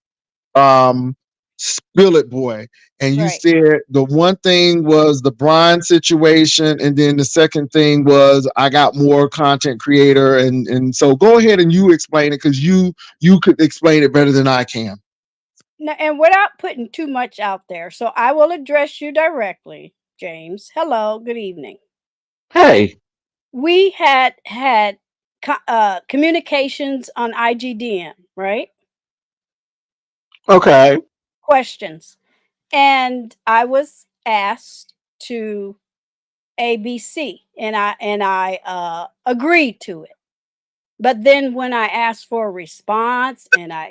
Spill It Boy. And you right. said the one thing was the Brian situation, and then the second thing was I got more content creator. And so go ahead and you explain it, because you could explain it better than I can. Now, and without putting too much out there, so I will address you directly, James. Hello, good evening. Hey, We had communications on IGDM, right? okay, Questions. And I was asked to ABC, and I agreed to it. But then when I asked for a response and how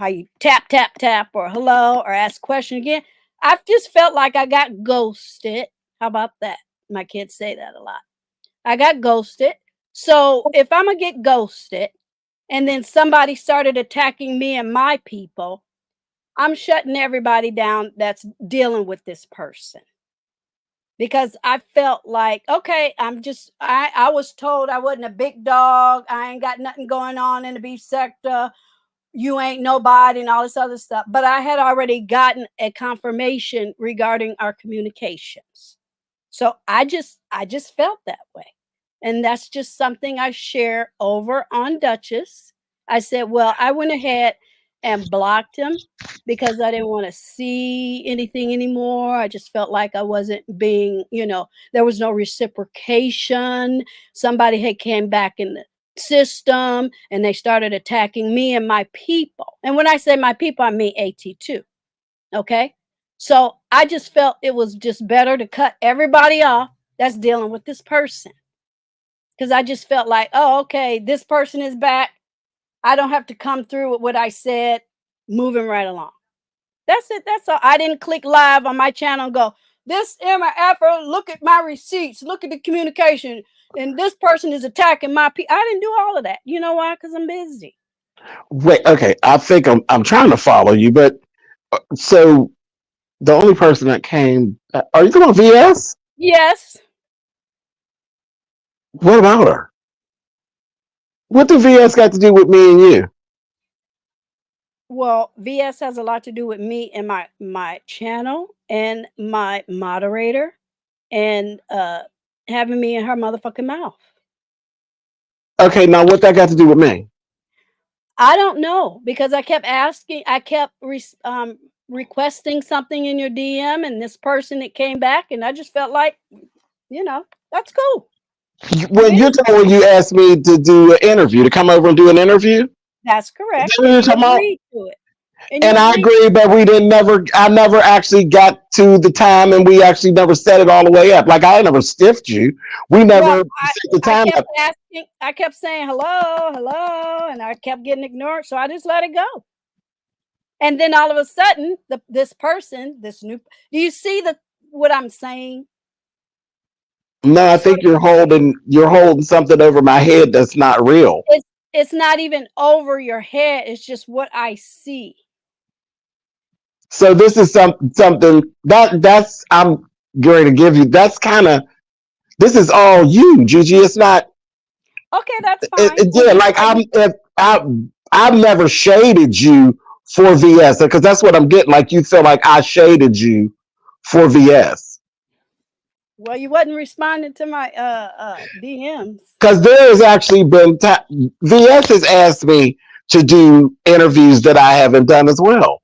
you tap, tap, tap or hello or ask a question again, I just felt like I got ghosted. How about that? My kids say that a lot. I got ghosted. So if I'm going to get ghosted and then somebody started attacking me and my people, I'm shutting everybody down that's dealing with this person. Because I felt like, okay, I was told I wasn't a big dog. I ain't got nothing going on in the beef sector. You ain't nobody and all this other stuff. But I had already gotten a confirmation regarding our communications. So I just felt that way. And that's just something I share over on Duchess. I said, well, I went ahead and blocked him because I didn't want to see anything anymore. I just felt like I wasn't being, there was no reciprocation. Somebody had came back in the system and they started attacking me and my people. And when I say my people, I mean AT2. Okay. So I just felt it was just better to cut everybody off that's dealing with this person. Because I just felt like, oh, okay, this person is back. I don't have to come through with what I said, moving right along. That's it. That's all. I didn't click live on my channel and go, this MFer, look at my receipts, look at the communication, and this person is attacking my people. I didn't do all of that. You know why? Because I'm busy. Wait, okay. I think I'm trying to follow you, but so the only person that came, are you talking about VS? Yes. What about her? What do VS got to do with me and you? Well, VS has a lot to do with me and my channel and my moderator and having me in her motherfucking mouth. Okay, now what that got to do with me? I don't know because I kept asking, I kept requesting something in your DM, and this person that came back, and I just felt like, that's cool. When you asked me to do an interview, to come over and do an interview. That's correct. And you agreed to it. And I agree, but I never actually got to the time, and we actually never set it all the way up. Like I never stiffed you. We never set the time up. I kept saying hello, hello, and I kept getting ignored, so I just let it go. And then all of a sudden, this new, do you see what I'm saying? No, I think you're holding something over my head that's not real. It's not even over your head. It's just what I see. So this is something that's I'm going to give you. That's kind of, this is all you, Gigi. It's not. Okay, that's fine. I've never shaded you for VS because that's what I'm getting. Like you feel like I shaded you for VS. Well, you wasn't responding to my DMs. Because there has actually been VS has asked me to do interviews that I haven't done as well.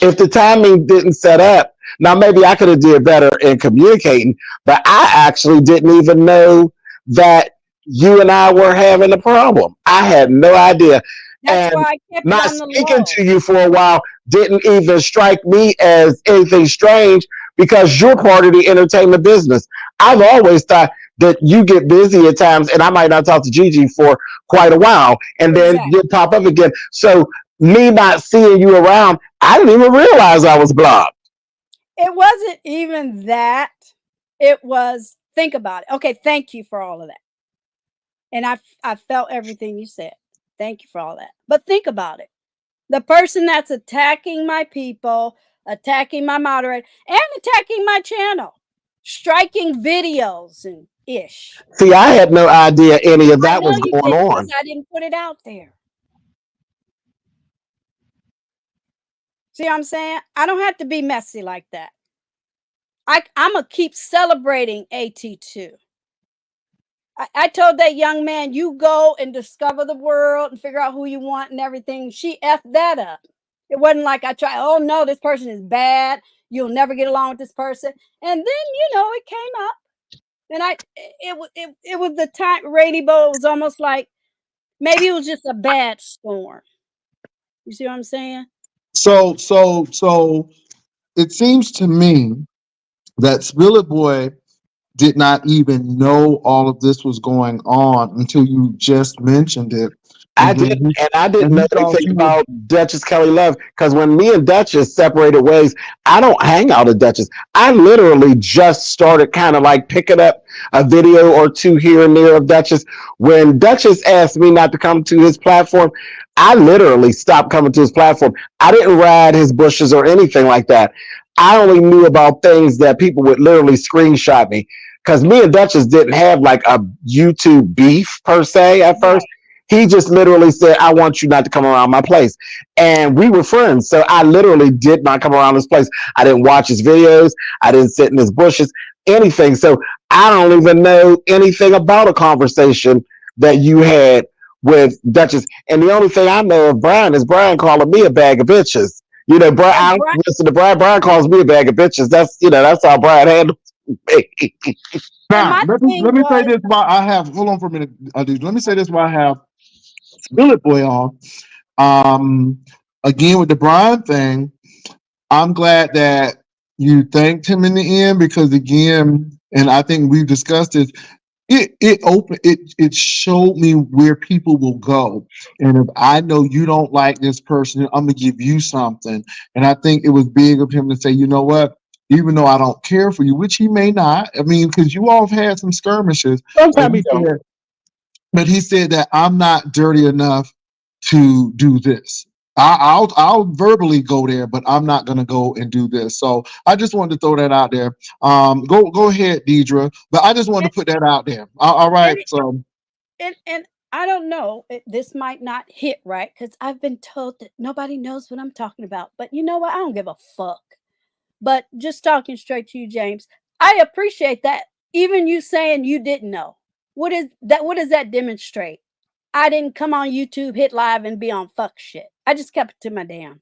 If the timing didn't set up, now maybe I could have did better in communicating, but I actually didn't even know that you and I were having a problem. I had no idea. That's why I kept not speaking to you for a while didn't even strike me as anything strange because you're part of the entertainment business. I've always thought that you get busy at times and I might not talk to Gigi for quite a while and then you'll pop up again. So me not seeing you around, I didn't even realize I was blocked. It wasn't even that. It was, think about it. Okay, thank you for all of that. And I felt everything you said. Thank you for all that. But think about it. The person that's attacking my people, attacking my moderator, and attacking my channel, striking videos and ish. See, I had no idea any of that was going on. I didn't put it out there. See what I'm saying? I don't have to be messy like that. I'm going to keep celebrating AT2. I told that young man, you go and discover the world and figure out who you want and everything. She effed that up. It wasn't like I tried, oh no, this person is bad. You'll never get along with this person. And then, it came up. And it was the time, Rainbow, it was almost like, maybe it was just a bad storm. You see what I'm saying? So it seems to me that Spillet Boy did not even know all of this was going on until you just mentioned it. I And then didn't, and I didn't and he know thought anything you were about Duchess Kelly Love because when me and Duchess separated ways, I don't hang out at Duchess. I literally just started kind of like picking up a video or two here and there of Duchess. When Duchess asked me not to come to his platform, I literally stopped coming to his platform. I didn't ride his bushes or anything like that. I only knew about things that people would literally screenshot me because me and Duchess didn't have like a YouTube beef per se at first. He just literally said, I want you not to come around my place. And we were friends. So I literally did not come around his place. I didn't watch his videos. I didn't sit in his bushes, anything. So I don't even know anything about a conversation that you had with Duchess. And the only thing I know of Brian is Brian calling me a bag of bitches. You know, Brian, I Brian, listen to Brian. Brian calls me a bag of bitches. That's, you know, that's how Brian handles me. and now. my thing Let me say was, this while I have. Hold on for a minute, dude. Let me say this while I have Billet Boy on. Um, Again with the Brian thing, I'm glad that you thanked him in the end because again, and I think we've discussed this. It showed me where people will go, and if I know you don't like this person, I'm gonna give you something. And I think it was big of him to say, you know what? Even though I don't care for you, which he may not. I mean, because you all have had some skirmishes, but Sometimes he don't. he said that I'm not dirty enough to do this. I'll verbally go there, but I'm not gonna go and do this. So I just wanted to throw that out there. Go ahead, Deidre. But I just wanted to put that out there. All right. and So and I don't know. This might not hit right because I've been told that nobody knows what I'm talking about. But you know what? I don't give a fuck. But just talking straight to you, James, I appreciate that. Even you saying you didn't know. What is that? What does that demonstrate? I didn't come on YouTube, hit live, and be on fuck shit. I just kept it to my damn.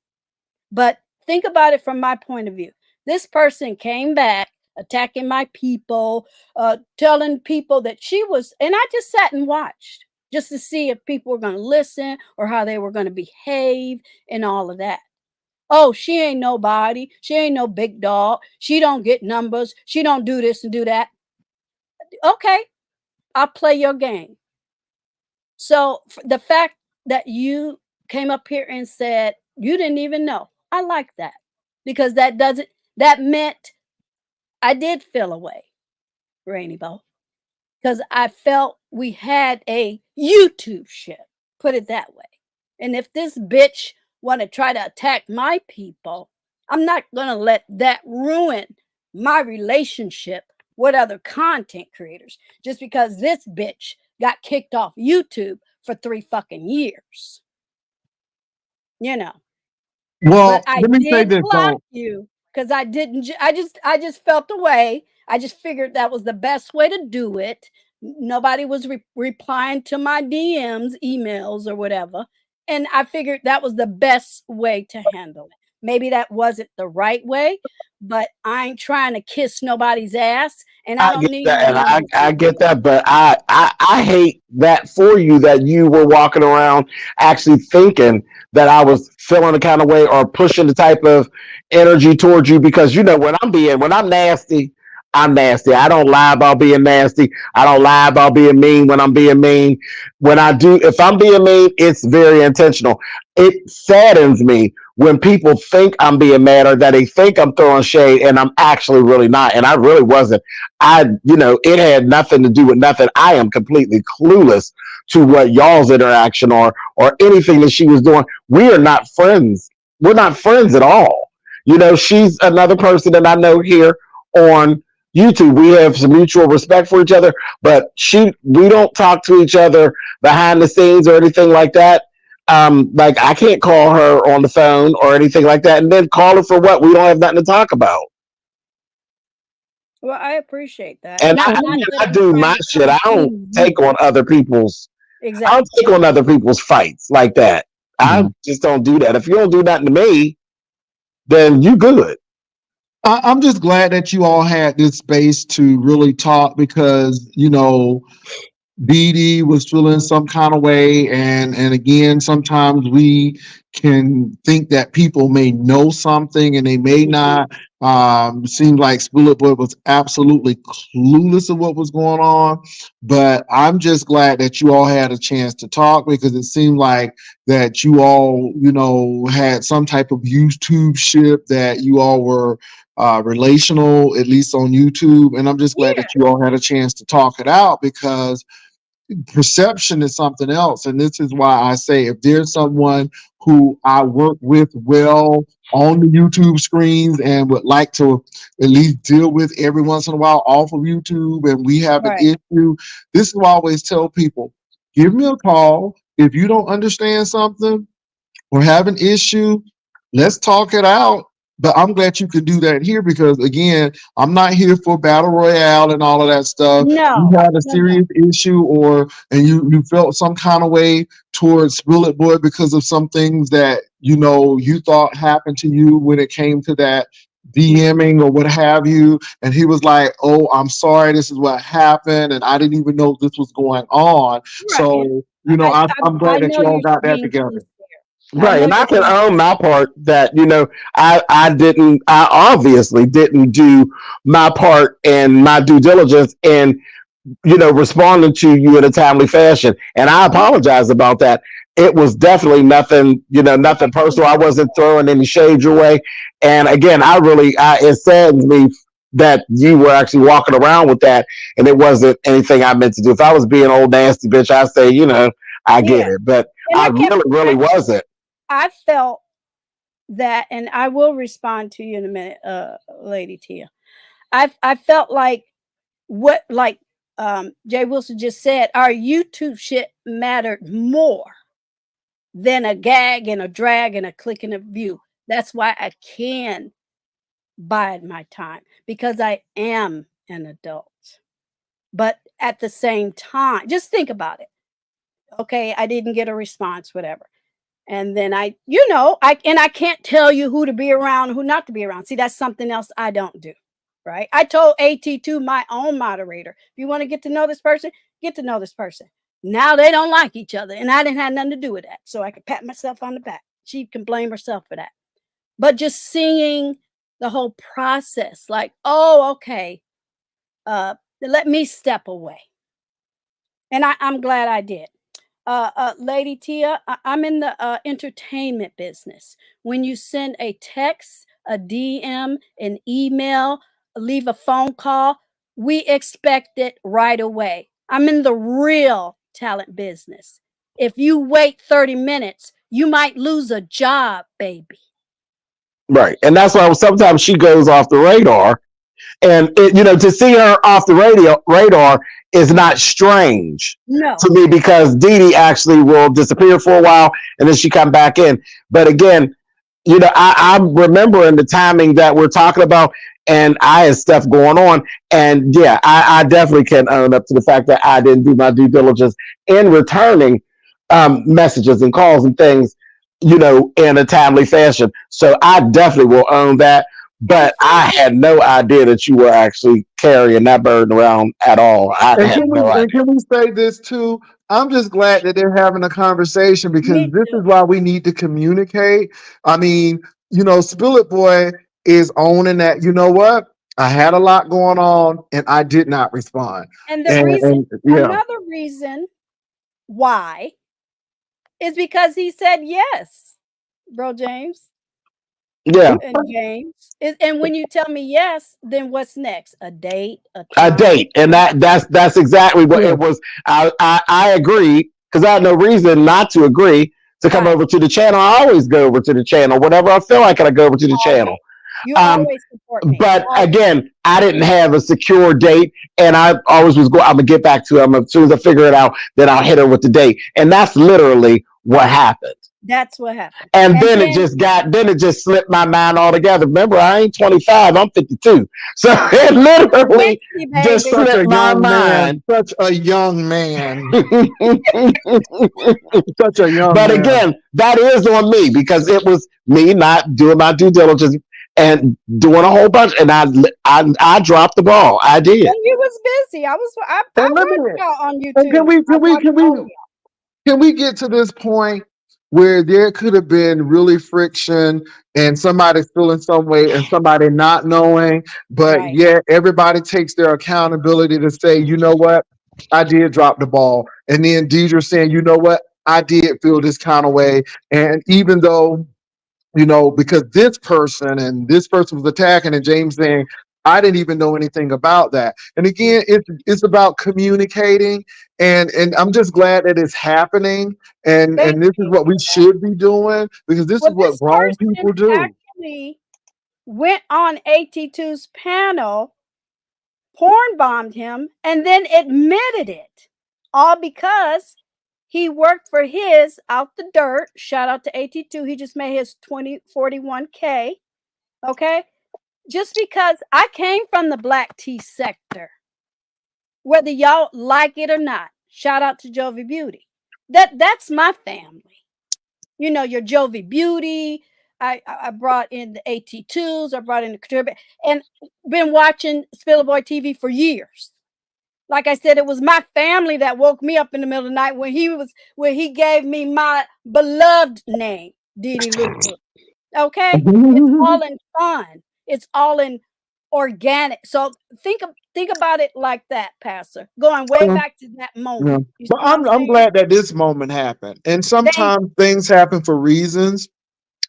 But think about it from my point of view. This person came back attacking my people, telling people that she was, and I just sat and watched just to see if people were going to listen or how they were going to behave and all of that. Oh, she ain't nobody. She ain't no big dog. She don't get numbers. She don't do this and do that. Okay, I'll play your game. So the fact that you came up here and said you didn't even know, I like that because that meant I did feel away, Rainy Bow, because I felt we had a YouTube ship, put it that way. And if this bitch want to try to attack my people, I'm not gonna let that ruin my relationship with other content creators just because this bitch got kicked off YouTube for 3 fucking years. You know. But well, I let me say did this block though. you because I didn't. I just felt the way. I just figured that was the best way to do it. Nobody was replying to my DMs, emails, or whatever, and I figured that was the best way to handle it. Maybe that wasn't the right way, but I ain't trying to kiss nobody's ass, and I I don't get need that, no and numbers I either. get that, but I hate that for you that you were walking around actually thinking that I was feeling the kind of way or pushing the type of energy towards you because you know when I'm nasty, I'm nasty. I don't lie about being nasty. I don't lie about being mean when I'm being mean. When I do, if I'm being mean, it's very intentional. It saddens me when people think I'm being mad or that they think I'm throwing shade and I'm actually really not. And I really wasn't. It had nothing to do with nothing. I am completely clueless to what y'all's interaction or anything that she was doing. We are not friends. We're not friends at all. You know, she's another person that I know here on YouTube. We have some mutual respect for each other, but we don't talk to each other behind the scenes or anything like that. Like I can't call her on the phone or anything like that, and then call her for what? We don't have nothing to talk about. Well, I appreciate that. And Not that I I'm do trying my to shit. come I don't clean you. take on other people's. I don't Exactly. take on other people's fights like that. I just don't do that. If you don't do nothing to me, then you good. I'm just glad that you all had this space to really talk because Dee Dee was feeling some kind of way, and again, sometimes we can think that people may know something and they may not. Seemed like Spillet Boy was absolutely clueless of what was going on, but I'm just glad that you all had a chance to talk, because it seemed like that you all, had some type of YouTube ship, that you all were relational, at least on YouTube. And I'm just glad Yeah. that you all had a chance to talk it out, because perception is something else. And this is why I say, if there's someone who I work with well on the YouTube screens and would like to at least deal with every once in a while off of YouTube, and we have an Right. issue, this is what I always tell people: give me a call. If you don't understand something or have an issue, let's talk it out. But I'm glad you could do that here, because again, I'm not here for battle royale and all of that stuff. You No. had a No. serious issue, and you felt some kind of way towards Spillet Boy because of some things that you thought happened to you when it came to that DMing or what have you. And he was like, "Oh, I'm sorry, this is what happened, and I didn't even know this was going on." Right. So, I'm I glad that know you all you're got that being together. sincere. I Right, know and I you're can being own my part that I obviously didn't do my part and my due diligence in responding to you in a timely fashion, and I apologize about that. It was definitely nothing, nothing personal. I wasn't throwing any shade your way, and again, it saddens me that you were actually walking around with that, and it wasn't anything I meant to do. If I was being old nasty bitch, I say, I get Yeah. it, but And I I kept really wasn't. I felt that, and I will respond to you in a minute, Lady Tia. I felt like Jay Wilson just said, our YouTube shit mattered more than a gag and a drag and a click and a view. That's why I can bide my time, because I am an adult. But at the same time, just think about it. Okay, I didn't get a response, whatever. And then I can't tell you who to be around, who not to be around. See, that's something else I don't do. Right. I told AT2, my own moderator, if you want to get to know this person, get to know this person. Now they don't like each other, and I didn't have nothing to do with that. So I could pat myself on the back. She can blame herself for that. But just seeing the whole process, like, oh, okay, let me step away. And I'm glad I did. Lady Tia, I'm in the entertainment business. When you send a text, a DM, an email, leave a phone call, we expect it right away. I'm in the real talent business. If you wait 30 minutes, you might lose a job, baby. Right, and that's why sometimes she goes off the radar, and to see her off the radar is not strange No. to me, because Dee Dee actually will disappear for a while and then she come back in. But again, I'm remembering the timing that we're talking about, and I had stuff going on, and yeah, I definitely can own up to the fact that I didn't do my due diligence in returning messages and calls and things, in a timely fashion. So I definitely will own that. But I had no idea that you were actually carrying that burden around at all. I And had no idea. can we say this too? I'm just glad that they're having a conversation, because Me this too. is why we need to communicate. I mean, Spillet Boy is owning that. You know what? I had a lot going on, and I did not respond. And the reason, Yeah, another reason why is because he said yes, bro, James. Yeah, And James. And when you tell me yes, then what's next? A date, a a time? date, and that's exactly what yeah. it was. I agreed, because I had no reason not to agree to come Right. over to the channel. I always go over to the channel whenever I feel like I go over to the channel. You Um, always support me. But Always. again, I didn't have a secure date, and I always was going. I'm gonna get back to him as soon as I figure it out. Then I'll hit her with the date, and that's literally what happened. That's what happened. And then it just slipped my mind altogether. Remember, I ain't 25, I'm 52. So it literally just baby. Such a slipped my young man. mind. Such a young man. Such a young But man. again, that is on me, because it was me not doing my due diligence and doing a whole bunch. And I dropped the ball. I did. And you was busy. I And let me, watched y'all on and YouTube. I watched all of y'all. can we get to this point where there could have been really friction and somebody feeling some way and somebody not knowing, but Right. yet everybody takes their accountability to say, you know what, I did drop the ball. And then Deidre saying, you know what, I did feel this kind of way. And even though, because this person was attacking, and James saying, I didn't even know anything about that. And again, it's about communicating, and I'm just glad that it's happening, Thank and this is you what for we that. should be doing, because this is Well, what this grown people person do. actually went on AT2's panel, porn bombed him, and then admitted it. All because he worked for his out the dirt. Shout out to AT2. He just made his 41K. Okay. Just because I came from the black tea sector, whether y'all like it or not. Shout out to Jovi Beauty. That's my family. Your Jovi Beauty. I brought in the AT2s. I brought in the Couture, and been watching Spillboy TV for years. Like I said, it was my family that woke me up in the middle of the night when he gave me my beloved name, Didi Loop Loop. Okay, it's all in fun. It's all in organic. So think about it like that, Pastor. Going way Yeah, back to that yeah. moment. You see But what I'm I'm saying? glad that this moment happened. And Thank sometimes things happen for reasons.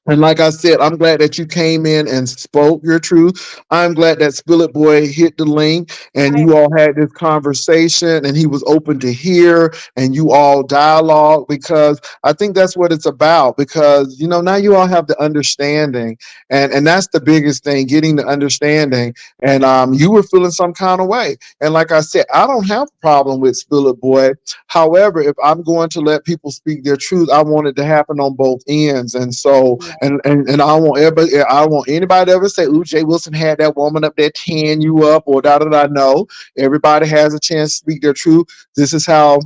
And like I said, I'm glad that you came in and spoke your truth. I'm glad that Spillet Boy hit the link and I you all had this conversation and he was open to hear and you all dialogue, because I think that's what it's about. Because, now you all have the understanding, and that's the biggest thing, getting the understanding. And you were feeling some kind of way. And like I said, I don't have a problem with Spillet Boy. However, if I'm going to let people speak their truth, I want it to happen on both ends. And so, and I don't want everybody, I don't want anybody to ever say, "Ooh, Jay Wilson had that woman up there tearing you up," or da da da. No, everybody has a chance to speak their truth. This is how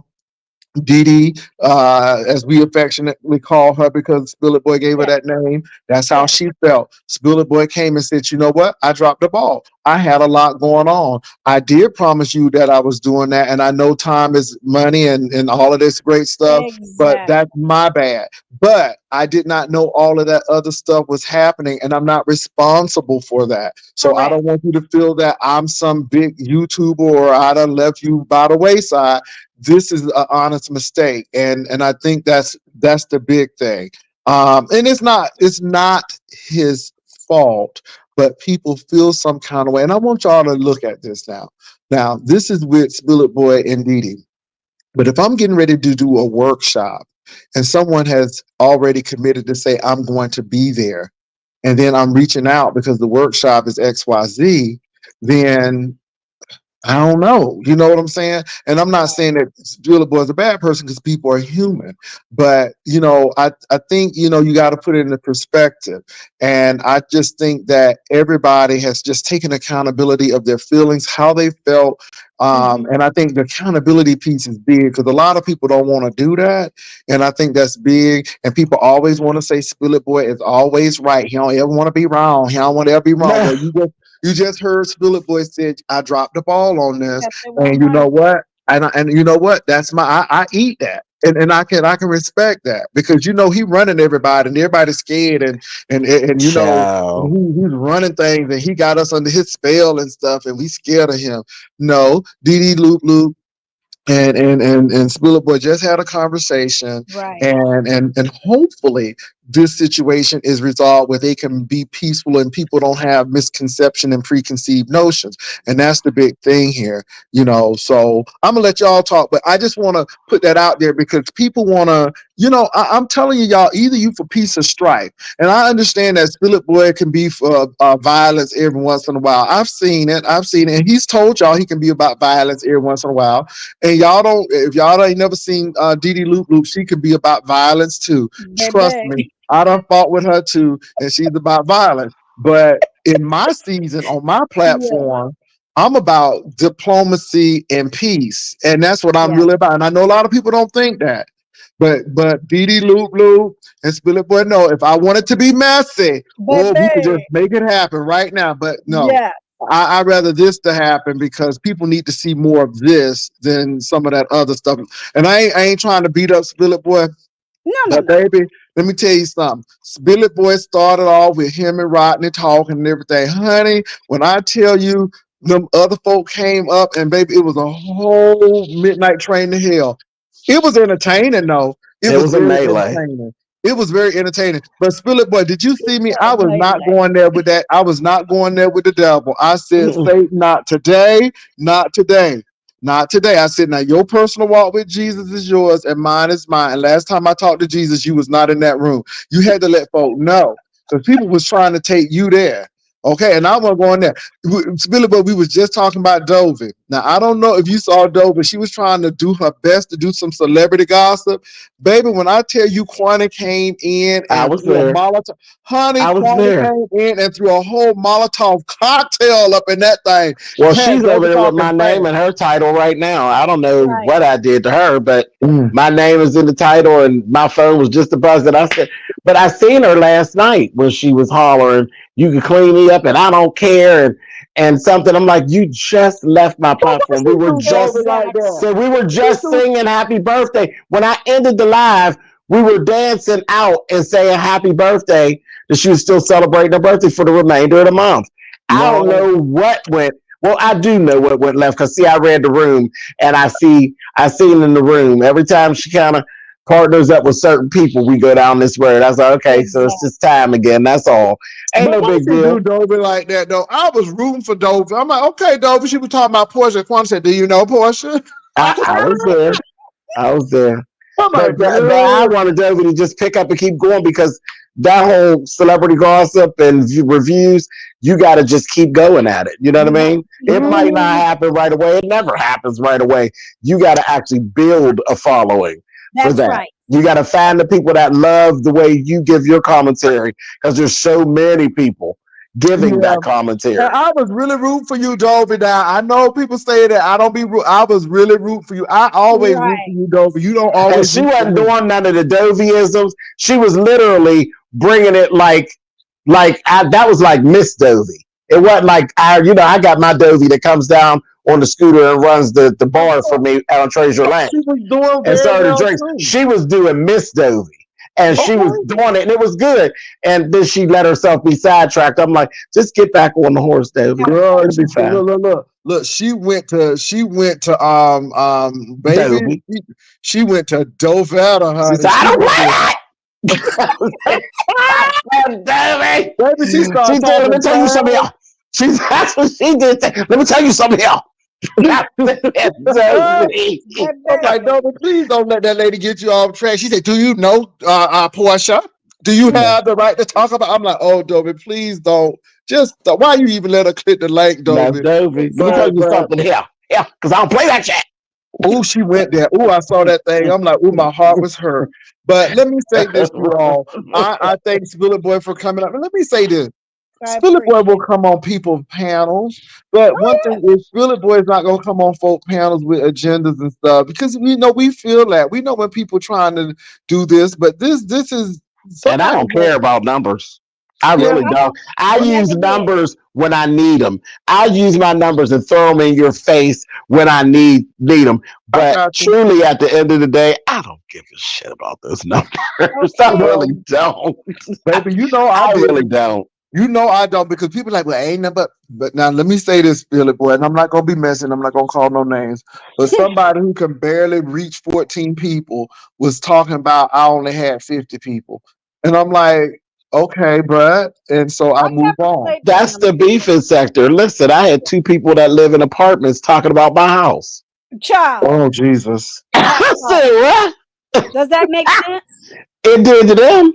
Dee, as we affectionately call her because Spillet Boy gave her yes, that name. That's how yes, she felt. Spillet Boy came and said, "You know what? I dropped the ball. I had a lot going on. I did promise you that I was doing that, and I know time is money and all of this great stuff, but exactly. that's my bad. But I did not know all of that other stuff was happening, and I'm not responsible for that. So I Correct. don't want you to feel that I'm some big YouTuber or I done left you by the wayside. This is an honest mistake, and I think that's the big thing. And it's not his fault, but people feel some kind of way. And I want y'all to look at this now. Now, this is with Spillet Boy and Didi. But if I'm getting ready to do a workshop and someone has already committed to say, I'm going to be there, and then I'm reaching out because the workshop is XYZ, then I don't know. You know what I'm saying? And I'm not saying that Driller Boy is a bad person because people are human. But, I think, you got to put it in the perspective. And I just think that everybody has just taken accountability of their feelings, how they felt. Mm-hmm. And I think the accountability piece is big because a lot of people don't want to do that. And I think that's big. And people always want to say Spill It Boy is always right. He don't ever want to be wrong. He don't want to ever be wrong. Well, you just heard Spillet Boy said, I dropped the ball on this. Got that And one you know right. what? And you know what? That's I eat that. And I can respect that because he running everybody and everybody's scared and Ciao. he's running things and he got us under his spell and stuff and we scared of him. No, Dee Loop Loop and Spiller Boy just had a conversation, Right. and hopefully this situation is resolved where they can be peaceful and people don't have misconception and preconceived notions, and that's the big thing here. So I'm gonna let y'all talk, but I just want to put that out there because people want to. I'm telling you, y'all, either you for peace or strife, and I understand that Spiller Boy can be for violence every once in a while. I've seen it, and he's told y'all he can be about violence every once in a while. And if y'all ain't never seen Dee Loop Loop, she could be about violence too. Trust Baby. me, I done fought with her too, and she's about violence. But in my season on my Yeah. platform, I'm about diplomacy and peace, and that's what I'm Yeah. really about. And I know a lot of people don't think that, But Dee Dee Loop Loop and Spillet Boy, no, if I wanted to be messy, oh, we could just Baby. make it happen right now. But no, Yeah. I'd rather this to happen because people need to see more of this than some of that other stuff. And I ain't trying to beat up Spillet Boy. No. But baby, let me tell you something. Billy Boy started off with him and Rodney talking and everything. Honey, when I tell you them other folk came up and baby, it was a whole midnight train to hell. It was entertaining though. It It was was a very melee. entertaining. It was very entertaining. But Spillet Boy, did you see me? I was not Melee. going there with that. I was not going there with the devil. I said, Satan, not today, not today. Not today. I said, now your personal walk with Jesus is yours and mine is mine. And last time I talked to Jesus, you was not in that room. You had to let folk know because people was trying to take you there. Okay, and I wasn't going there. Billy, but we was just talking about Dovey. Now, I don't know if you saw Dovey. She was trying to do her best to do some celebrity gossip. Baby, when I tell you Quanta came in I and was threw a there. Molotov, honey, I was Quanta there. came in and threw a whole Molotov cocktail up in that thing. Well, Had she's over Dovey there with talking my name fast. and her title right now. I don't know Right. what I did to her, but Mm. my name is in the title and my phone was just a buzz. And I said, but I seen her last night when she was hollering, you can clean me up and I don't care. And something, I'm like, you just left my But why platform. she do Dovey like Exactly. that? So we were She just do. singing happy birthday. When I ended the live, we were dancing out and saying happy birthday that she was still celebrating her birthday for the remainder of the month. I don't No. know what went. Well, I do know what went left because see, I read the room and I seen in the room every time she kind of partners up with certain people, we go down this road. I was like, okay, so it's Exactly. just time again. That's all. Ain't But no why big she do deal. Dovey like that though? I was rooting for Dovey. I'm like, okay, Dovey. She was talking about Portia. Quan said, "Do you know Portia?" I was there. I was there. I'm like, But I girl. wanted Dovey to just pick up and keep going because that whole celebrity gossip and reviews, you got to just keep going at it. You know what I mean? It might not happen right away. It never happens right away. You got to actually build a following for That's that. right. You got to find the people that love the way you give your commentary because there's so many people giving Yeah. that commentary. And I was really rooting for you, Dovey. Now I know people say that I don't be. I was really rooting for you. I always root for Right. you, Dovey. You don't And always she root for wasn't me. doing none of the Doveyisms. She was literally bringing it like that was like Miss Dovey. It wasn't like I got my Dovey that comes down on the scooter and runs the bar for me out on Trezure Lane She was doing and very started well drinks. too. She was doing Miss Dovey. And she was Okay. doing it, and it was good. And then she let herself be sidetracked. I'm like, just get back on the horse, Dovey. Girl, It'll be fine. look. She went to baby. Dovey. She went to Dovetta, She honey. said, I She don't went play to that. Dovey. baby. She She started said, let me talking tell you something, fast. y'all. That's what she did. Let me tell you something, y'all. I'm like, Baby. Dovey, please don't let that lady get you off track. She said, "Do you know Portia? Do you have the right to talk about?" I'm like, "Oh, Dovey, please don't. Just why you even let her click the link, That's Dovey?" Dovey. Let me tell you But something here. Yeah, because I don't play that shit. oh, she went there. Oh, I saw that thing. I'm like, oh, my heart was hurt. But let me say this, you all. I thank Spillet Boy for coming up. And let me say this. I Spillet Boy will appreciate it. come on people's panels. But one thing is Spillet Boy is not gonna come on folk panels with agendas and stuff because we know we feel that. We know when people trying to do this, but this is And I somebody don't care about numbers. I yeah, really don't. I I use never did. numbers when I need them. I use my numbers and throw them in your face when I need them. I But got you. truly, at the end of the day, I don't give a shit about those numbers. I Okay. really don't. Baby, you know I I did. really don't. You know I don't because people like, well, ain't nothing but now let me say this, Billy Boy, and I'm not gonna be messing, I'm not gonna call no names, but somebody who can barely reach 14 people was talking about I only had 50 people. And I'm like, okay, bruh. And so I I move never on. played the That's the numbers. beefing sector. Listen, I had two people that live in apartments talking about my house. Child. Oh Jesus. I said, what? Does that make sense? It did to them.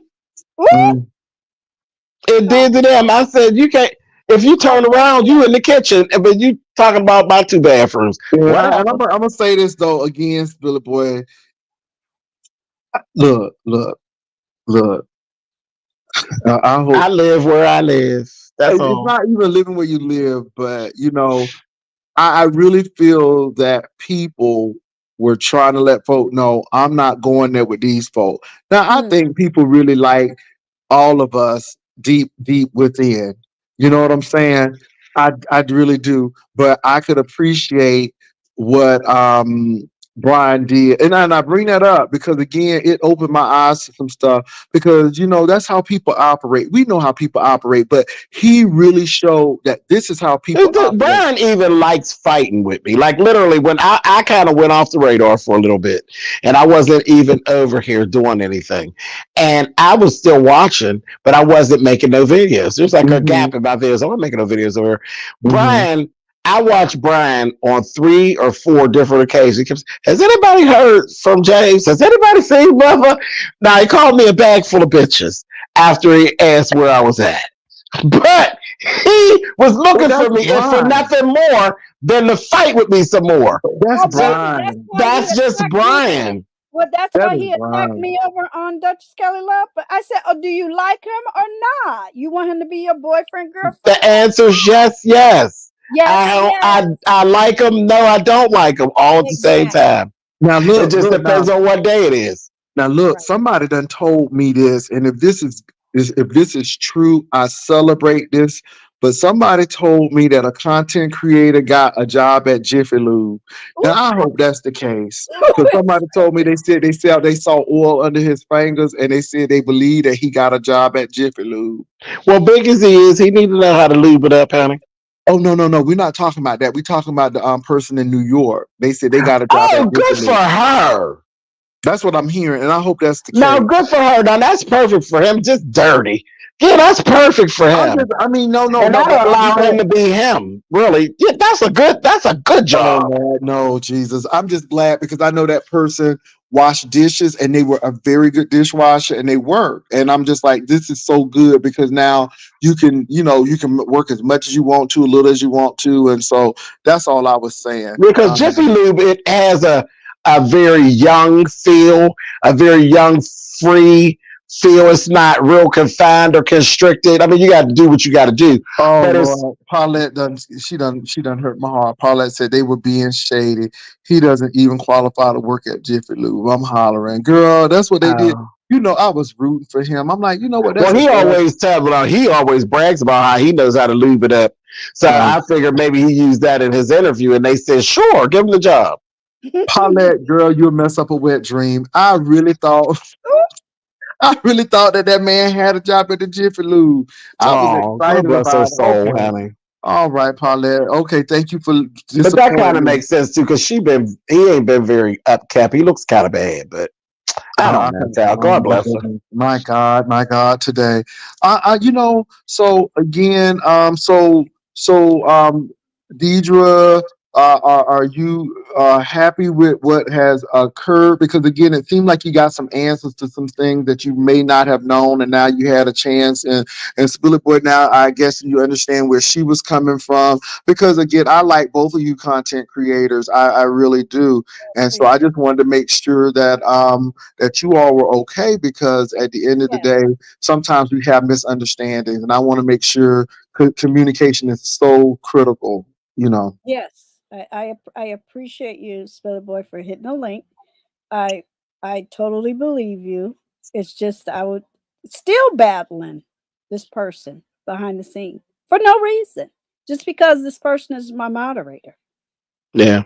Ooh, Mm. It did to them. I said, you can't. If you turn around, you in the kitchen, but you talking about my two bathrooms. Yeah, and Whatever. I'm gonna say this though again, Billy Boy. Look. I hope I live where I live. That's it's all. not even living where you live, but you know, I really feel that people were trying to let folk know I'm not going there with these folk. Now I Mm. think people really like all of us deep within. You know what I'm saying? I really do. But I could appreciate what Brian did. And I bring that up because again, it opened my eyes to some stuff because that's how people operate. We know how people operate, but he really showed that this is how people operate. Brian even likes fighting with me. Like literally, when I kind of went off the radar for a little bit, and I wasn't even over here doing anything, and I was still watching, but I wasn't making no videos. There's like a Hmm. gap in my videos. I'm not making no videos over here. Hmm. Brian, I watched Brian on 3 or 4 different occasions. He keeps, has anybody heard from James? Has anybody seen Mother? Now he called me a bag full of bitches after he asked where I was at. But he was But looking for that's me, and for Brian. nothing more than to fight with me some more. That's Oh, So baby, that's Brian. why he that's just attacked me. Brian. Well, that's That why is he attacked Brian. me over on Dutch Skelly Love. But I said, "Oh, do you like him or not? You want him to be your boyfriend, girlfriend, The or answer is yes, yes. yes, I like him. No, I don't like him. All at the same exactly, time. Now It look, just look now. depends on what day it is. Now look, right? somebody done told me this, and if this is true, I celebrate this. But somebody told me that a content creator got a job at Jiffy Lube. Now I hope that's the case. Because somebody told me they saw oil under his fingers and they said they believe that he got a job at Jiffy Lube. Well, big as he is, he need to know how to lube it up, honey. Oh no, we're not talking about that. We're talking about the person in New York. They said they got a job at Oh, Jiffy good for Lube. her. That's what I'm hearing, and I hope that's the No, case. good for her. Now that's perfect for him. Just dirty. Yeah, that's perfect for him. I mean, And no, but that'll allow him to be him. Really, yeah, that's a good oh job. Lord, no, Jesus. I'm just glad because I know that person washed dishes and they were a very good dishwasher and they worked. And I'm just like, this is so good because now you can work as much as you want to, a little as you want to. And so that's all I was saying. Because Jiffy Lube, it has a very young feel, a very young, free feel. It's not real confined or constricted. I mean, you got to do what you got to do, Oh but it's Lord, Paulette done she done hurt my heart. Paulette said they were being shady. He doesn't even qualify to work at Jiffy Lube. I'm hollering, girl, that's what they did. I was rooting for him. I'm like, you know what? That's well, a bad. he always brags about how he knows how to lube it up. So Uh, I figured maybe he used that in his interview, and they said, "Sure, give him the job." Paulette, girl, you'll mess up a wet dream. I really thought that man had a job at the Jiffy Lube. I was Oh, God excited bless her about it. soul, Okay. honey. All right, Paulette. Okay, thank you for But that kind disappointing of me. makes sense too, because he ain't been very upkept. He looks kind of bad, but I don't know. Tal. Oh God my bless her. goodness. My God, today. So again, Deidre, are you happy with what has occurred? Because again, it seemed like you got some answers to some things that you may not have known, and now you had a chance. And Spill It Boy, now I guess you understand where she was coming from. Because again, I like both of you content creators. I really do. And so I Appreciate just wanted to make sure that you all were okay because at the end of the it. day, sometimes we have misunderstandings, and I want to make sure communication is so critical. Yes, I appreciate you, Spiller Boy, for hitting the link. I I totally believe you. It's just I would still battling this person behind the scene for no reason, just because this person is my moderator. Yeah.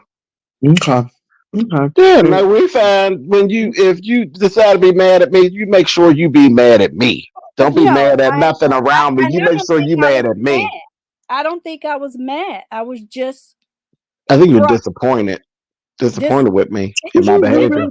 Okay. Okay. Yeah, Yeah. no, we find if you decide to be mad at me, you make sure you be mad at me. Don't be No, mad at nothing around me. and You I make don't sure think you I was mad at mad. me. I don't think I was mad. I was just I think you're fru- disappointed with me in But my you behavior. really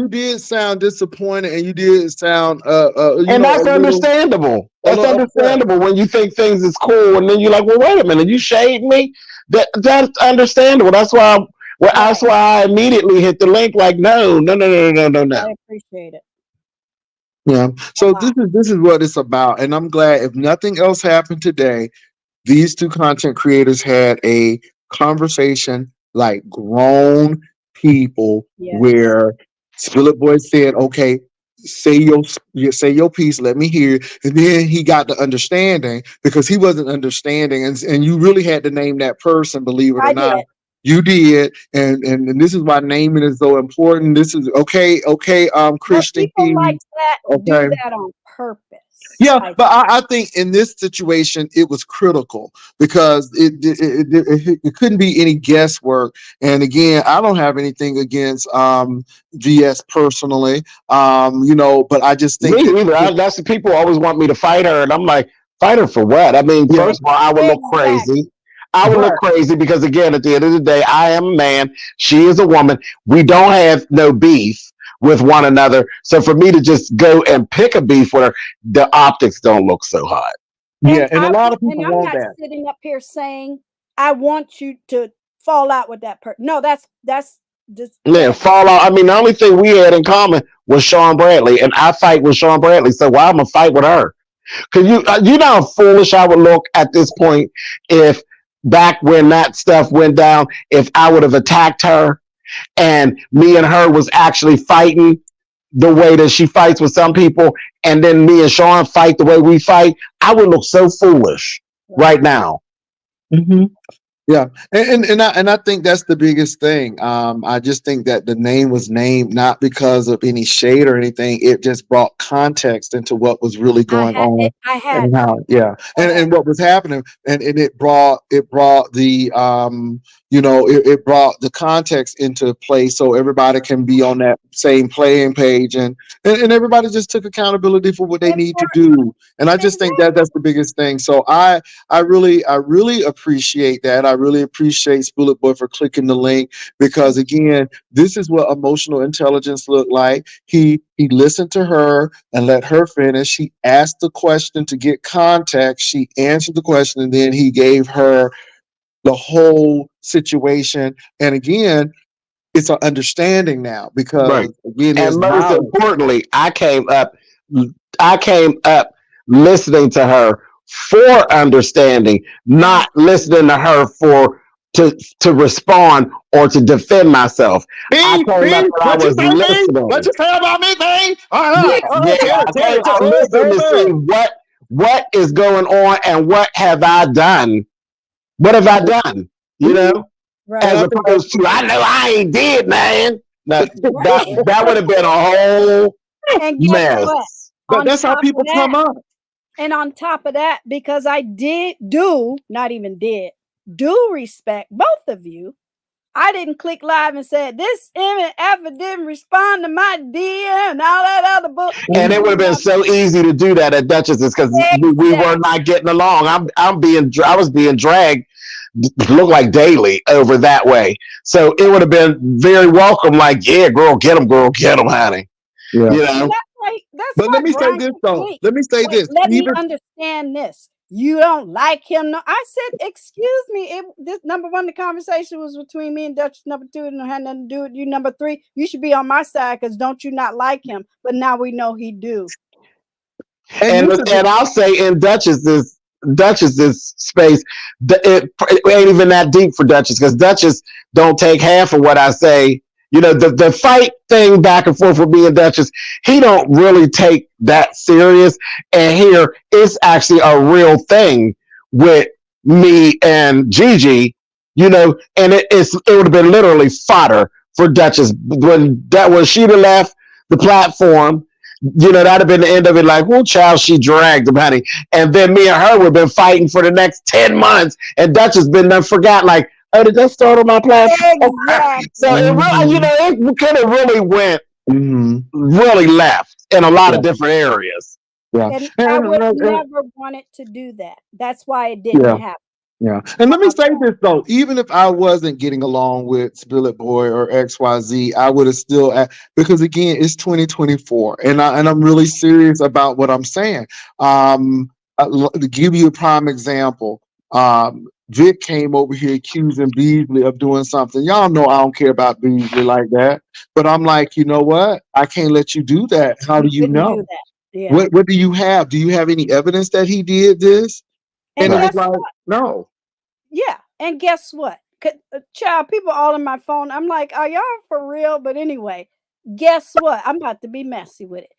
did sound disappointed, and you did sound And a that's little understandable. That's upset. understandable when you think things is cool, and then you're like, "Well, wait a minute, you shade me." That's understandable. That's right. why I immediately hit the link. Like, no, no, no, no, no, no, no. I appreciate it Yeah. a So lot. this is what it's about, and I'm glad if nothing else happened today, these two content creators had a conversation like grown people Yes. where Spillet Boy said, okay, say your piece, let me hear it. And then he got the understanding because he wasn't understanding. And you really had to name that person, believe it or I not. did. You did, and this is why naming is so important. This is okay, But Christian people like Keys. that do Okay. that on purpose. Yeah, but I think in this situation it was critical because it couldn't be any guesswork. And again, I don't have anything against VS personally, but I just think Me that either. That's the people always want me to fight her, and I'm like, fight her for what? I mean, yeah, first of all, I would look Exactly. crazy. I would look right. crazy because, again, at the end of the day, I am a man. She is a woman. We don't have no beef with one another. So for me to just go and pick a beef with her, the optics don't look so hot. Yeah, and a lot of And people I'm want not that. sitting up here saying I want you to fall out with that person. No, that's just Yeah, fall out. I mean, the only thing we had in common was Sean Bradley, and I fight with Sean Bradley. So why am I gonna fight with her? Cause you know how foolish I would look at this point if back when that stuff went down, if I would have attacked her and me and her was actually fighting the way that she fights with some people, and then me and Sean fight the way we fight, I would look so foolish right now. Mm-hmm. Yeah, and I think that's the biggest thing. I just think that the name was named not because of any shade or anything. It just brought context into what was really going on I had and to. how, yeah, Go ahead. and what was happening, and it brought the it brought the context into play so everybody can be on that same playing page, and everybody just took accountability for what they And need to for do, and I just think that exactly. that's the biggest thing. So I really appreciate that. I really appreciate Spullet Boy for clicking the link because again, this is what emotional intelligence looked like. He listened to her and let her finish. He asked the question to get context. She answered the question, and then he gave her the whole situation. And again, it's an understanding now Right. because again, And there's most knowledge. importantly, I came up listening to her for understanding, not listening to her for to respond or to defend myself. I came up and I What you was say, B? What listening. you say about me, B? All right, Yeah, all Yeah, right, tell it, tell it, I tell it, listened to see baby. what is going on and what have I done? What have I done? You Mhm. know, And as I right. think that's opposed to I know I ain't did, man. Now, Right. that would have been a whole And guess what? mess. but On that's how top of people that, come up. because I not even did, do respect both of you. I didn't click live and said this MF didn't respond to my DM and all that other book. And it Mhm. would have been so easy to do that at Duchess's because we were Exactly. not getting along. I was being dragged, look like daily over that way. So it would have been very welcome. Like, yeah, girl, get him, honey. Yeah. You And know, that's But why let me say Brian this said, though. wait, Let me say this. let me Even understand this. You don't like him. No, I said, excuse me. This number one, the conversation was between me and Dutch. Number two, it had nothing to do with you. Number three, you should be on my side because don't you not like him? But now we know he do. and this is and I'll say in Duchess's space, it ain't even that deep for Duchess because Duchess don't take half of what I say. You know, the fight thing back and forth with me and Duchess, he don't really take that serious. And here it's actually a real thing with me and Gigi, you know, and it would have been literally fodder for Duchess when she'd have left the platform. You know, that'd have been the end of it. Like, well, child, she dragged him, honey. And then me and her would have been fighting for the next 10 months. And Dutch has been done forgot, like, oh, did that start on my platform? So it Exactly. really, you know, it could have really went mhm. really left in a lot Yeah, of different areas. yeah. And I would And, never wanted to do that. That's why it didn't yeah. happen. Yeah. And let me say this though, even if I wasn't getting along with Spillet Boy or XYZ, I would have still because again, it's 2024 and I'm really serious about what I'm saying. To give you a prime example, Vic came over here accusing Beasley of doing something. Y'all know I don't care about Beasley like that. But I'm like, you know what? I can't let you do that. How do You you couldn't do know? that. Yeah. What do you have? Do you have any evidence that he did this? And And it was Right. guess like, no. Yeah, and guess what? Child, people all in my phone. I'm like, are y'all for real? But anyway, guess what? I'm about to be messy with it.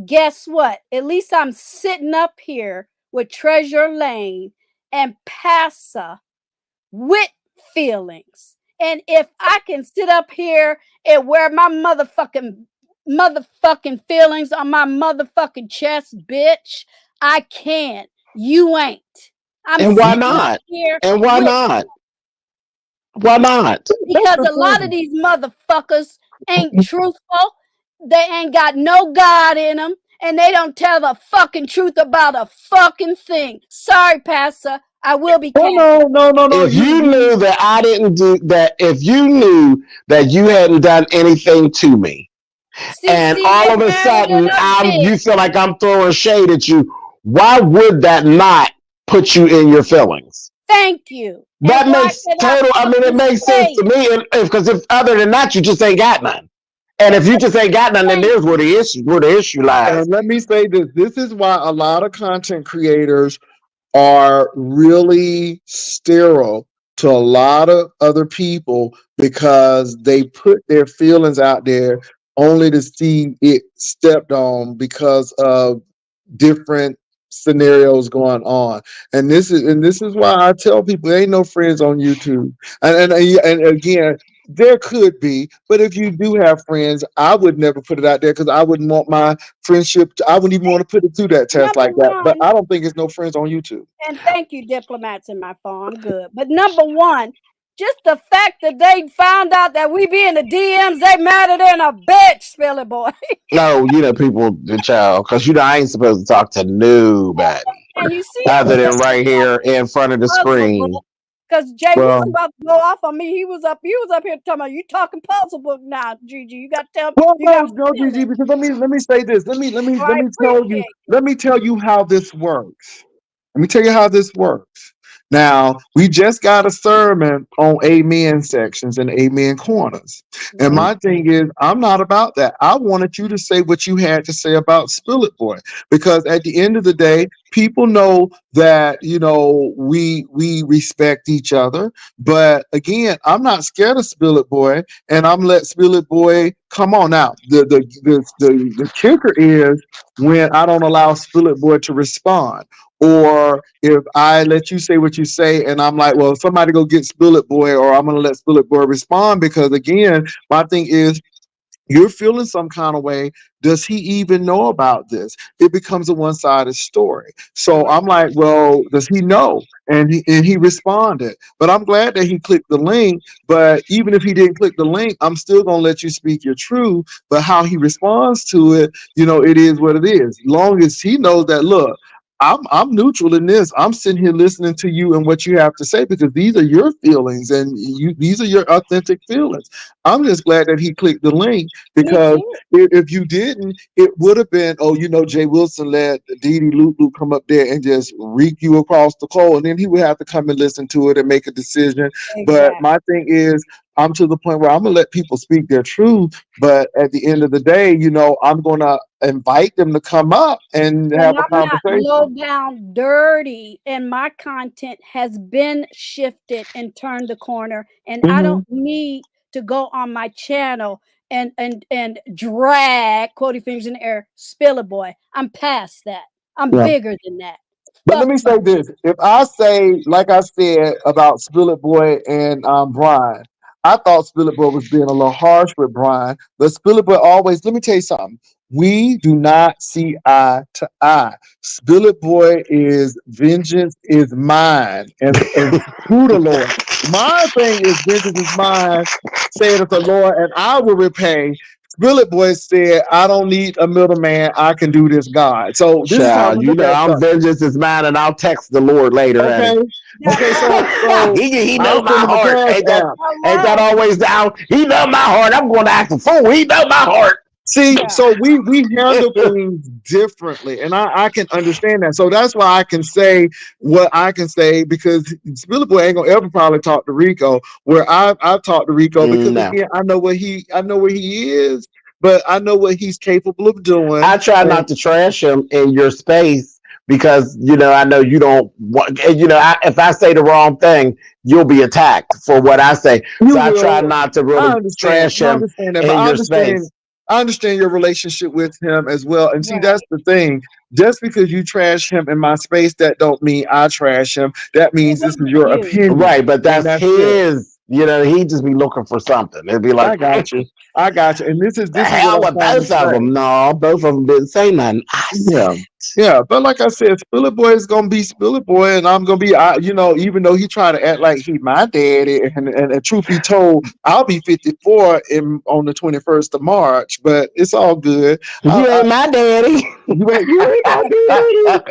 Guess what? At least I'm sitting up here with Treasure Lane and Passa with feelings. And if I can sit up here and wear my motherfucking feelings on my motherfucking chest, bitch, I can. You ain't. I'm And why sitting up not? here And why with not? Why not? because That's a the lot of thing. these motherfuckers ain't truthful. They ain't got no God in them, and they don't tell the fucking truth about a fucking thing. Sorry, Pastor. I will be Oh canceled. no. If you knew that I didn't do that, if you knew that you hadn't done anything to me, and See, all they of a married sudden another bitch. you feel like I'm throwing shade at you, why would that not put you in your feelings? Thank you. And That why makes did I total. I mean, it fucking makes sense say to it? me. Because if other than that, you just ain't got none. And if you just ain't got none, then Thank there's where the issue lies. And let me say this. This is why a lot of content creators are really sterile to a lot of other people because they put their feelings out there only to see it stepped on because of different scenarios going on. And this is why I tell people there ain't no friends on YouTube. And again, there could be, but if you do have friends, I would never put it out there because I wouldn't want my friendship. I wouldn't even want to put it through that test Number like that. But one, I don't think it's no friends on YouTube. and thank you, diplomats in my phone. I'm good. But number one, just the fact that they found out that we be in the DMs, they madder than a bitch, Spilly boy. No, people, the child, because I ain't supposed to talk to nobody And you see, other than right here in front of the screen. because Jay Well, Wilson about to go off on me. He was up here talking about you talking puzzle book now, Gigi. You got to tell well, you got to no, feel GG, it. because let me say this. Let me let me So let I me tell you appreciate let me tell you how this works. Let me tell you how this works. Now, we just got a sermon on amen sections and amen corners. you. And Right. my thing is, I'm not about that. I wanted you to say what you had to say about Spill It Boy. Because at the end of the day, people know that, we respect each other. But again, I'm not scared of Spill It Boy, and I'm let Spill It Boy come on out. The kicker is when I don't allow Spill It Boy to respond. Or if I let you say what you say and I'm like, well, somebody go get Spill It Boy, or I'm going to let Spill It Boy respond. Because again, my thing is, you're feeling some kind of way. Does he even know about this? It becomes a one-sided story. So Right. I'm like, well, does he know? And he responded. But I'm glad that he clicked the link. But even if he didn't click the link, I'm still gonna let you speak your truth. But how he responds to it, it is what it is. Long as he knows that, look, I'm neutral in this. I'm sitting here listening to you and what you have to say because these are your feelings and these are your authentic feelings. I'm just glad that he clicked the link Me because too. if you didn't, it would have been, Jay Wilson let Dee Dee Loop come up there and just reek you across the coal, and then he would have to come and listen to it and make a decision. But Exactly. my thing is, I'm to the point where I'm gonna let people speak their truth, but at the end of the day, I'm gonna invite them to come up and And have a I'm not low conversation. down dirty, and my content has been shifted and turned the corner. And I Hmm. don't need to go on my channel and drag quote fingers in the air, spill it boy. I'm past that. I'm Yeah. bigger than that. But let Fuck me you. say this. If I say, like I said about Spill It Boy and Brian, I thought Spill It Boy was being a little harsh with Brian, but Spill It Boy always, let me tell you something. We do not see eye to eye. Spill It Boy is vengeance is mine and through the Lord. My thing is vengeance is mine, saith the Lord, and I will repay. Spill It Boy said, I don't need a middleman. I can do this, God. So this is how we Child, look at I'm stuff. vengeance is mine, and I'll text the Lord later, Okay. honey. That's Okay. right. So he know I'll my send him a heart. cash app. Ain't that Hello. always down? He know my heart. I'm going to act a fool. He know my heart. See, Yeah. so we handle things differently, and I can understand that. So that's why I can say what I can say because Spiller Boy ain't gonna ever probably talk to Rico. Where I've talked to Rico because No, again I know where he is, but I know what he's capable of doing. I try And not to trash him in your space because I know you don't want. If I say the wrong thing, you'll be attacked for what I say. you So I try will. not to I really understand. trash I him understand that, but in I your understand. space. I understand your relationship with him as well. And see, Right. that's the thing. Just because you trash him in my space, that don't mean I trash him. That It means this is wasn't your you. opinion, Right, but and that's that's it. He'd just be looking for something. It'd be like, I got you. I got you. And the this is what hell I'm with trying to both of say. them. No, both of them didn't say nothing. I Yeah. said it. Yeah, but like I said, Spiller Boy is gonna be Spiller Boy, and I'm gonna be, even though he tried to act like he my daddy, and truth be told, I'll be 54 on the 21st of March, but it's all good. You ain't my daddy. You ain't my daddy,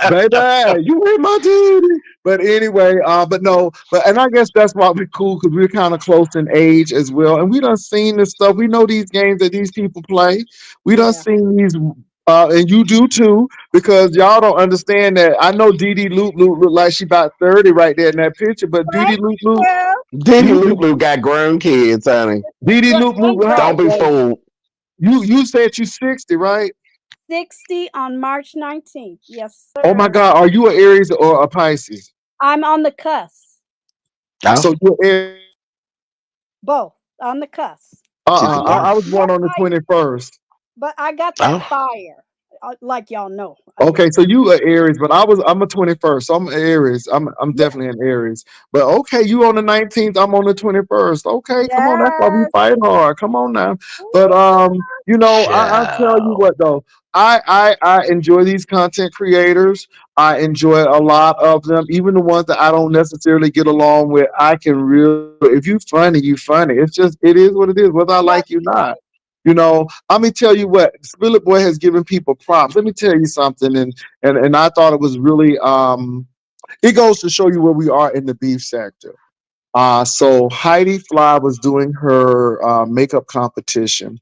baby. You ain't my daddy. But anyway, but no, and I guess that's why we're cool because we're kind of close in age as well, and we done seen this stuff. We know these games that these people play. We done Yeah. seen these. And you do too, because y'all don't understand that. I know Dee Dee Loop Loop look like she about 30 right there in that picture, but Dee Dee Thank Loop Loop, you. Diddy Dee Loop Loop got grown kids, honey. Dee Look, Loop ain't Loop, Don't be graduated. fooled. you said you 60, right? 60 on March 19th. Yes, Oh my sir. God, are you an Aries or a Pisces? I'm on the cusp. Oh, So you're Aries. Both on the cusp. she's a Young, Leo. I was born young on the Pisces, 21st. but I got that Oh, fire. Like y'all know, I Okay, do. so you are Aries, but I'm a 21st, so I'm Aries. I'm Yeah. definitely an Aries. But okay, you on the 19th, I'm on the 21st. Okay, come on, that's why we Yes. fight hard. Come on now. But Ooh, I'll tell you child. what though. I enjoy these content creators. I enjoy a lot of them, even the ones that I don't necessarily get along with. I can really, if you funny, you funny. It is what it is, whether I that's like you or not. right. Let me tell you what, Spillet Boy has given people props. Let me tell you something, and I thought it was really it goes to show you where we are in the beef sector. So Heidi Fly was doing her makeup competition,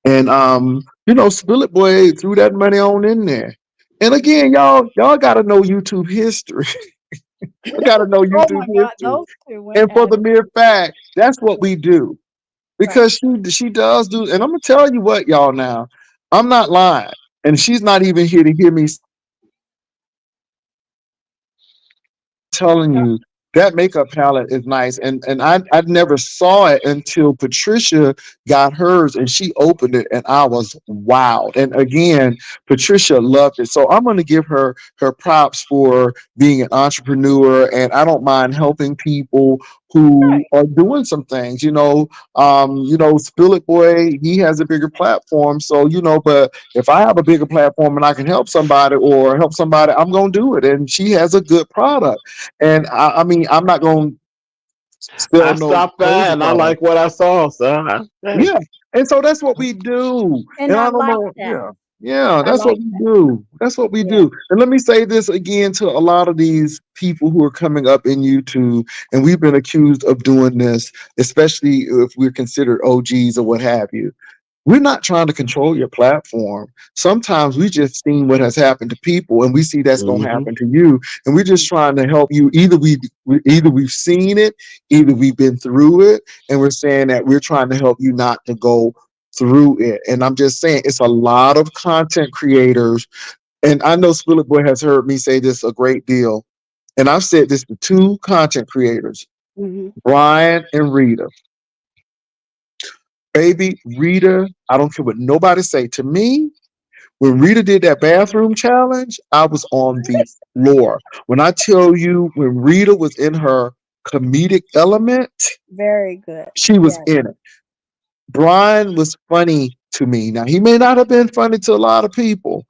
and Spillet Boy threw that money on in there. And again, y'all gotta know YouTube history. You gotta know Oh YouTube my God, history. those two went And for at the it. mere fact, that's what we do. Right. Because she does do, and I'm gonna tell you what, y'all. Now, I'm not lying, and she's not even here to hear me telling Uh, you that makeup palette is nice, and I never saw it until Patricia got hers and she opened it, and I was wowed. And again, Patricia loved it, so I'm going to give her props for being an entrepreneur, and I don't mind helping people who right. are doing some things. Spill It Boy, he has a bigger platform, so but if I have a bigger platform and I can help somebody or help somebody, I'm gonna do it. And she has a good product. And I mean, I'm not going to I sell no stopped by crazy and I product. like what I saw. So, hey. Yeah. And so that's what we do. And And I I don't like know. that. Yeah. Yeah. I That's what like we that. do. That's what we Yeah. do. And let me say this again to a lot of these people who are coming up in YouTube. And we've been accused of doing this, especially if we're considered OGs or what have you. We're not trying to control your platform. Sometimes we just seen what has happened to people, and we see that's going to Hmm. happen to you, and we're just trying to help you. Either we've seen it, either we've been through it, and we're saying that we're trying to help you not to go through it. And I'm just saying, it's a lot of content creators, and I know Spillet Boy has heard me say this a great deal, and I've said this to two content creators, Hmm. Brian and Rita. Baby, Rita, I don't care what nobody say to me. When Rita did that bathroom challenge, I was on the floor. When I tell you, when Rita was in her comedic element, Very good. she was Yes. in it. Brian was funny to me. Now, he may not have been funny to a lot of people,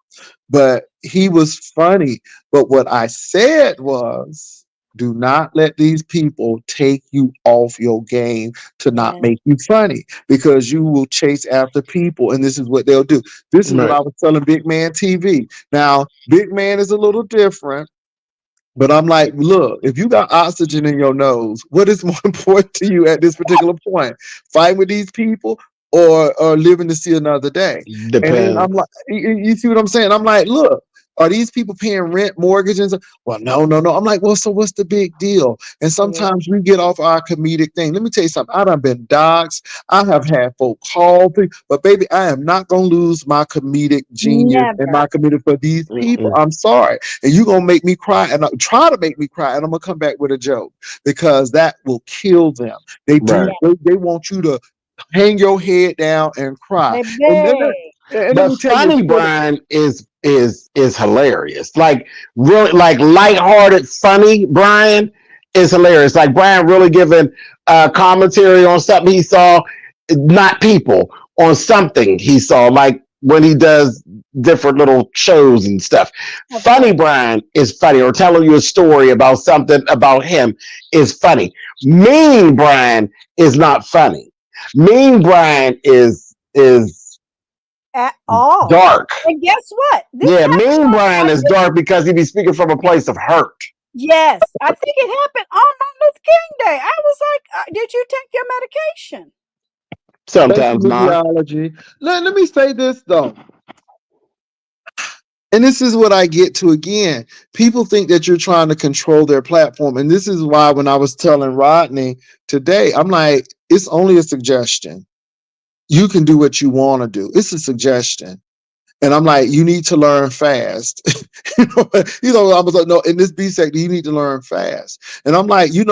but he was funny. But what I said was, do not let these people take you off your game to not Yes. make you funny, because you will chase after people, and this is what they'll do. This is what Right. I was telling Big Man TV. Now, Big Man is a little different. But I'm like, look, if you got oxygen in your nose, what is more important to you at this particular point? Fight with these people or living to see another day? And then I'm like, Depends. you see what I'm saying? I'm like, look, are these people paying rent, mortgage, and so? Well, no, no, no. I'm like, well, so what's the big deal? And Yeah. sometimes we get off our comedic thing. Let me tell you something. I done been doxxed. I have had folk call me, but baby, I am not gonna lose my comedic genius and Never. my comedic for these people. Mm-mm. I'm sorry, and you're gonna make me cry and try to make me cry, and I'm gonna come back with a joke, because that will kill them. They do. Right. Yeah. They want you to hang your head down and cry. Baby. And let But me tell you, funny Brian is hilarious. Like really like lighthearted funny Brian is hilarious. Like Brian really giving commentary on something he saw, not people, on something he saw, like when he does different little shows and stuff. Funny Brian is funny, or telling you a story about something about him is funny. Mean Brian is not funny. Mean Brian is At all. dark. And guess what? Yeah, Mean Brian is dark because he be speaking from a place of hurt. Yes, I think it happened on Martin Luther King Day. I was like, did you take your medication? Sometimes not. Theology. Let me say this though. And this is what I get to again. People think that you're trying to control their platform. And this is why when I was telling Rodney today, I'm like, it's only a suggestion. You can do what you want to do. It's a suggestion. And I'm like, you need to learn fast. I was like, no, in this B sector, you need to learn fast. And I'm like, you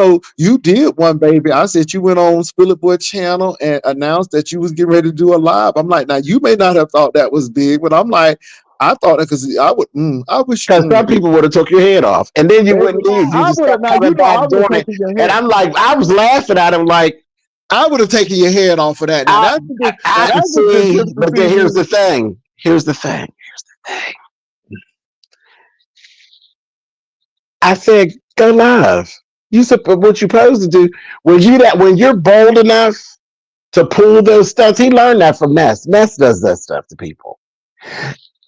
did one, baby. I said you went on Spill It Boy channel and announced that you was getting ready to do a live. I'm like, now you may not have thought that was big, but I'm like, I thought that because I wish. Because some people would have took your head off, and then you wouldn't leave. You just kept coming back doing it. And I'm like, I was laughing at him like, I would have taken your head off of that. Now, I see, but then here's the thing. I said, go live. What you're supposed to do when you're bold enough to pull those stunts. He learned that from Ness. Ness does that stuff to people.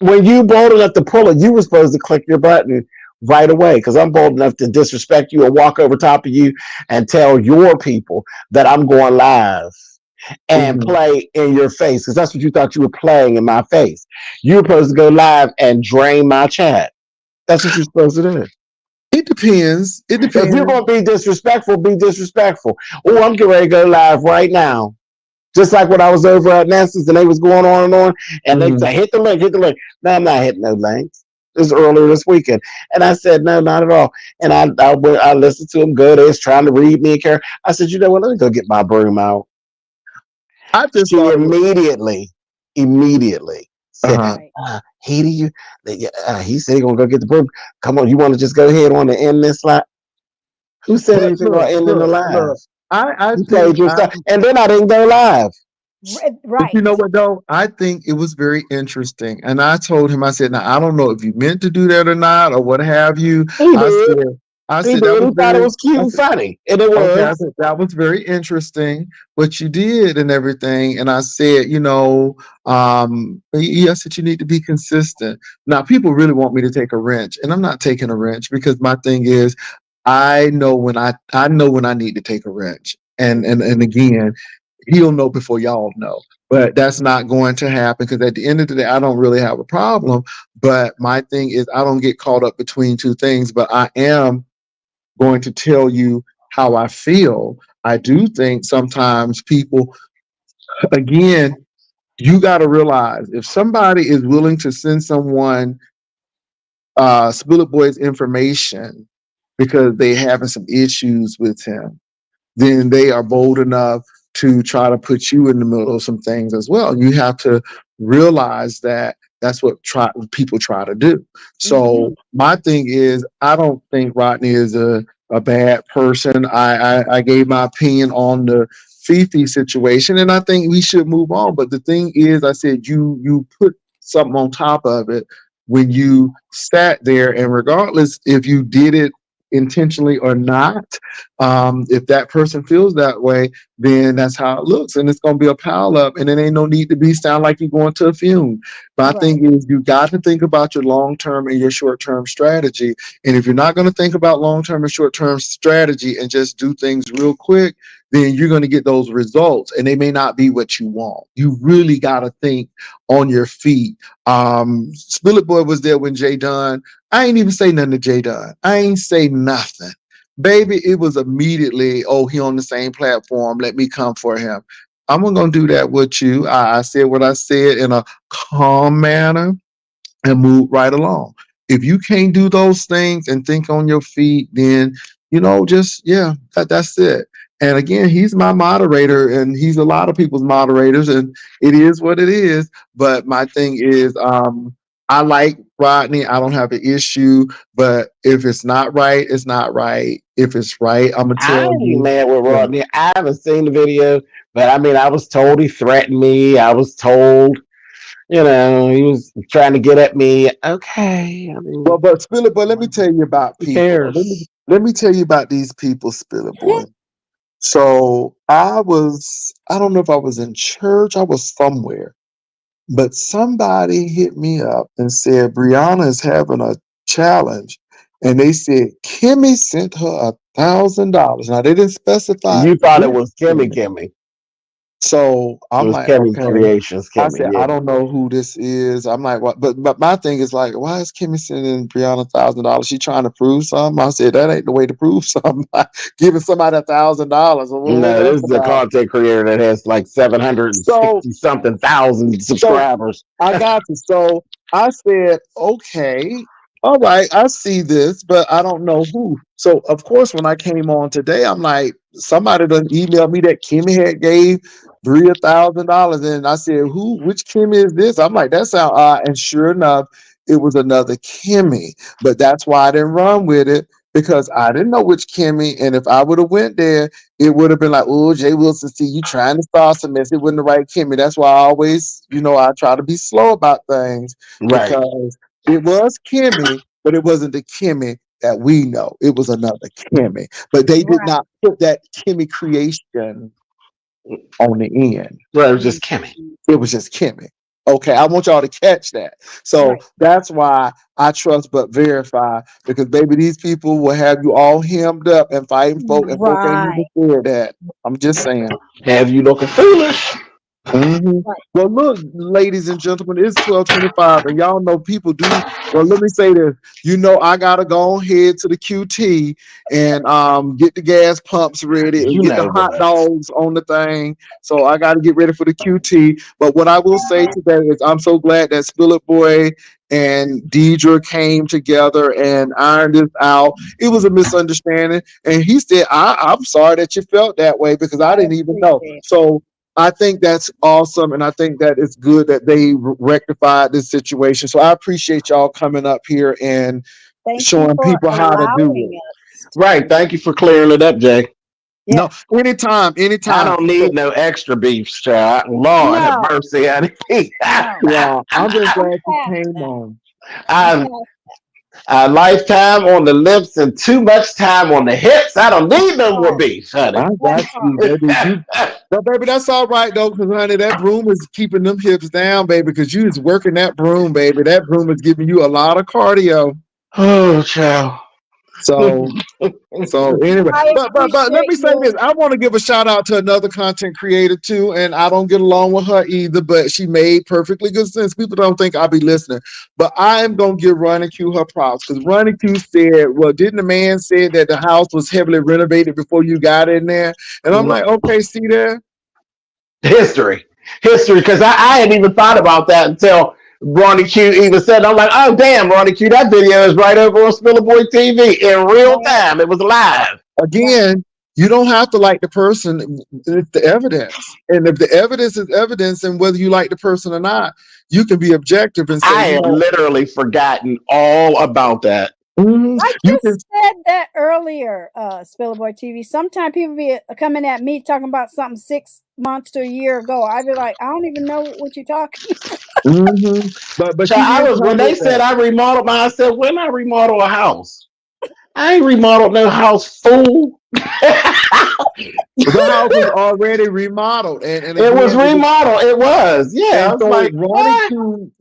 When you bold enough to pull it, you were supposed to click your button right away. Because I'm bold enough to disrespect you or walk over top of you and tell your people that I'm going live and play in your face, because that's what you thought you were playing in my face. You were supposed to go live and drain my chat. That's what you're supposed to do. It depends. If you're going to be disrespectful, be disrespectful. Oh, I'm getting ready to go live right now. Just like when I was over at Ness's and they was going on, and they say, hit the link. No, I'm not hitting no links. This was earlier this weekend. And I said, no, not at all. And I listened to him go there, trying to read me and care. I said, you know what, let me go get my broom out. I just immediately said, he said he's gonna go get the broom. Come on, you want to just go ahead on and end this live? Who said anything about ending the live? I played your stuff, and then I didn't go live. Right. But you know what though? I think it was very interesting, and I told him, I said, now I don't know if you meant to do that or not, or what have you. I said he thought it was cute and funny, and it was. Okay, I said, that was very interesting what you did and everything. And I said, I said you need to be consistent. Now people really want me to take a wrench, and I'm not taking a wrench because my thing is, I know when I need to take a wrench, and again, he'll know before y'all know. But that's not going to happen because at the end of the day, I don't really have a problem. But my thing is, I don't get caught up between two things. But I am going to tell you how I feel. I do think sometimes people, again, you got to realize if somebody is willing to send someone Spill It Boy's information because they having some issues with him, then they are bold enough to try to put you in the middle of some things as well. You have to realize that that's what people try to do. So my thing is, I don't think Rodney is a bad person. I gave my opinion on the Fifi situation, and I think we should move on. But the thing is, I said you put something on top of it when you sat there, and regardless if you did it intentionally or not, if that person feels that way, then that's how it looks, and it's going to be a pile up, and it ain't no need to sound like you're going to a fume. My thing is, you got to think about your long-term and your short-term strategy, and if you're not going to think about long-term and short-term strategy and just do things real quick, then you're going to get those results, and they may not be what you want. You really got to think on your feet. Spill It Boy was there when Jay Dunn. I ain't even say nothing to Jay Dunn. I ain't say nothing. Baby, it was immediately, he on the same platform. Let me come for him. I'm not going to do that with you. I said what I said in a calm manner and move right along. If you can't do those things and think on your feet, then, that's it. And again, he's my moderator, and he's a lot of people's moderators, and it is what it is. But my thing is, I like Rodney, I don't have an issue. But if it's not right, it's not right. If it's right, I'm gonna I tell ain't you. mad with Yeah. Rodney. I haven't seen the video, but I mean, I was told he threatened me. I was told, he was trying to get at me. Okay, I Well, mean, but Spiller Boy, let me tell you about who people. cares? Let me tell you about these people, Spiller Boy. So I don't know if I was in church, I was somewhere, but somebody hit me up and said Brianna is having a challenge. And they said Kimmy sent her $1,000. Now they didn't specify You thought it which was Kimmy Kimmy. Kimmy. So It I'm was like, Kimmy okay. Creations I Kimmy, said, I yeah. don't know who this is. I'm like, what? But my thing is like, why is Kimmy sending Brianna $1,000? She trying to prove something? I said, that ain't the way to prove something. Giving somebody $1,000. What was No, that this is a about? content creator that has like So 760 something thousand so subscribers. I got you. So I said, okay, all right, I see this, but I don't know who. So of course, when I came on today, I'm like, somebody done emailed me that Kimmy had gave Brie $1,000, and I said, who? Which Kimmy is this? I'm like, that sound odd. And sure enough, it was another Kimmy. But that's why I didn't run with it because I didn't know which Kimmy. And if I would have went there, it would have been like, oh, Jay Wilson, see, you trying to start some mess. It wasn't the right Kimmy. That's why I always, I try to be slow about things Right. because it was Kimmy, but it wasn't the Kimmy that we know. It was another Kimmy. But they did Right. not put that Kimmy creation on the end. Right, it was just Kimmy. It was just Kimmy. Okay, I want y'all to catch that. So Right. that's why I trust but verify because baby, these people will have you all hemmed up and fighting folk, and folk ain't even Right. fear that. I'm just saying. Have you looking foolish? hmm Right. Well, look, ladies and gentlemen, it's 12:25, and y'all know people do. Well, let me say this. I gotta go ahead to the QT and get the gas pumps ready and You get the know hot what? dogs on the thing. So I got to get ready for the QT. But what I will say today is I'm so glad that Spillet Boy and Deidre came together and ironed this out. It was a misunderstanding, and he said, "I'm sorry that you felt that way because I I didn't even know." appreciate it. So I think that's awesome, and I think that it's good that they rectified this situation. So I appreciate y'all coming up here and Thank you showing for people how to do allowing it. us to Right. do Thank you for clearing it up, Jay. No, Yeah. anytime, I anytime. don't need no extra beef, child. Lord have No, mercy, honey. no. Yeah, I'm just I'm glad you past came that. on. I'm I past. a lifetime on the lips and too much time on the hips. I don't need no more Oh, beef, honey. I that got part. you, baby. But baby, that's all right though, because honey, that broom is keeping them hips down, baby. Because you is working that broom, baby. That broom is giving you a lot of cardio. Oh, child. So So anyway, I but let appreciate me say this. you. I want to give a shout out to another content creator too, and I don't get along with her either, but she made perfectly good sense. People don't think I'll be listening, but I am gonna give Ronnie Q her props because Ronnie Q said, "Well, didn't the man say that the house was heavily renovated before you got in there?" And I'm like, "Okay, see there." History. History, because I hadn't even thought about that until Ronnie Q even said, I'm like, oh, damn, Ronnie Q, that video is right over on Spiller Boy TV in real Right, time. It was live. right. Again, you don't have to like the person; it's the evidence, and if the evidence is evidence, and whether you like the person or not, you can be objective and say, I had literally forgotten all about that. I You can. just said that earlier, Spillboy TV. Sometimes people be coming at me talking about something 6 months to a year ago. I'd be like, I don't even know what you're talking. But So she I did was when come they with said that. I remodeled mine, I said, when I remodel a house? I ain't remodeled no house, fool. The house was already remodeled, and It was again, it was. remodeled. It was. Yeah. I And was so like, what?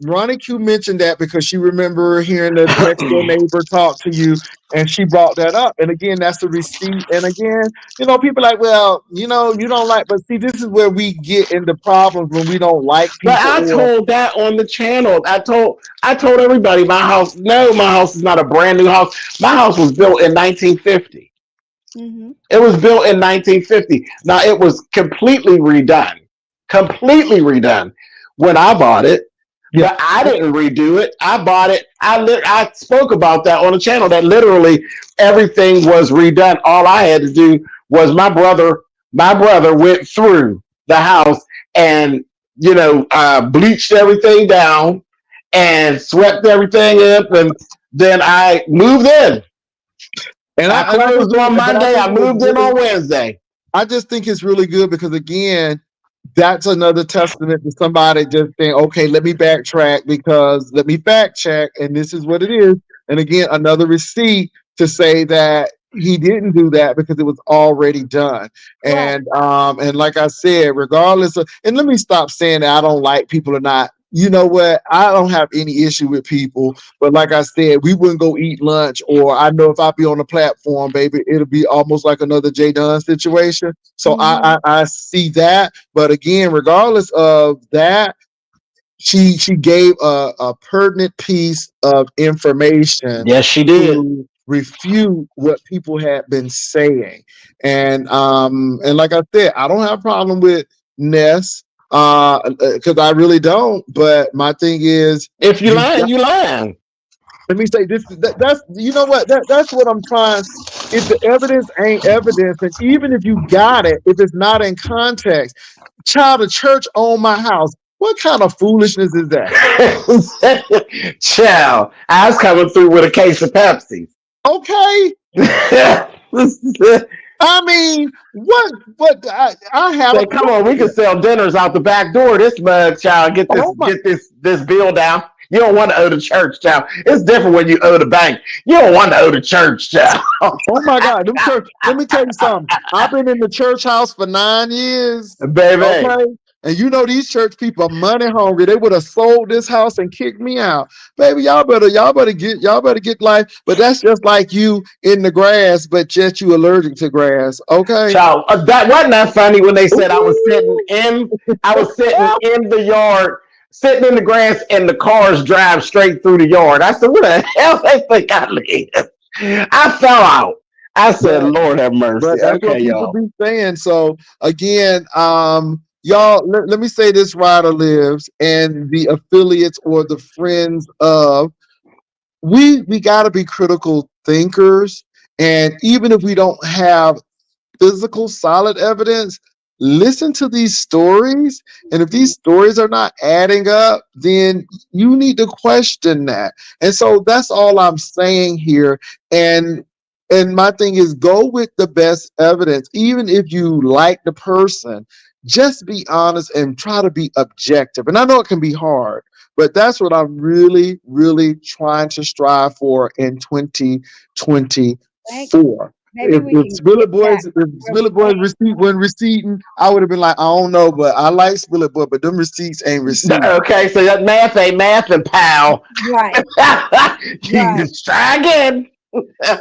Ronnie Q mentioned that because she remember hearing the next door neighbor talk to you, and she brought that up. And again, that's the receipt. And again, people like, well, you don't like, but see, this is where we get into problems when we don't like But people I or. told that on the channel. I told everybody my house. No, my house is not a brand new house. My house was built in 1950. Mm-hmm. It was built in 1950. Now it was completely redone when I bought it. Yeah. But I didn't redo it. I bought it. I spoke about that on the channel. That literally everything was redone. All I had to do was my brother. My brother went through the house and bleached everything down and swept everything up, and then I moved in. And I like I closed said, on but I Monday. think I it was moved in really, on Wednesday. I just think it's really good because again, that's another testament to somebody just saying, okay, let me backtrack because let me fact check, and this is what it is. And again, another receipt to say that he didn't do that because it was already done. Right. And like I said, regardless of, and let me stop saying that I don't like people or not. You know what? I don't have any issue with people, but like I said, we wouldn't go eat lunch, or I know if I be on the platform, baby, it'll be almost like another J Dunn situation. So I see that, but again, regardless of that, she gave a pertinent piece of information Yes, she did. to refute what people had been saying. And like I said, I don't have a problem with Ness because I really don't. But my thing is, If you lying, you lying. let me say this. That's you know what that's what I'm trying. If the evidence ain't evidence, and even if you got it, if it's not in context, child, the church own my house. What kind of foolishness is that? Child, I was coming through with a case of Pepsi. Okay, I mean, what I had Say, a come on, we can sell dinners out the back door. This mug, child, get oh my this bill down. You don't want to owe the church, child. It's different when you owe the bank. You don't want to owe the church, child. oh my God, them church. Let me tell you something. I've been in the church house for 9 years. Baby. Okay. And you know these church people are money hungry. They would have sold this house and kicked me out. Baby, y'all better get life. But that's just like you in the grass, but just you allergic to grass. Okay. Child, that wasn't that funny when they said Ooh. I was sitting in the yard, sitting in the grass, and the cars drive straight through the yard. I said, "What the hell they think I live?" I fell out. I said, But "Lord have mercy." but that's Okay, what people y'all. be saying. So again, y'all, let me say this: Ryder lives and the affiliates or the friends of we got to be critical thinkers, and even if we don't have physical solid evidence, listen to these stories, and if these stories are not adding up, then you need to question that. And so that's all I'm saying here. And my thing is, go with the best evidence. Even if you like the person, just be honest and try to be objective. And I know it can be hard, but that's what I'm really, really trying to strive for in 2024. Maybe we can get back If where we Spillet Boys receipt wasn't receipting, I would have been like, I don't know, but I like Spillet Boy, but them receipts ain't receipting. Okay, so that math ain't mathing, pal. right, You right, just try again.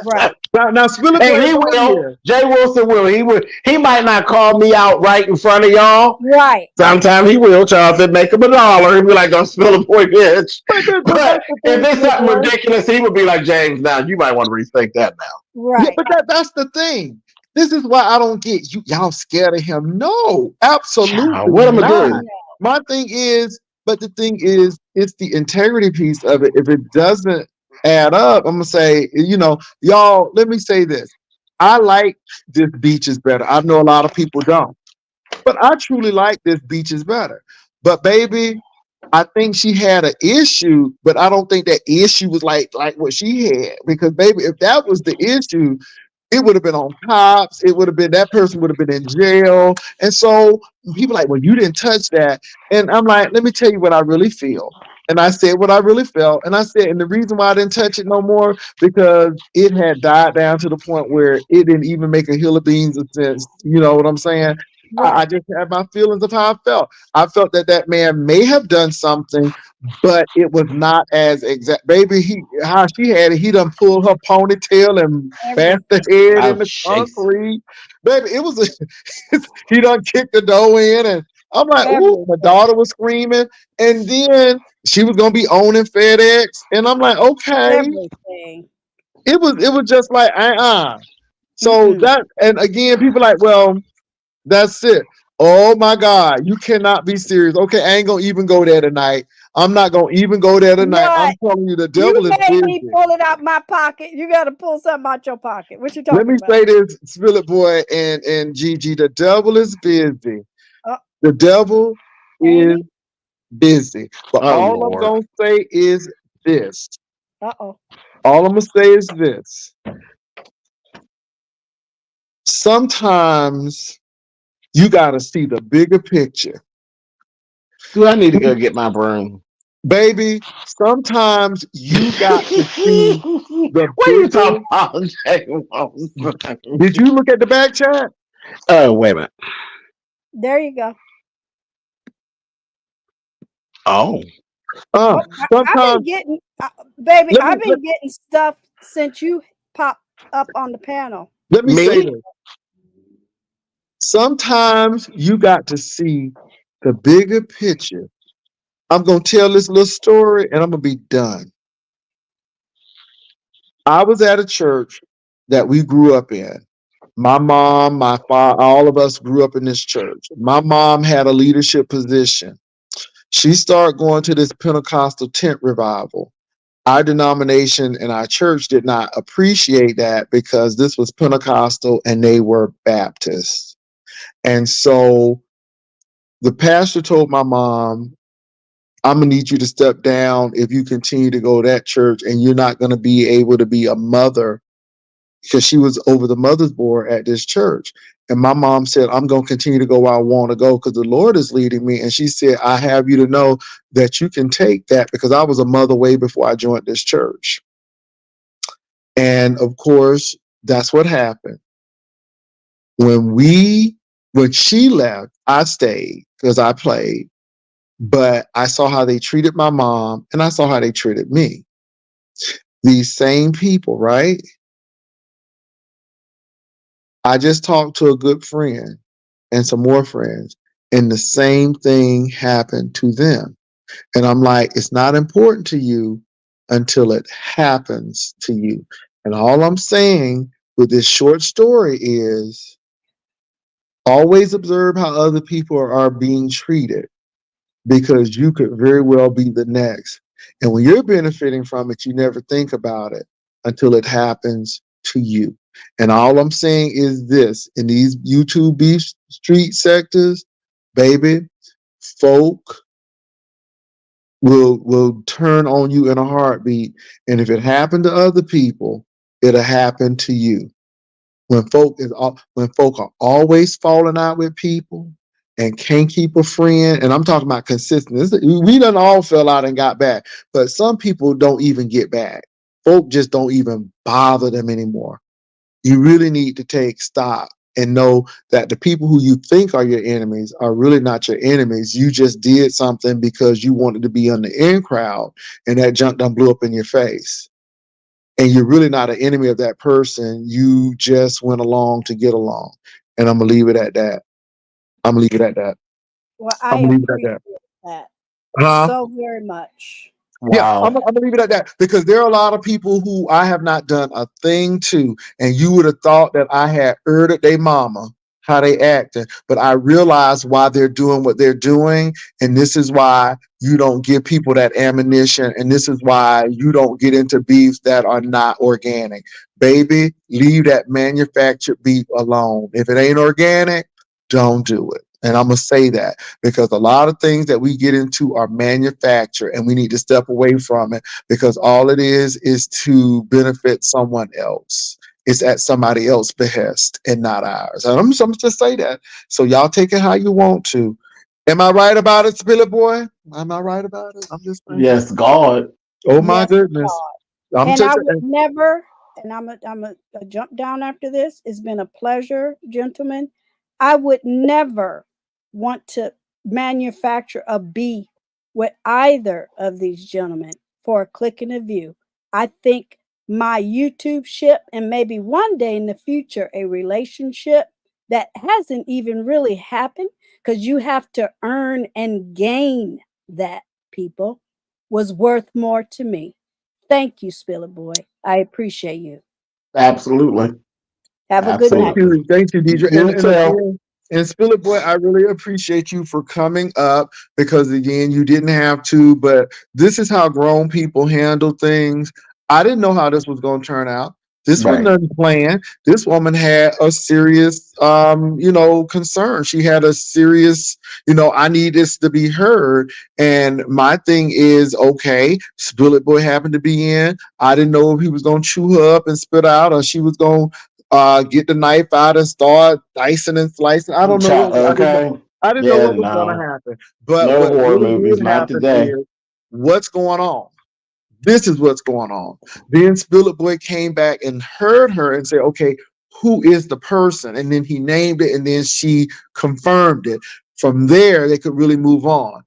right. Now Spillet Boy And is he on will. here. Jay Wilson will. He might not call me out right in front of y'all. Right. Sometimes he will, Charles. It make him $1. He'll be like, "Don't spill a boy, bitch." But But that's the if thing, it's Spillet something Boy. ridiculous, he would be like, "James, now you might want to rethink that now." Yeah, Right. but that's the thing. This is why I don't get you. Y'all scared of him? No, absolutely What am I not. do? My thing is, but the thing is, it's the integrity piece of it. If it doesn't add up, I'm gonna say, y'all. Let me say this. I like this Beaches better. I know a lot of people don't, but I truly like this Beaches better. But baby, I think she had an issue, but I don't think that issue was like what she had. Because baby, if that was the issue, it would have been on cops. It would have been that person would have been in jail. And so people are like, well, you didn't touch that. And I'm like, let me tell you what I really feel. And I said what I really felt. And I said, and the reason why I didn't touch it no more, because it had died down to the point where it didn't even make a hill of beans of sense. You know what I'm saying? I Right. just had my feelings of how I felt. I felt that that man may have done something, but it was not as exact. Baby, how she had it, he done pulled her ponytail and bashed the Everything. head Oh, in the jeez. concrete. Baby, it was he done kicked the door in, and I'm like, ooh, my Everything. daughter was screaming, and then she was gonna be owning FedEx, and I'm like, okay, Everything. it was just like So Mm-mm. that, and again, people like, well, that's it. Oh my God, you cannot be serious. Okay, I ain't gonna even go there tonight. I'm not gonna even go there tonight. I'm What? telling you, the You devil is made me busy. pull it out my pocket. You got to pull something out your pocket. What you Let talking me about? say this, Spillet Boy and Gigi, the devil is busy. Uh, The devil ain't is he? busy. But Oh all I'm Lord. gonna say is this. Uh-oh. All I'm gonna say is this. Sometimes you gotta see the bigger picture. Do I need to go get my broom? Baby, sometimes you got to see the What are you bigger. talking about, Jay? Did you look at the back chat? Oh, wait a minute. There you go. Oh, Uh, Oh, I've been sometimes getting, baby, let me I've let, been getting stuff since you popped up on the panel. let me say me? this. Sometimes you got to see the bigger picture. I'm gonna tell this little story and I'm gonna be done. I was at a church that we grew up in. My mom, my father, all of us grew up in this church. My mom had a leadership position. She started going to this Pentecostal tent revival. Our denomination and our church did not appreciate that because this was Pentecostal and they were Baptists. And so the pastor told my mom, I'm gonna need you to step down if you continue to go to that church, and you're not gonna be able to be a mother, because she was over the mother's board at this church. And my mom said, I'm going to continue to go where I want to go because the Lord is leading me. And she said, I have you to know that you can take that, because I was a mother way before I joined this church. And of course, that's what happened. When she left, I stayed because I played, but I saw how they treated my mom and I saw how they treated me. These same people, right? I just talked to a good friend and some more friends, and the same thing happened to them. And I'm like, it's not important to you until it happens to you. And all I'm saying with this short story is always observe how other people are being treated, because you could very well be the next. And when you're benefiting from it, you never think about it until it happens to you. And all I'm saying is this: in these YouTube beef street sectors, baby, folk will turn on you in a heartbeat. And if it happened to other people, it'll happen to you. When folk are always falling out with people and can't keep a friend, and I'm talking about consistency. We done all fell out and got back, but some people don't even get back. Folk just don't even bother them anymore. You really need to take stock and know that the people who you think are your enemies are really not your enemies. You just did something because you wanted to be on the in crowd, and that junk done blew up in your face. And you're really not an enemy of that person. You just went along to get along. And I'm gonna leave it at that. I'm gonna leave it at that. Well, I'm I gonna leave it at appreciate that. that Huh? so very much. Yeah, Wow. I'm gonna leave it at that, because there are a lot of people who I have not done a thing to, and you would have thought that I had erred their mama how they acting, but I realize why they're doing what they're doing, and this is why you don't give people that ammunition, and this is why you don't get into beefs that are not organic. Baby, leave that manufactured beef alone. If it ain't organic, don't do it. And I'm gonna say that, because a lot of things that we get into are manufactured, and we need to step away from it, because all it is to benefit someone else. It's at somebody else's behest and not ours. And I'm just say that. So y'all take it how you want to. Am I right about it, Spillet Boy? Am I right about it? I'm just saying. Yes, God. Oh my Yes, goodness. I'm and I just would never, and I'm a jump down after this. It's been a pleasure, gentlemen. I would never want to manufacture a beef with either of these gentlemen for a click and a view. I think my YouTube ship, and maybe one day in the future, a relationship that hasn't even really happened, because you have to earn and gain that, people, was worth more to me. Thank you, Spiller Boy. I appreciate you. Absolutely. Have a good night. Absolutely. Thank you, Deidre. You And tell. again, and Spillet Boy, I really appreciate you for coming up, because again, you didn't have to, but this is how grown people handle things. I didn't know how this was going to turn out. This was Right. nothing planned. This woman had a serious, concern. She had a serious, I need this to be heard. And my thing is, okay, Spillet Boy happened to be in. I didn't know if he was going to chew her up and spit out, or she was going to get the knife out and start dicing and slicing. I don't know what. Okay. I didn't know Yeah, what was going to no. happen. But No what horror really movies, did not happen today. is what's going on. This is what's going on. Then Spillet Boy came back and heard her and said, okay, who is the person? And then he named it, and then she confirmed it. From there, they could really move on.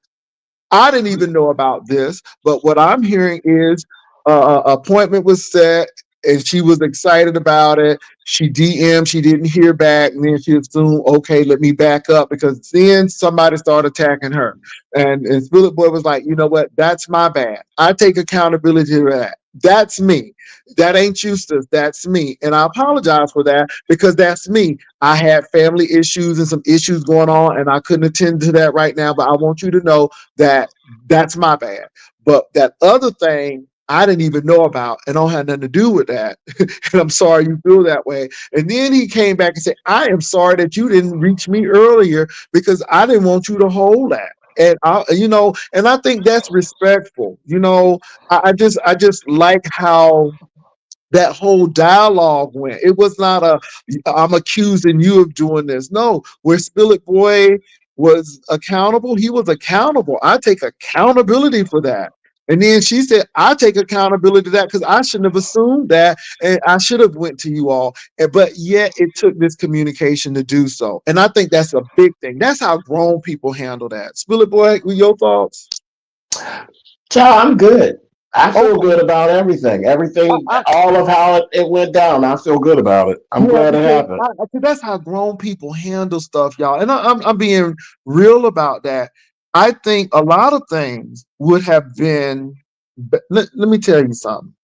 I didn't even know about this, but what I'm hearing is appointment was set, and she was excited about it. She DM'd, she didn't hear back, and then she assumed, okay, let me back up, because then somebody started attacking her. And Spillet Boy was like, you know what? That's my bad. I take accountability for that. That's me. That ain't Eustace. That's me. And I apologize for that, because that's me. I had family issues and some issues going on, and I couldn't attend to that right now. But I want you to know that that's my bad. But that other thing I didn't even know about and don't have nothing to do with that. And I'm sorry you feel that way. And then he came back and said, I am sorry that you didn't reach me earlier, because I didn't want you to hold that. And and I think that's respectful. I just like how that whole dialogue went. It was not I'm accusing you of doing this. No, where Spillet Boy was accountable, he was accountable. I take accountability for that. And then she said, I take accountability to that, because I shouldn't have assumed that, and I should have went to you all. But yet it took this communication to do so. And I think that's a big thing. That's how grown people handle that. Spillet Boy, with your thoughts? Child, I'm good. I feel Okay. good about everything. Everything, I, all of how it went down. I feel good about it. I'm Yeah, glad it because happened. that's how grown people handle stuff, y'all. And I'm being real about that. I think a lot of things would have been. Let me tell you something.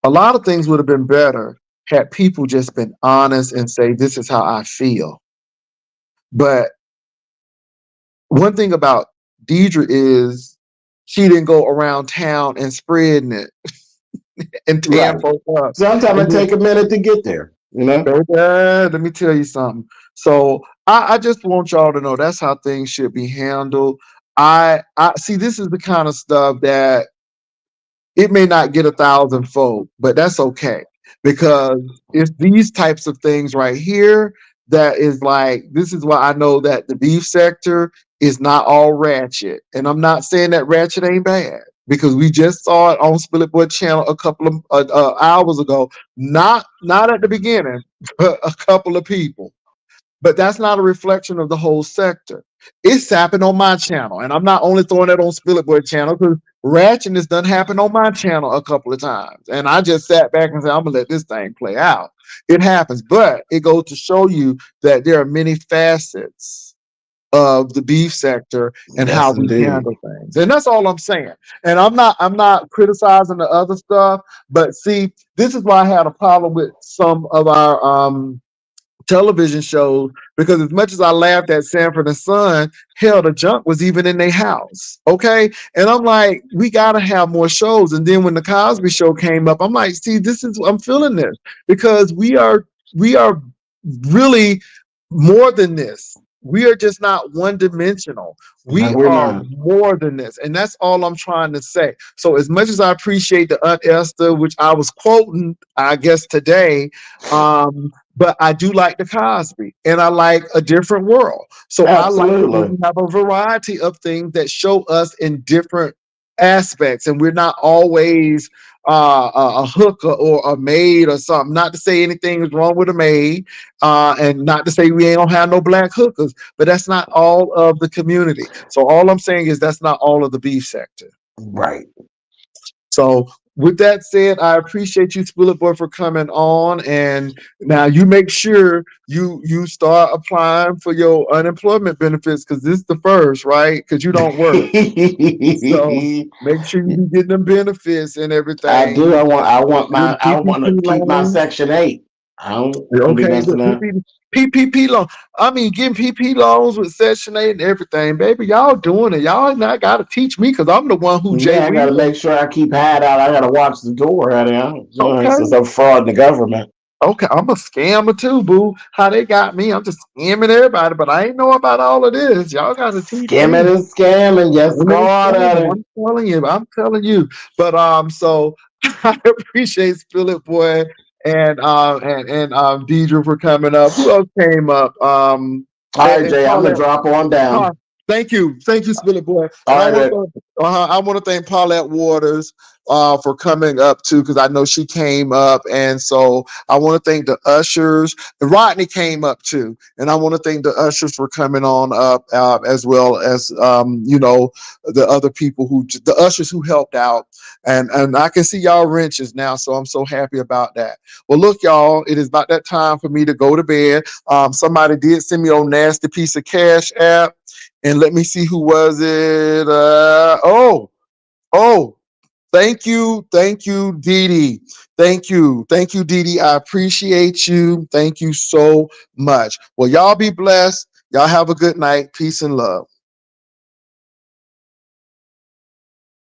A lot of things would have been better had people just been honest and say, "This is how I feel." But one thing about Deidre is she didn't go around town and spreading it and tearing Right. folks up. Sometimes And it take a minute to get there, you know? baby, let me tell you something. So I just want y'all to know that's how things should be handled. I see, this is the kind of stuff that it may not get 1,000-fold, but that's okay, because it's these types of things right here that is like, this is why I know that the beef sector is not all ratchet. And I'm not saying that ratchet ain't bad, because we just saw it on Spillet Boy channel a couple of hours ago. Not at the beginning, but a couple of people. But that's not a reflection of the whole sector. It's happened on my channel, and I'm not only throwing that on Spillet Boy channel, because ratchetness done happen on my channel a couple of times, and I just sat back and said, I'm gonna let this thing play out. It happens, but it goes to show you that there are many facets of the beef sector and how Yes, we indeed. handle things, and that's all I'm saying. And I'm not criticizing the other stuff, but see, this is why I had a problem with some of our television shows, because as much as I laughed at Sanford and Son, hell, the junk was even in their house. Okay. And I'm like, we gotta have more shows. And then when the Cosby Show came up, I'm like, see, I'm feeling this, because we are really more than this. We are just not one dimensional. No, We we're are not. more than this. And that's all I'm trying to say. So as much as I appreciate the Aunt Esther, which I was quoting, I guess today, but I do like the Cosby, and I like A Different World. So I like it when Absolutely. we have a variety of things that show us in different aspects, and we're not always a hooker or a maid or something. Not to say anything is wrong with a maid, and not to say we ain't gonna have no black hookers, but that's not all of the community. So all I'm saying is that's not all of the beef sector. Right. So with that said, I appreciate you, Spillet Boy, for coming on. And now you make sure you start applying for your unemployment benefits, because this is the first, right? Because you don't work. So make sure you be getting them benefits and I everything. do. Your I want PPP to keep my loan. Section 8. I don't be Okay, messing but up. PPP loan. I mean, getting PP loans with Section 8 and everything, baby. Y'all doing it. Y'all not got to teach me because I'm the one who Jay Yeah, I gotta Weaver. make sure I keep hat out. I gotta watch the door, honey. Okay. Since I'm fraud in the government. Okay, I'm a scammer too, boo. How they got me? I'm just scamming everybody, but I ain't know about all of this. Y'all got to teach me. Skimming and scamming, yes, Women God, scamming, honey. I'm telling you. But so I appreciate Philip Boy and Deidre for coming up. Who else came up? All right, And Jay, I'm gonna Paulette. drop on down. Thank you, Spillet Boy, and All right, I want to thank Paulette Waters for coming up too, because I know she came up, and so I want to thank the ushers. And Rodney came up too, and I want to thank the ushers for coming on up, as well as the other people the ushers who helped out, and I can see y'all wrenches now, so I'm so happy about that. Well, look, y'all, it is about that time for me to go to bed. Somebody did send me a nasty piece of cash app. And let me see, who was it? Thank you, Dee Dee. Thank you, Dee Dee. I appreciate you. Thank you so much. Well, y'all be blessed. Y'all have a good night. Peace and love.